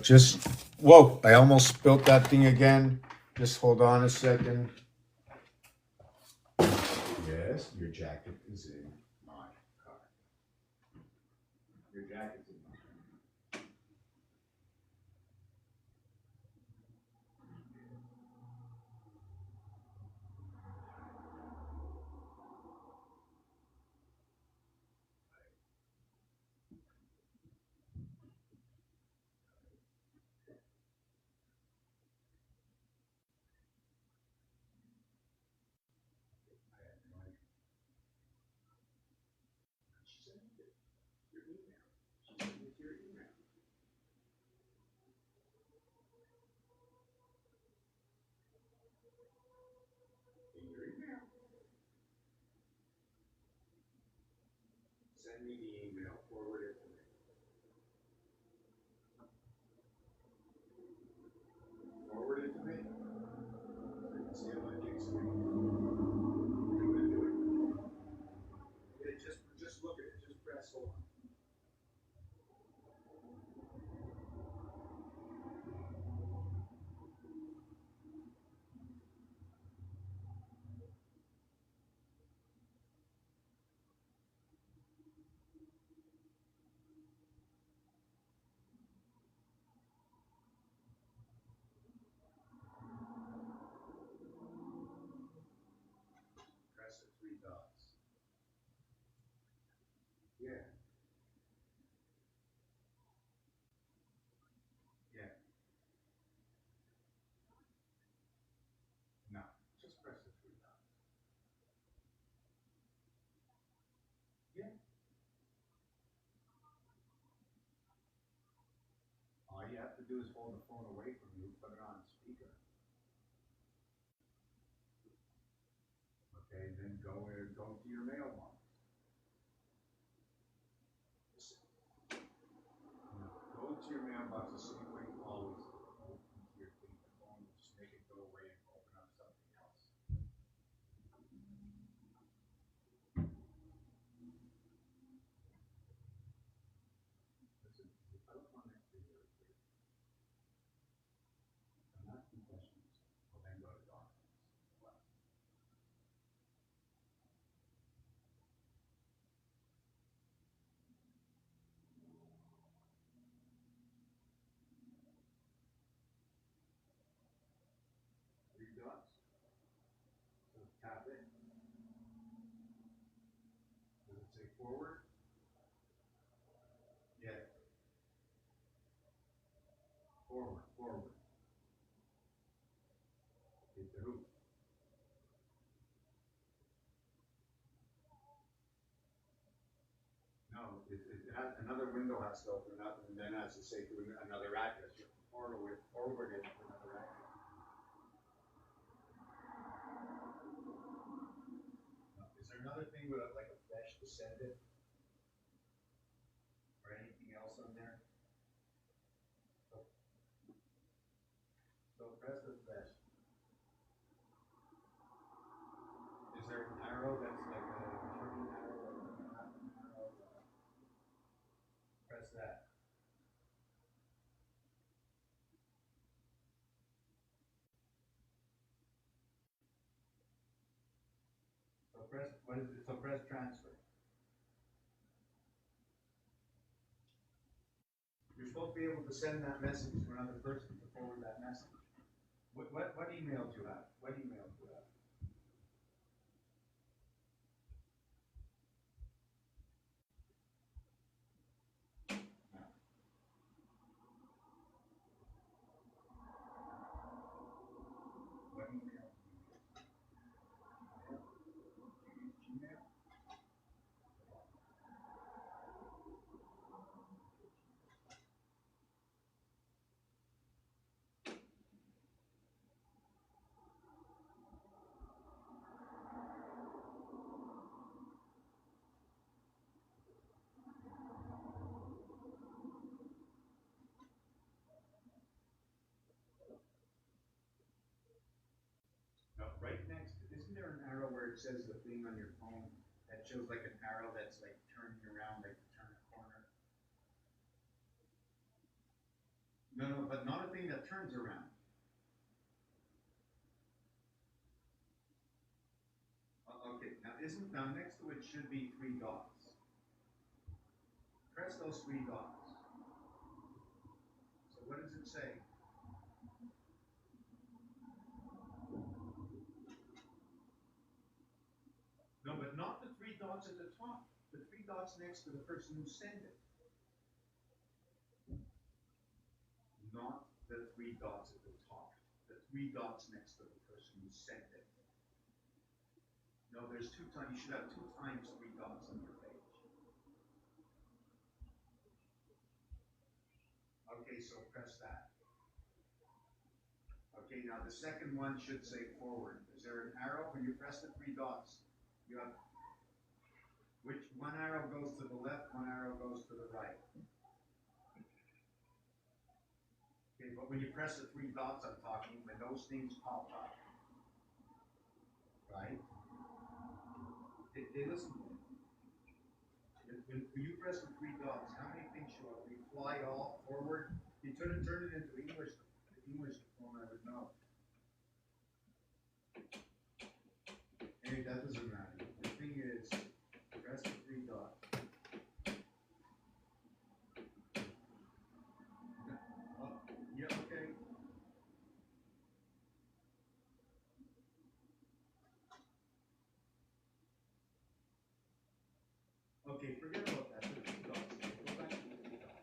whoa, I almost spilt that thing again. Just hold on a second. Yes, your jacket is in my car. Your jacket's in my car. do is hold the phone away from you, put it on speaker. Okay, then go to your mailbox. Go to your mailbox the same way you always do. Go into your thing, the phone, just make it go away and open up something else. Listen, the telephone next to you is weird. I'm asking questions. Well, then go to documents. What? Three dots. So tap it. Does it say forward? Yeah. Forward, forward. Hit the hoop. No, it has, another window has to open up and then has to say to another address. You forward it to another address. Is there another thing with like a flash to send it? Or anything else on there? So press the flash. Is there an arrow that's like a turning arrow or a half an arrow? Press that. So press, what is it? So press transfer. You're supposed to be able to send that message to another person to forward that message. What email do you have? What email do you have? No. What email do you use? Do you use Gmail? No, right next, isn't there an arrow where it says the thing on your phone that shows like an arrow that's like turning around, like to turn a corner? No, but not a thing that turns around. Okay, now next to it should be three dots. Press those three dots. So what does it say? No, but not the three dots at the top. The three dots next to the person who sent it. Not the three dots at the top. The three dots next to the person who sent it. No, there's two times. You should have two times three dots on your page. Okay, so press that. Okay, now the second one should say forward. Is there an arrow? When you press the three dots, you have which one arrow goes to the left, one arrow goes to the right. Okay, but when you press the three dots I'm talking, when those things pop up, right? Listen to me. When you press the three dots, how many things show up? You fly all forward. You turn it into English. English diploma, I would know. Hey, that doesn't matter. The thing is, press the three dots. Oh, yeah, okay. Okay, forget about that. The three dots. Go back to the three dots.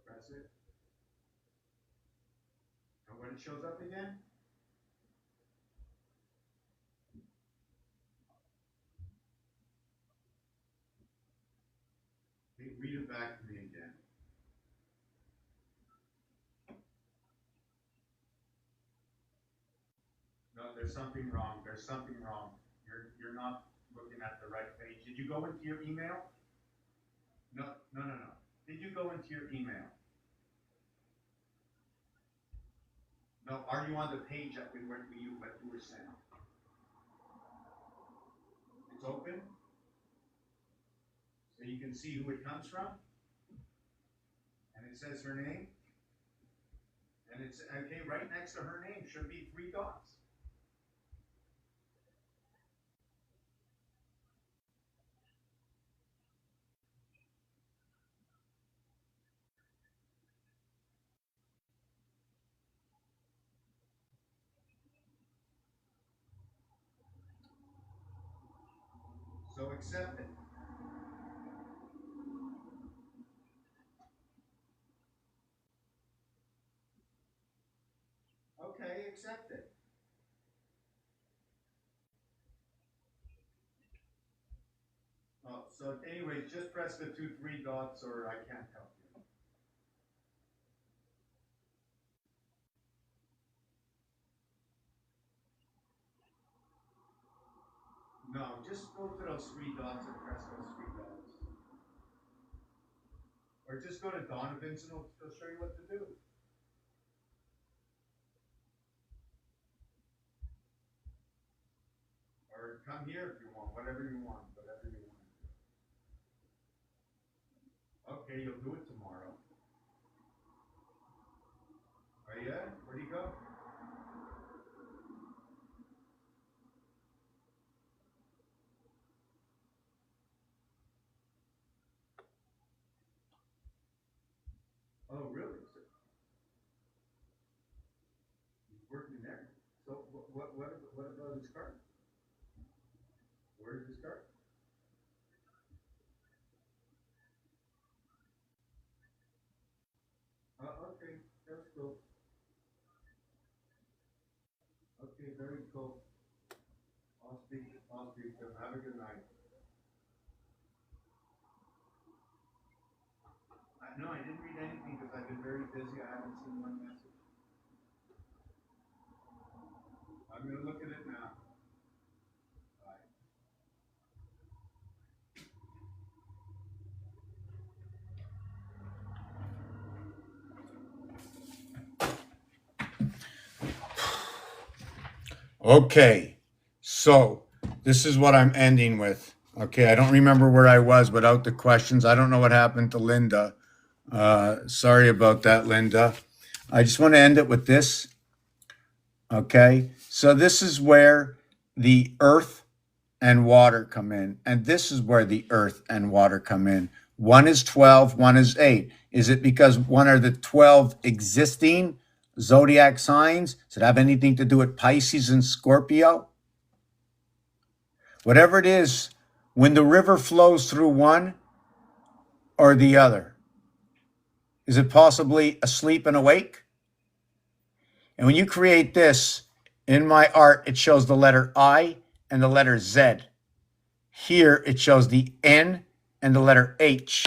Press it. And when it shows up again, read it back to me again. No, there's something wrong. There's something wrong. You're not looking at the right page. Did you go into your email? No. Did you go into your email? No. Are you on the page that you were sent? It's open, so you can see who it comes from, and it says her name, and it's okay. Right next to her name should be 3 dots. So accept it. Okay, accept it. Oh, so anyways, just press the 3 dots or I can't help you. No, just go to those 3 dots and press those 3 dots. Or just go to Donovan's and he'll show you what to do. Or come here if you want, whatever you want. Okay, you'll do it tomorrow. Are you at? Where'd he go? Oh, really? He's working there. So what about his card? Where's his card? Okay, that's cool. Okay, very cool. I'll speak to him. Have a good night. No, I didn't read anything because I've been very busy. I haven't seen one message. I'm going to look at it now. Bye. Okay, so this is what I'm ending with. Okay, I don't remember where I was without the questions. I don't know what happened to Linda. Sorry about that, Linda. I just want to end it with this. Okay, so this is where the earth and water come in, and this is where the earth and water come in. One is 12, one is 8. Is it because one are the 12 existing zodiac signs? Does it have anything to do with Pisces and Scorpio? Whatever it is, when the river flows through one or the other, is it possibly asleep and awake? And when you create this, in my art, it shows the letter I and the letter Z. Here, it shows the N and the letter H.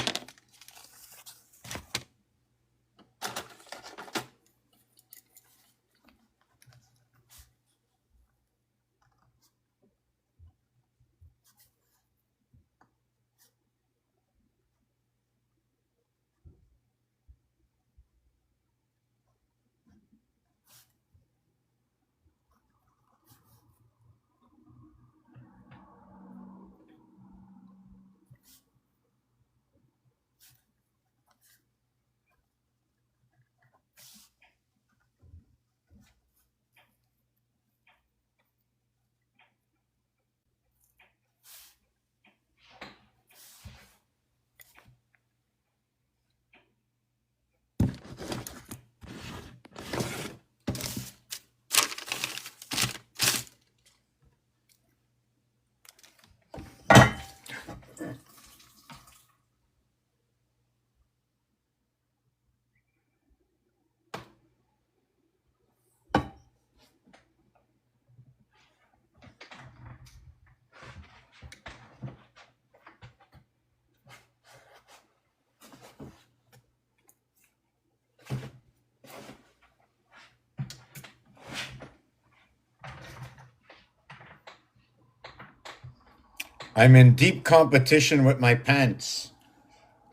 I'm in deep competition with my pants.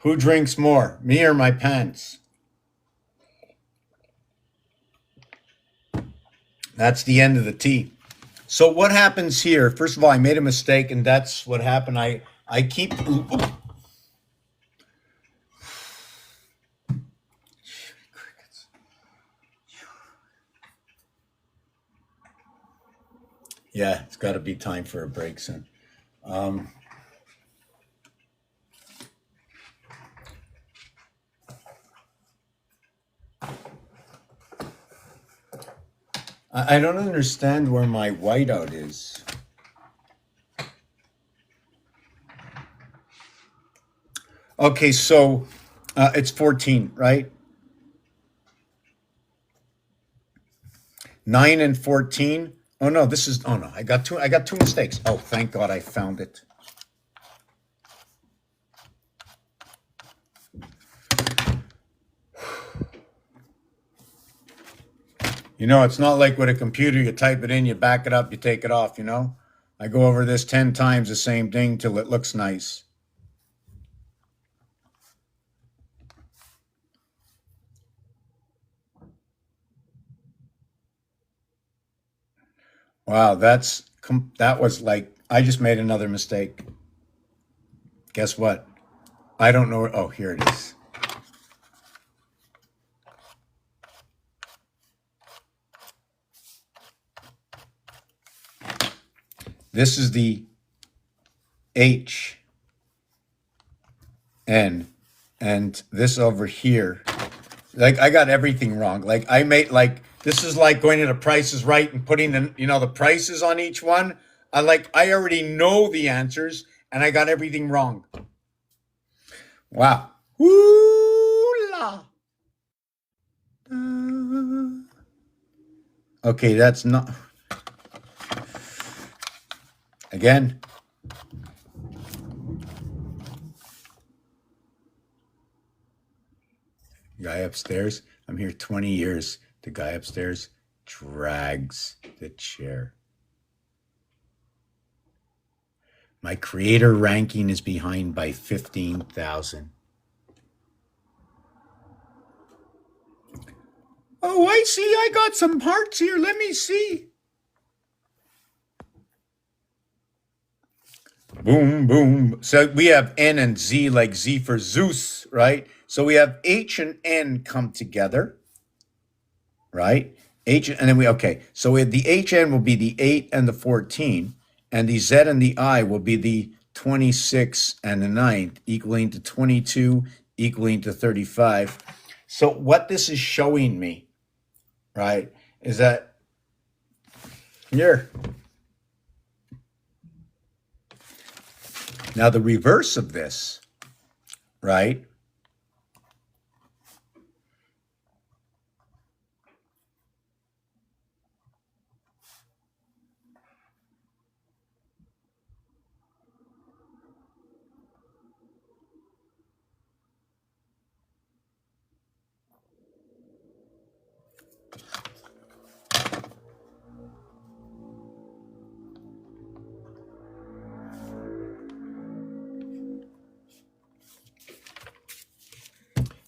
Who drinks more, me or my pants? That's the end of the tea. So what happens here? First of all, I made a mistake, and that's what happened. I keep. Yeah, it's got to be time for a break soon. Um, I don't understand where my whiteout is. Okay, so it's 14, right? 9 and 14. Oh no, this is. Oh no, I got two mistakes. Oh, thank God I found it. You know, it's not like with a computer, you type it in, you back it up, you take it off, you know? I go over this 10 times, the same thing, till it looks nice. Wow, that was like, I just made another mistake. Guess what? I don't know. Oh, here it is. This is the H N, and this over here. Like I got everything wrong. Like I made like this is like going into Price is Right and putting the prices on each one. I already know the answers and I got everything wrong. Wow. Woo la. Okay, that's not again. Guy upstairs. I'm here 20 years. The guy upstairs drags the chair. My creator ranking is behind by 15,000. Oh, I see. I got some parts here. Let me see. Boom, boom. So we have N and Z, like Z for Zeus, right? So we have H and N come together, right? H and then okay. So the HN will be the 8 and the 14, and the Z and the I will be the 26 and the 9, equaling to 22, equaling to 35. So what this is showing me, right, is that here. Now the reverse of this, right?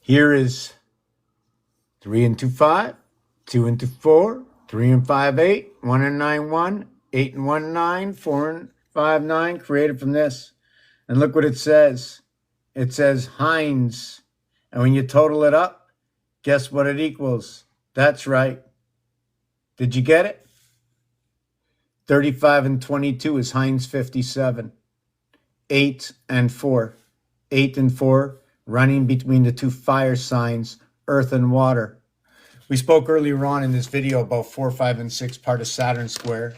Here is 3 and 2, 5, 2 and 2, 4, 3 and 5, 8, 1 and 9, 1, 8 and 1, 9, 4 and 5, 9, created from this. And look what it says. It says Heinz. And when you total it up, guess what it equals? That's right. Did you get it? 35 and 22 is Heinz 57. 8 and 4. 8 and 4 running between the two fire signs, earth and water. We spoke earlier on in this video about 4, 5, and 6, part of Saturn square,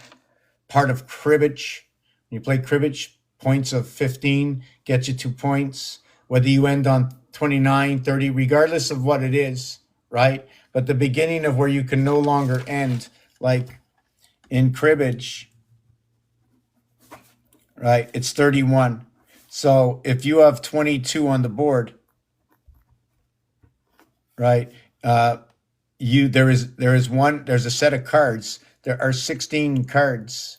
part of cribbage. When you play cribbage, points of 15 get you 2 points. Whether you end on 29, 30, regardless of what it is, right? But the beginning of where you can no longer end, like in cribbage, right? It's 31. So if you have 22 on the board, right? There's a set of cards. There are 16 cards,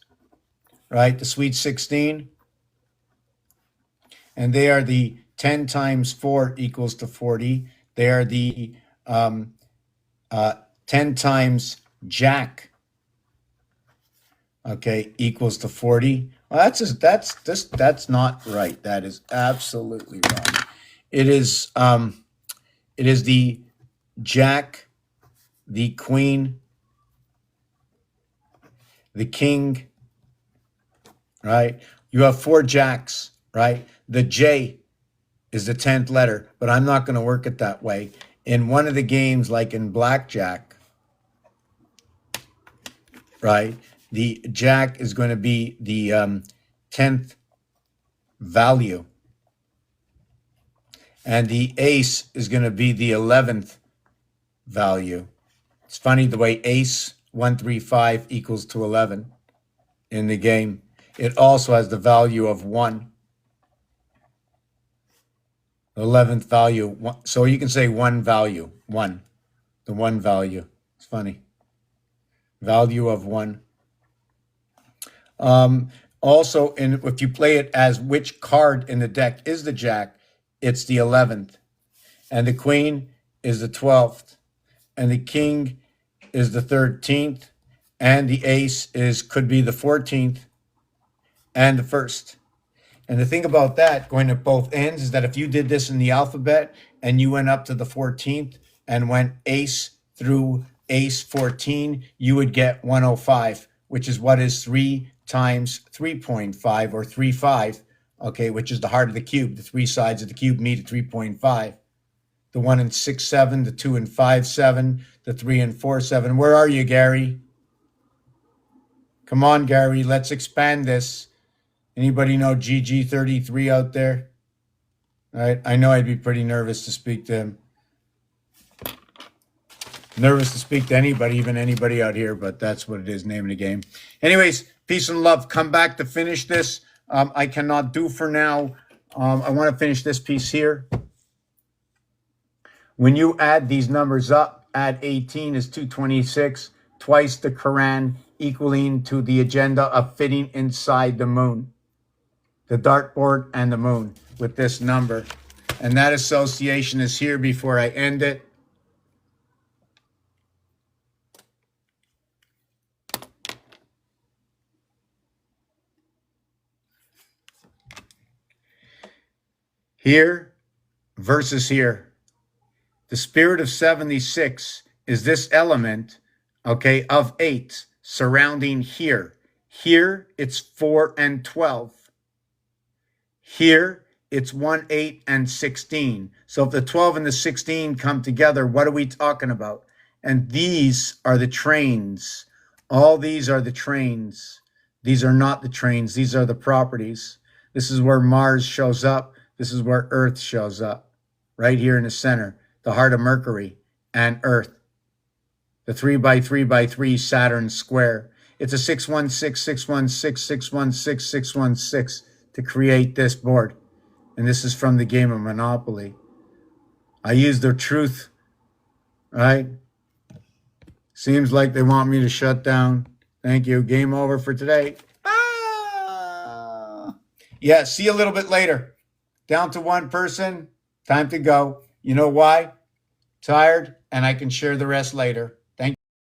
right? The Sweet 16. and they are the 10 times 4 equals to 40. They are the 10 times jack, okay, equals to 40. Well, that's not right. That is absolutely wrong. It is the jack, the queen, the king, right? You have 4 jacks, right? The J is the 10th letter, but I'm not going to work it that way. In one of the games, like in blackjack, right, the jack is going to be the 10th value, and the ace is going to be the 11th value. It's funny the way ace 135 equals to 11 in the game. It also has the value of 1. 11th value. So you can say 1 value. 1. The 1 value. It's funny. Value of 1. Also, if you play it as which card in the deck is the jack, it's the 11th. And the queen is the 12th. And the king is the 13th. And the ace could be the 14th and the 1st. And the thing about that, going at both ends, is that if you did this in the alphabet and you went up to the 14th and went ace through ace 14, you would get 105, which is what is 3 times 3.5, or 3.5, okay, which is the heart of the cube. The 3 sides of the cube meet at 3.5. The 1 and 6, 7, the 2 and 5, 7, the 3 and 4, 7. Where are you, Gary? Come on, Gary, let's expand this. Anybody know GG33 out there? All right, I know I'd be pretty nervous to speak to him. Nervous to speak to anybody, even anybody out here, but that's what it is, name of the game. Anyways, peace and love. Come back to finish this. I cannot do for now. I want to finish this piece here. When you add these numbers up, add 18 is 226, twice the Quran, equaling to the agenda of fitting inside the moon. The dartboard and the moon with this number. And that association is here before I end it. Here versus here. The spirit of 76 is this element, okay, of 8 surrounding here. Here, it's 4 and 12. Here, it's 1, 8, and 16. So if the 12 and the 16 come together, what are we talking about? And these are the trains. All these are the trains. These are not the trains. These are the properties. This is where Mars shows up. This is where Earth shows up. Right here in the center, the heart of Mercury and Earth. The 3 by 3 by 3 Saturn square. It's a 616, 616, 616, 616 to create this board. And this is from the game of Monopoly. I use the truth, right? Seems like they want me to shut down. Thank you. Game over for today. Yeah, see you a little bit later. Down to one person. Time to go. You know why? Tired, and I can share the rest later.